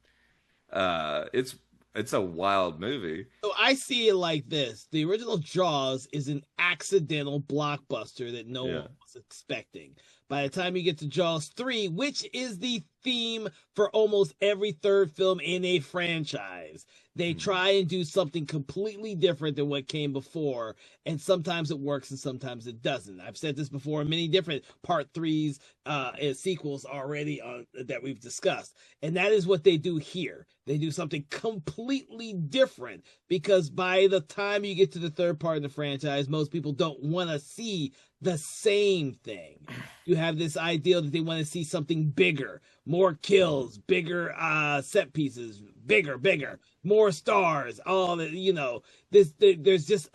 it's a wild movie. So I see it like this: the original Jaws is an accidental blockbuster that no one was expecting. By the time you get to Jaws 3, which is the theme for almost every third film in a franchise, they try and do something completely different than what came before, and sometimes it works and sometimes it doesn't. I've said this before in many different part 3s and sequels already that we've discussed, and that is what they do here. They do something completely different, because by the time you get to the third part of the franchise, most people don't want to see the same thing. You have this idea that they want to see something bigger, more kills, bigger set pieces, bigger, more stars. All that, there's just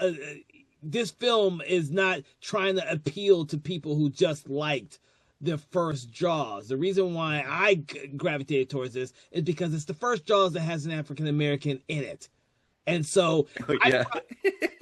this film is not trying to appeal to people who just liked the first Jaws. The reason why I gravitated towards this is because it's the first Jaws that has an African American in it. And so,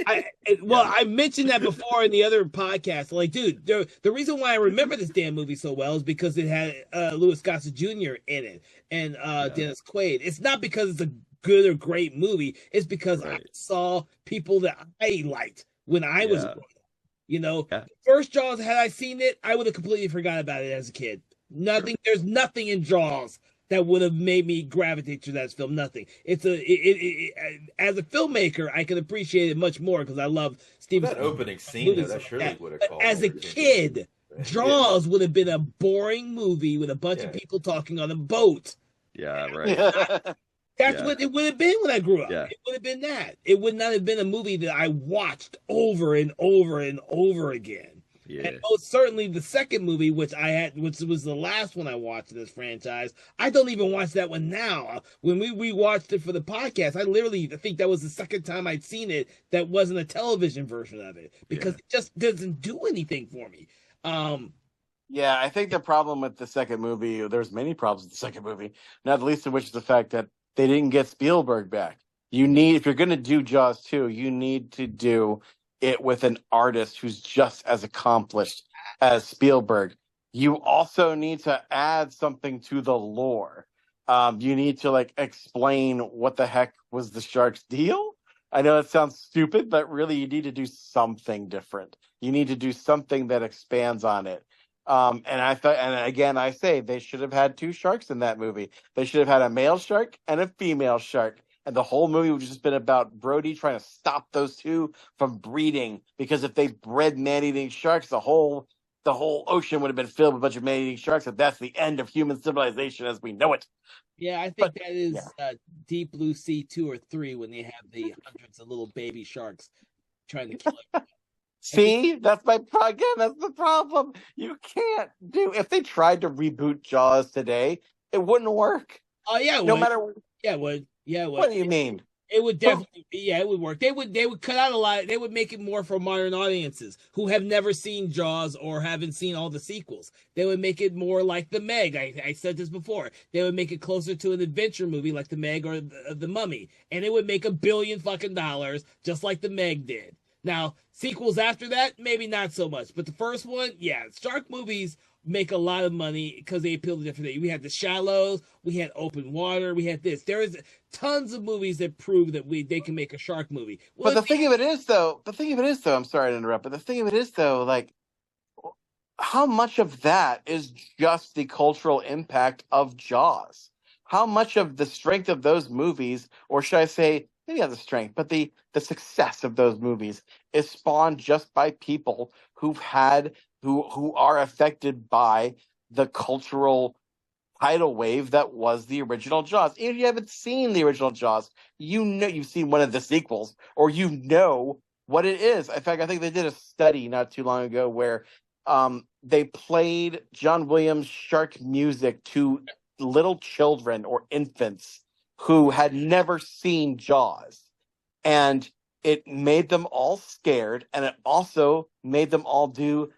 I mentioned that before in the other podcast. Like, dude, the reason why I remember this damn movie so well is because it had Louis Gossett Jr. in it and Dennis Quaid. It's not because it's a good or great movie. It's because I saw people that I liked when I was growing up. First Jaws, had I seen it, I would have completely forgot about it as a kid. There's nothing in Jaws that would have made me gravitate to that film. Nothing. As a filmmaker, I can appreciate it much more because I love Steven. That opening scene, that surely would have called. As a kid, Jaws would have been a boring movie with a bunch of people talking on a boat. Yeah, right. That's what it would have been when I grew up. It would have been that. It would not have been a movie that I watched over and over and over again. Yeah. And most certainly the second movie, which was the last one I watched in this franchise, I don't even watch that one now. When we watched it for the podcast, I literally think that was the second time I'd seen it that wasn't a television version of it, because it just doesn't do anything for me. I think the problem with the second movie, there's many problems with the second movie, not the least of which is the fact that they didn't get Spielberg back. If you're going to do Jaws 2, you need to do it with an artist who's just as accomplished as Spielberg. You also need to add something to the lore. You need to like explain what the heck was the shark's deal. I know it sounds stupid, but really you need to do something different. You need to do something that expands on it. And I thought, and again, I say they should have had 2 sharks in that movie. They should have had a male shark and a female shark. And the whole movie would just been about Brody trying to stop those 2 from breeding. Because if they bred man-eating sharks, the whole ocean would have been filled with a bunch of man-eating sharks, and that's the end of human civilization as we know it. Yeah, I think that is Deep Blue Sea 2 or 3 when they have the hundreds of little baby sharks trying to kill everyone. See, that's the problem. You can't do, if they tried to reboot Jaws today, it wouldn't work. Oh yeah, no matter. Yeah, it would. Yeah, it would. What do you mean? It would definitely it would work. They would cut out a lot. They would make it more for modern audiences who have never seen Jaws or haven't seen all the sequels. They would make it more like The Meg. I said this before. They would make it closer to an adventure movie like The Meg or the Mummy, and it would make $1 billion just like The Meg did. Now, sequels after that, maybe not so much. But the first one, yeah, shark movies make a lot of money because they appeal to different things. We had The Shallows, we had Open Water, we had this. There is tons of movies that prove that they can make a shark movie. Well, but the thing of it is, though, I'm sorry to interrupt, but the thing of it is, though, like, how much of that is just the cultural impact of Jaws? How much of the strength of those movies, or should I say, maybe not the strength, but the success of those movies is spawned just by people who are affected by the cultural tidal wave that was the original Jaws. Even if you haven't seen the original Jaws, you know you've seen one of the sequels, or you know what it is. In fact, I think they did a study not too long ago where they played John Williams' shark music to little children or infants who had never seen Jaws. And it made them all scared, and it also made them all do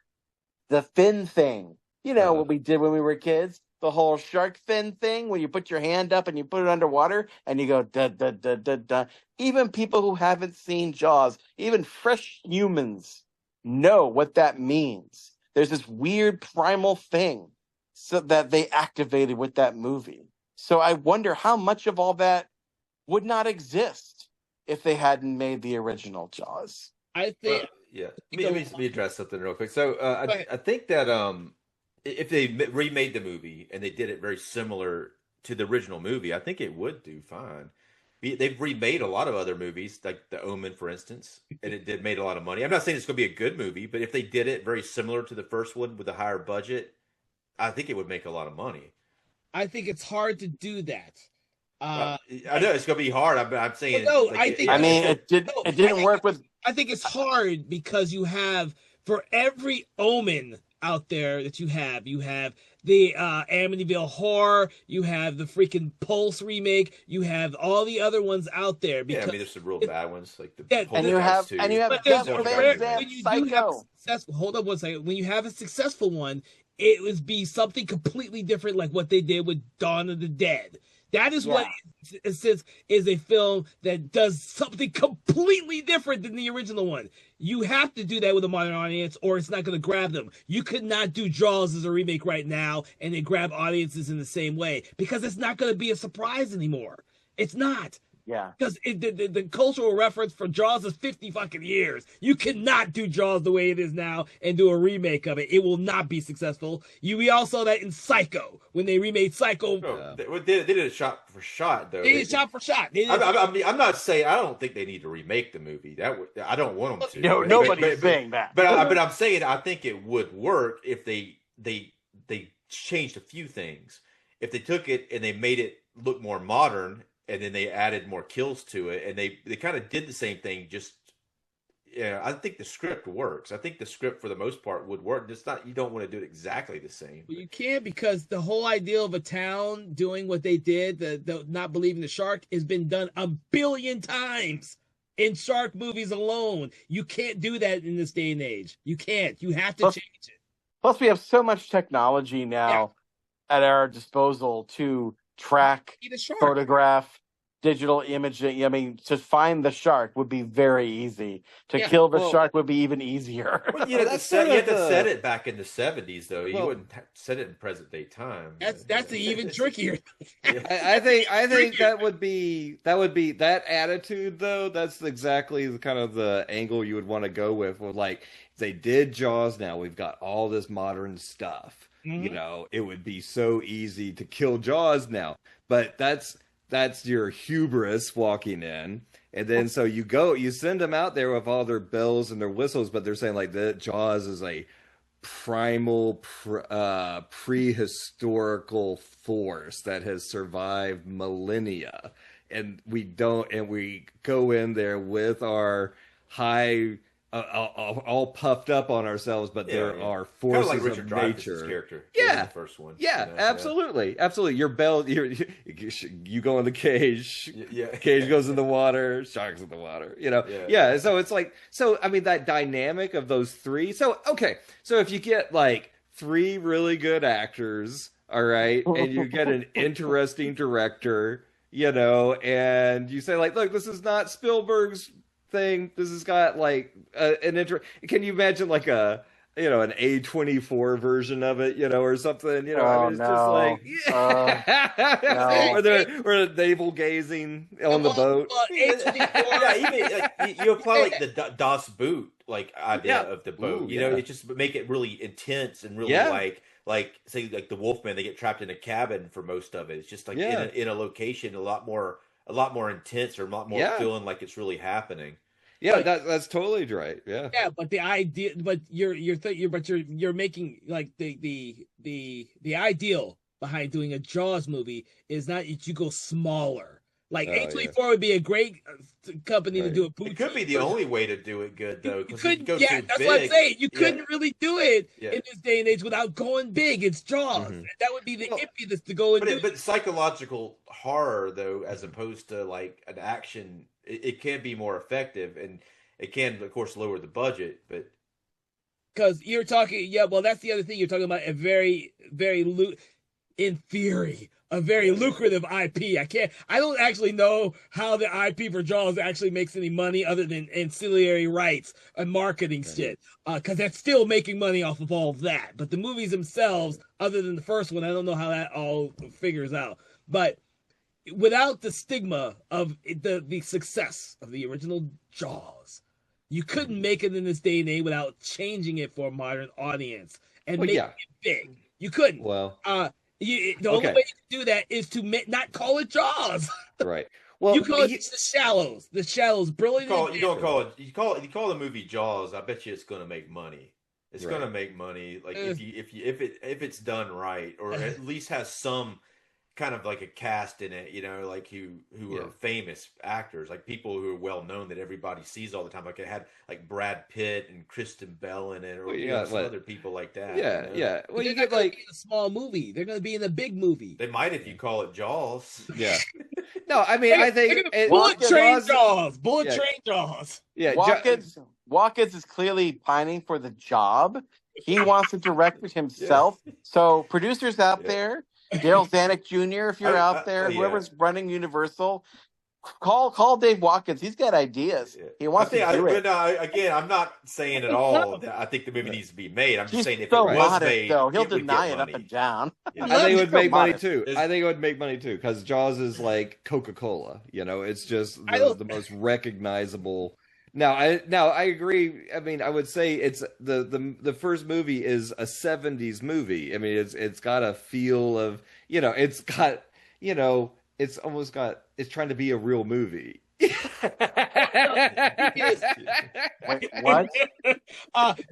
the fin thing. You know what we did when we were kids? The whole shark fin thing, where you put your hand up and you put it underwater and you go da da da da da. Even people who haven't seen Jaws, even fresh humans, know what that means. There's this weird primal thing so that they activated with that movie. So I wonder how much of all that would not exist if they hadn't made the original Jaws. I think. Let me address something real quick. So I think that if they remade the movie and they did it very similar to the original movie, I think it would do fine. They've remade a lot of other movies, like The Omen, for instance, and it made a lot of money. I'm not saying it's going to be a good movie, but if they did it very similar to the first one with a higher budget, I think it would make a lot of money. I think it's hard to do that. I know it's going to be hard. I'm saying. No, it didn't work with. I think it's hard because you have, for every Omen out there that you have the Amityville Horror, you have the freaking Pulse remake, you have all the other ones out there. Because there's some real bad ones like the and you have Psycho. Hold up one second. When you have a successful one, it would be something completely different, like what they did with Dawn of the Dead. That is what it says is a film that does something completely different than the original one. You have to do that with a modern audience or it's not going to grab them. You could not do Jaws as a remake right now and then grab audiences in the same way because it's not going to be a surprise anymore. It's not. Yeah. Because the cultural reference for Jaws is 50 fucking years. You cannot do Jaws the way it is now and do a remake of it. It will not be successful. We all saw that in Psycho when they remade Psycho. They did it shot for shot, though. They did shot for shot. I'm not saying I don't think they need to remake the movie. I don't want them to. No, nobody's saying that. But I'm saying I think it would work if they changed a few things. If they took it and they made it look more modern. And then they added more kills to it, and they kind of did the same thing. I think the script works. I think the script for the most part would work. It's not you don't want to do it exactly the same. Well, you can't because the whole idea of a town doing what they did, the not believing the shark, has been done 1 billion times in shark movies alone. You can't do that in this day and age. You can't. You have to change it. Plus, we have so much technology now at our disposal to track, photograph, digital imaging. I mean, to find the shark would be very easy. To kill the shark would be even easier. Well, you had to set it back in the 70s, though. You wouldn't set it in present day time. That's even trickier. I think that would be that attitude, though. That's exactly the kind of the angle you would want to go with. Like, if they did Jaws, now we've got all this modern stuff. Mm-hmm. You know, it would be so easy to kill Jaws now. But that's your hubris walking in. And then so you send them out there with all their bells and their whistles, but they're saying like the Jaws is a primal prehistorical force that has survived millennia. And we go in there with our high all puffed up on ourselves, but there are forces kind of like of nature. Character, the first one. Yeah, absolutely. Your bell, you go in the cage. Cage goes in the water. Sharks in the water. So it's like, I mean, that dynamic of those three. So so if you get like three really good actors, all right, and you get an interesting director, and you say like, look, this is not Spielberg's thing. This has got like can you imagine like an A24 version of it, or something, I mean, it's just like or the navel gazing on the boat. Even you apply like the Das Boot idea of the boat. It just make it really intense and really like say like the Wolfman, they get trapped in a cabin for most of it. It's just like in a location a lot more intense or a lot more feeling like it's really happening. Yeah, that's totally right. Yeah. Yeah, but the idea, but you're making like the ideal behind doing a Jaws movie is not that you go smaller. Like A24 would be a great company to do a boot. It could be the only way to do it good though. You couldn't. That's what I'm saying. You couldn't really do it in this day and age without going big. It's Jaws. Mm-hmm. That would be the impetus to go and But psychological horror though, as opposed to like an action, it can be more effective, and it can, of course, lower the budget. But because you're talking, that's the other thing. You're talking about a very, very in theory, a very lucrative IP. I don't actually know how the IP for Jaws actually makes any money other than ancillary rights and marketing shit. Because that's still making money off of all of that. But the movies themselves, other than the first one, I don't know how that all figures out. But without the stigma of the success of the original Jaws, you couldn't make it in this day and age without changing it for a modern audience and making it big. You couldn't. Well, the only way you can do that is to not call it Jaws. Right. Well, you call it The Shallows. The Shallows, brilliant. You call the movie Jaws. I bet you it's going to make money. It's going to make money. Like if it's done right, or at least has some kind of like a cast in it, like who are famous actors, like people who are well known that everybody sees all the time. Like it had like Brad Pitt and Kristen Bell in it, or some other people like that. Yeah. Well, you get like a small movie. They're going to be in the big movie. They might if you call it Jaws. Yeah. No, I mean, I think Bullet Train Jaws. Yeah. Watkins is clearly pining for the job. He wants to direct it himself. So producers out there, Daryl Zanuck Jr., if you're out there, whoever's running Universal, call Dave Watkins. He's got ideas. He wants to do it. Again, I'm not saying at all that I think the movie needs to be made. I'm just saying if so it was made, though, he'll deny it up and down. I think it would make money too. Because Jaws is like Coca-Cola. It's just the most recognizable. Now I agree. I mean, I would say it's the first movie is a 70s movie. I mean, it's got a feel of, it's got, it's almost got, it's trying to be a real movie. Wait, what?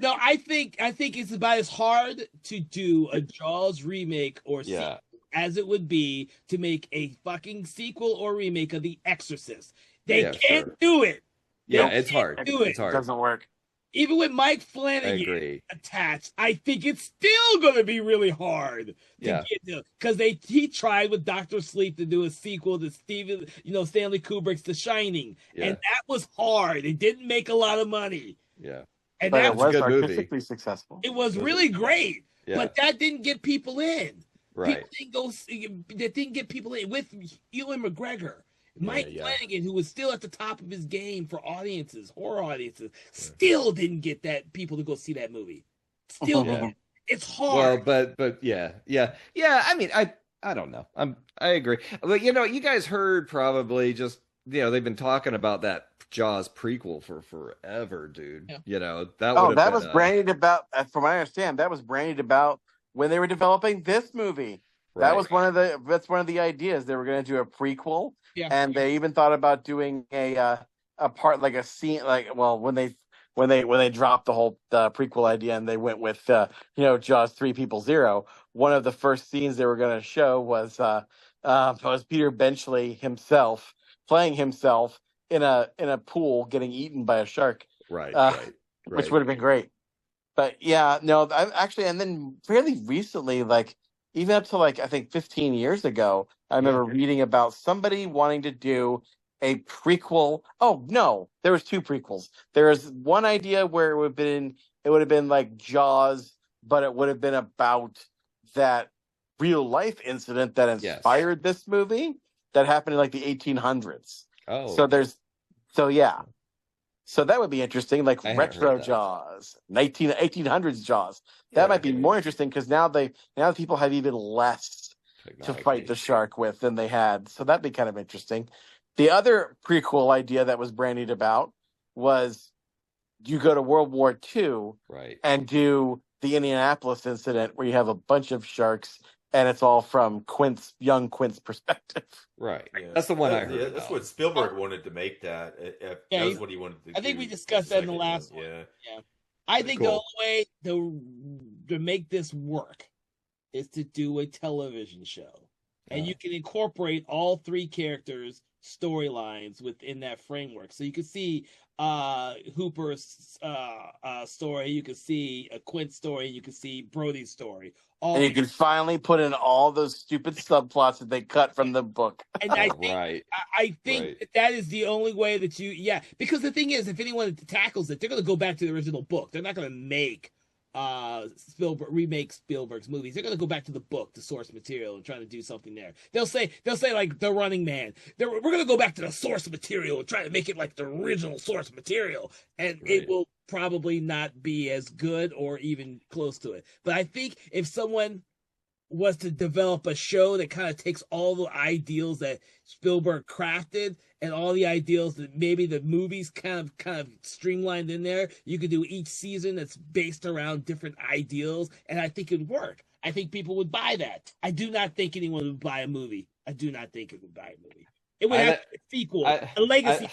No, I think it's about as hard to do a Jaws remake or sequel as it would be to make a fucking sequel or remake of The Exorcist. They can't do it. Yeah, it's hard. It doesn't work. Even with Mike Flanagan attached, I think it's still going to be really hard to get to, because he tried with Dr. Sleep to do a sequel to Stanley Kubrick's The Shining, and that was hard. It didn't make a lot of money. Yeah, and but that was artistically successful. It was really great, but that didn't get people in. Right, People didn't get people in with Ewan McGregor Mike Flanagan, who was still at the top of his game for audiences, horror audiences, still didn't get that people to go see that movie. Still, it's hard. Well, but yeah. I mean, I don't know. I agree. But you guys heard probably just they've been talking about that Jaws prequel for forever, dude. Yeah. That was branded about. From what I understand, that was branded about when they were developing this movie. Right. That's one of the ideas. They were going to do a prequel, and they even thought about doing a part, like a scene, when they dropped the whole prequel idea and they went with Jaws 3 People Zero. One of the first scenes they were going to show was Peter Benchley himself playing himself in a pool getting eaten by a shark. Right. Which would have been great. But I'm actually, and then fairly recently, even up to I think 15 years ago, I remember reading about somebody wanting to do a prequel. Oh no, there was 2 prequels. There was one idea where it would have been like Jaws, but it would have been about that real life incident that inspired this movie that happened in the 1800s. Oh, so that would be interesting, retro Jaws, 1800s Jaws. That might be more interesting because now people have even less to fight the shark with than they had. So that'd be kind of interesting. The other prequel idea that was brandied about was you go to World War II and do the Indianapolis incident where you have a bunch of sharks and it's all from young Quint's perspective. Right. Yeah. That's the one I heard. That's what Spielberg wanted to make that. That's what he wanted to do. I think we discussed that in the last one. Yeah. I think the only way to make this work is to do a television show. And you can incorporate all 3 characters' storylines within that framework. So you can see Hooper's story, you can see a Quint story, you can see Brody's story. And you can finally put in all those stupid subplots that they cut from the book. And I think that is the only way that because the thing is, if anyone tackles it, they're going to go back to the original book. They're not going to make remake Spielberg's movies. They're going to go back to the book, the source material, and try to do something there. They'll say like The Running Man. We're going to go back to the source material and try to make it like the original source material, and it will probably not be as good or even close to it. But I think if someone was to develop a show that kind of takes all the ideals that Spielberg crafted and all the ideals that maybe the movies kind of streamlined in there, you could do each season that's based around different ideals, and I think it'd work. I think people would buy that. I do not think anyone would buy a movie. I do not think it would buy a movie. It would have a sequel, a legacy.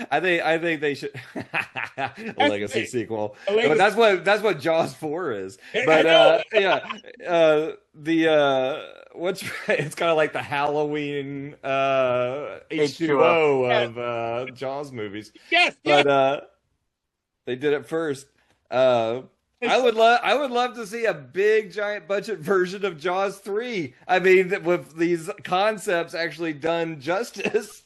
I think they should a legacy sequel. But that's what Jaws 4 is. But it's kind of like the Halloween H2O of Jaws movies. Yes, but they did it first. I would love to see a big giant budget version of Jaws 3. I mean, with these concepts actually done justice.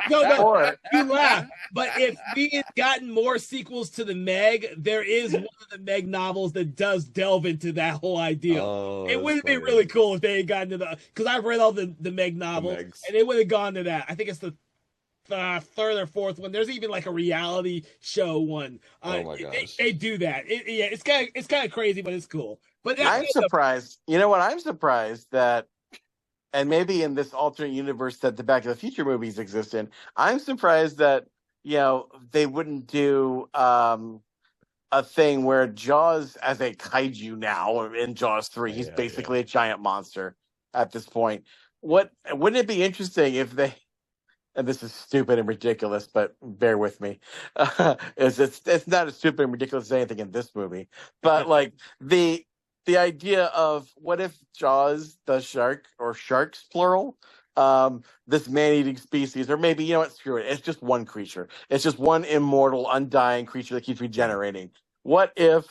No, you laugh. But if we had gotten more sequels to the Meg, there is one of the Meg novels that does delve into that whole idea. It would have been really cool if they had gotten to because I've read all the Meg novels, and they would have gone to that. I think it's the 3rd or 4th one. There's even like a reality show one. Oh my gosh, they do that. It's kind of crazy, but it's cool. But I'm surprised. You know what? I'm surprised that, and maybe in this alternate universe that the Back to the Future movies exist in, I'm surprised that they wouldn't do a thing where Jaws as a kaiju now in Jaws 3, he's basically a giant monster at this point. Wouldn't it be interesting if they? And this is stupid and ridiculous, but bear with me. It's not as stupid and ridiculous as anything in this movie. But the idea of what if Jaws, the shark, or sharks plural, this man-eating species, or maybe screw it. It's just one creature. It's just one immortal, undying creature that keeps regenerating. What if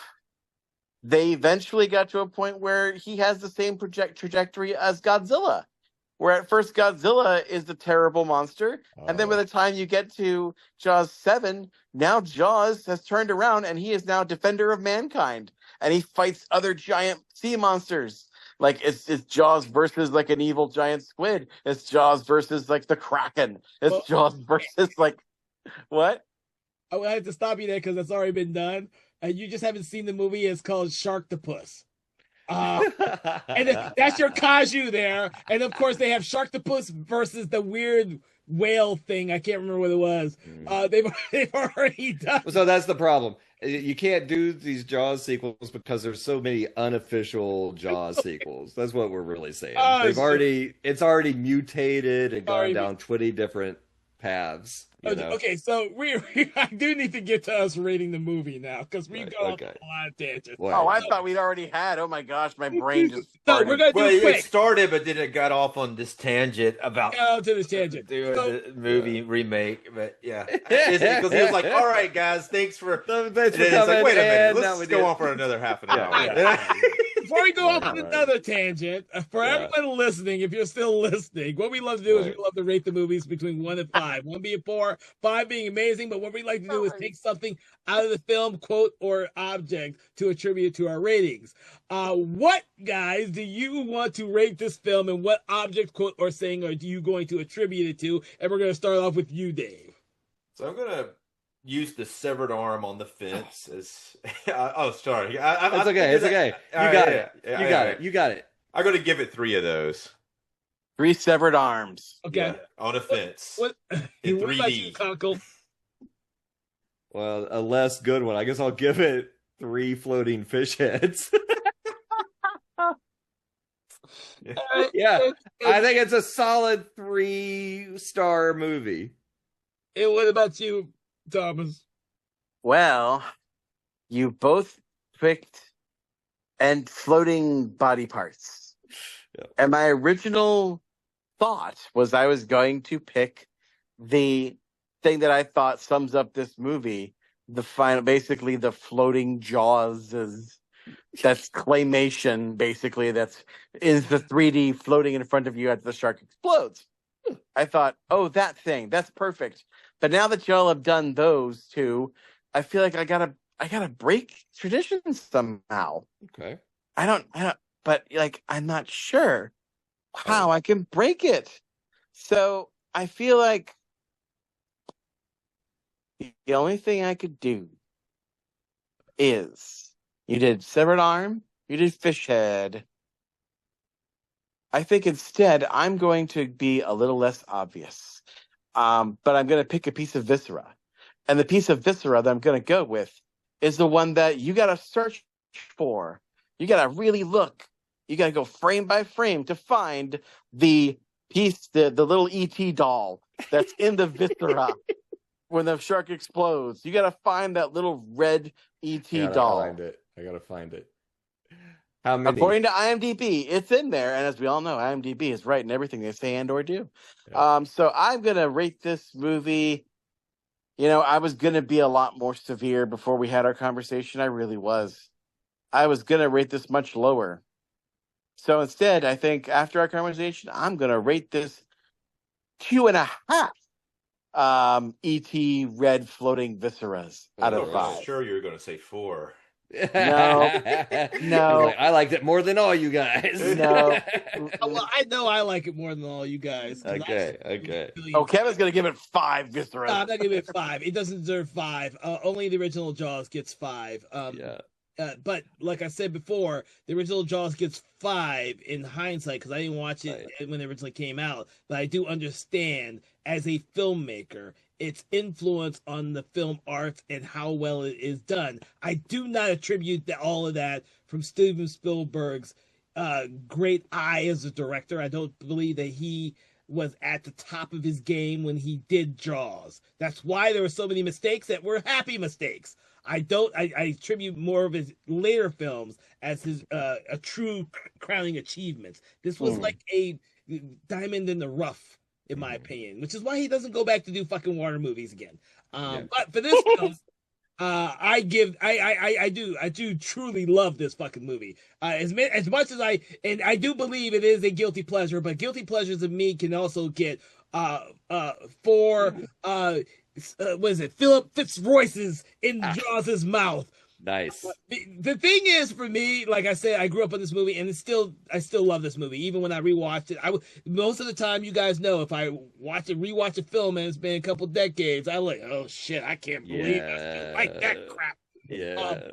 they eventually got to a point where he has the same trajectory as Godzilla? Where at first Godzilla is the terrible monster, and then by the time you get to Jaws 7, now Jaws has turned around and he is now defender of mankind, and he fights other giant sea monsters. Like it's Jaws versus like an evil giant squid. It's Jaws versus like the Kraken. It's Jaws versus like what? I have to stop you there because that's already been done. You just haven't seen the movie. It's called Sharktopus. And that's your Kaiju there. And of course, they have Sharktopus versus the weird whale thing. I can't remember what it was. They've already done. So that's the problem. You can't do these Jaws sequels because there's so many unofficial Jaws sequels. That's what we're really saying. It's already mutated and gone down 20 different paths. Okay, so I do need to get to us rating the movie now because we've gone off a lot of tangents. Well, I thought we'd already had. Oh my gosh, my brain just. No, we're gonna do it quick. It started, but then it got off on this tangent about doing the movie remake. But yeah, because he was like, "All right, guys, thanks for coming." Like, wait a minute, let's go on for another half an hour. Before we go off on another tangent, for everyone listening, if you're still listening, what we love to do is we love to rate the movies between 1 and 5. 1 being poor, 5 being amazing. But what we like to do is take something out of the film, quote, or object to attribute to our ratings. What, guys, do you want to rate this film, and what object, quote, or saying are you going to attribute it to? And we're going to start off with you, Dave. So I'm going to use the severed arm on the fence as sorry. It's okay. It's okay. You got it. I'm going to give it 3 of those. 3 severed arms. Okay. On a fence. What in 3D. What about you, Conkle? Well, a less good one. I guess I'll give it 3 floating fish heads. Yeah. I think it's a solid 3-star movie. And what about you, Thomas? Well, you both picked and floating body parts. Yeah. And my original thought was I was going to pick the thing that I thought sums up this movie, basically the floating jaws that's claymation, basically is the 3D floating in front of you as the shark explodes. I thought, oh, that thing, that's perfect. But now that y'all have done those 2, I feel like I gotta break tradition somehow. Okay. I don't, but like, I'm not sure how I can break it. So I feel like the only thing I could do is you did severed arm, you did fish head. I think instead I'm going to be a little less obvious. But I'm going to pick a piece of viscera. And the piece of viscera that I'm going to go with is the one that you got to search for. You got to really look. You got to go frame by frame to find the piece, the little ET doll that's in the viscera when the shark explodes. You got to find that little red ET doll. I got to find it. How many? According to IMDb, it's in there. And as we all know, IMDb is right in everything they say and or do. Yeah. So I'm going to rate this movie. I was going to be a lot more severe before we had our conversation. I really was. I was going to rate this much lower. So instead, I think after our conversation, I'm going to rate this 2.5 ET red floating visceras out of 5. I'm sure you were going to say 4. No. I liked it more than all you guys. No. Well, I know I like it more than all you guys. Okay. Oh, Kevin's going to give it 5 visceras. No, I'm not giving it 5. It doesn't deserve 5. Only the original Jaws gets 5. But like I said before, the original Jaws gets 5 in hindsight because I didn't watch it when it originally came out. But I do understand as a filmmaker its influence on the film arts and how well it is done. I do not attribute all of that from Steven Spielberg's great eye as a director. I don't believe that he was at the top of his game when he did Jaws. That's why there were so many mistakes that were happy mistakes. I attribute more of his later films as his a true crowning achievement. This was like a diamond in the rough, in my opinion, which is why he doesn't go back to do fucking water movies again. But for this film, I do truly love this fucking movie. As much as I do believe it is a guilty pleasure, but guilty pleasures of me can also get Philip Fitzroyce's in Jaws' mouth. Nice. The thing is, for me, like I said, I grew up on this movie, and I still love this movie. Even when I rewatched it, most of the time, you guys know, if I rewatch a film, and it's been a couple decades, I like, oh shit, I can't believe I still like that crap. Yeah.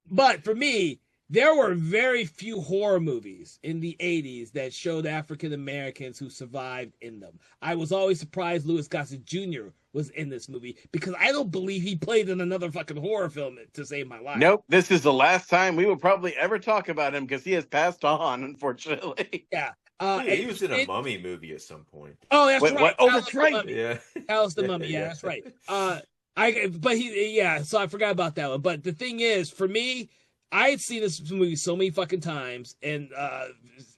But for me, there were very few horror movies in the 80s that showed African Americans who survived in them. I was always surprised Louis Gossett Jr. was in this movie, because I don't believe he played in another fucking horror film to save my life. Nope, this is the last time we will probably ever talk about him, because he has passed on, unfortunately. Yeah. He was in a Mummy movie at some point. Oh, that's right. What? Oh, that's right. Yeah. Alice the Mummy. Yeah, that's right. So I forgot about that one. But the thing is, for me, I had seen this movie so many fucking times, and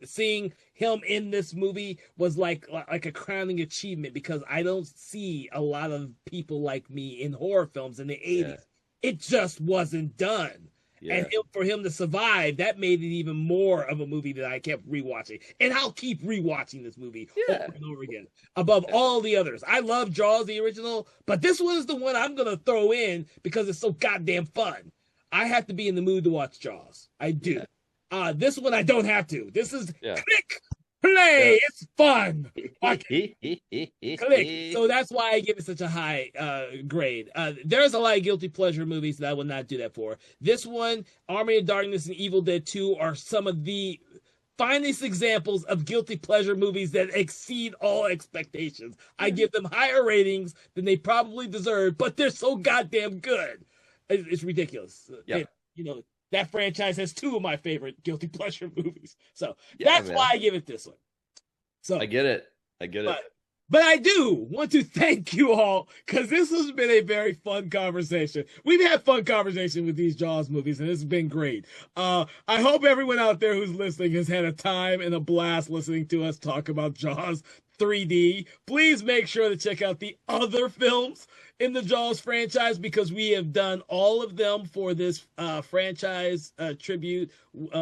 seeing him in this movie was like a crowning achievement, because I don't see a lot of people like me in horror films in the 80s. Yeah. It just wasn't done. Yeah. And for him to survive, that made it even more of a movie that I kept rewatching. And I'll keep rewatching this movie over and over again, above all the others. I love Jaws, the original, but this one is the one I'm going to throw in because it's so goddamn fun. I have to be in the mood to watch Jaws. I do. Yeah. This one I don't have to. This is click, play. Yeah. It's fun. Click. So that's why I give it such a high grade. There's a lot of guilty pleasure movies that I would not do that for. This one, Army of Darkness and Evil Dead 2 are some of the finest examples of guilty pleasure movies that exceed all expectations. I give them higher ratings than they probably deserve, but they're so goddamn good. It's ridiculous. Yeah. That franchise has two of my favorite guilty pleasure movies. So that's why I give it this one. So I get it. But I do want to thank you all, because this has been a very fun conversation. We've had fun conversation with these Jaws movies, and it's been great. I hope everyone out there who's listening has had a time and a blast listening to us talk about Jaws 3D. Please make sure to check out the other films in the Jaws franchise, because we have done all of them for this franchise tribute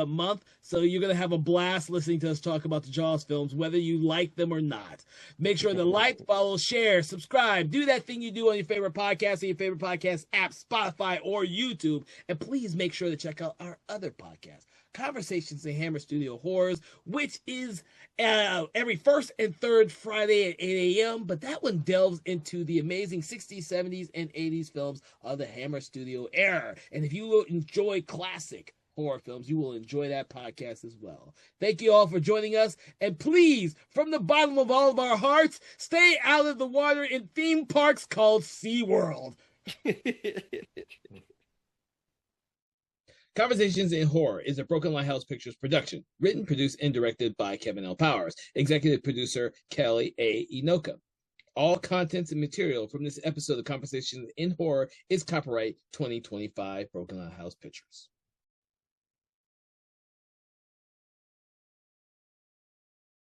month. So you're going to have a blast listening to us talk about the Jaws films, whether you like them or not. Make sure to like, follow, share, subscribe. Do that thing you do on your favorite podcast, app, Spotify, or YouTube. And please make sure to check out our other podcast, Conversations in Hammer Studio Horrors, which is every first and third Friday at 8 a.m. But that one delves into the amazing 60s, 70s, and 80s films of the Hammer Studio era. And if you enjoy classic horror films, you will enjoy that podcast as well. Thank you all for joining us. And please, from the bottom of all of our hearts, stay out of the water in theme parks called SeaWorld. Conversations in Horror is a Broken Lighthouse Pictures production, written, produced, and directed by Kevin L. Powers, executive producer Kelly A. Inoka. All contents and material from this episode of Conversations in Horror is copyright 2025 Broken Lighthouse Pictures.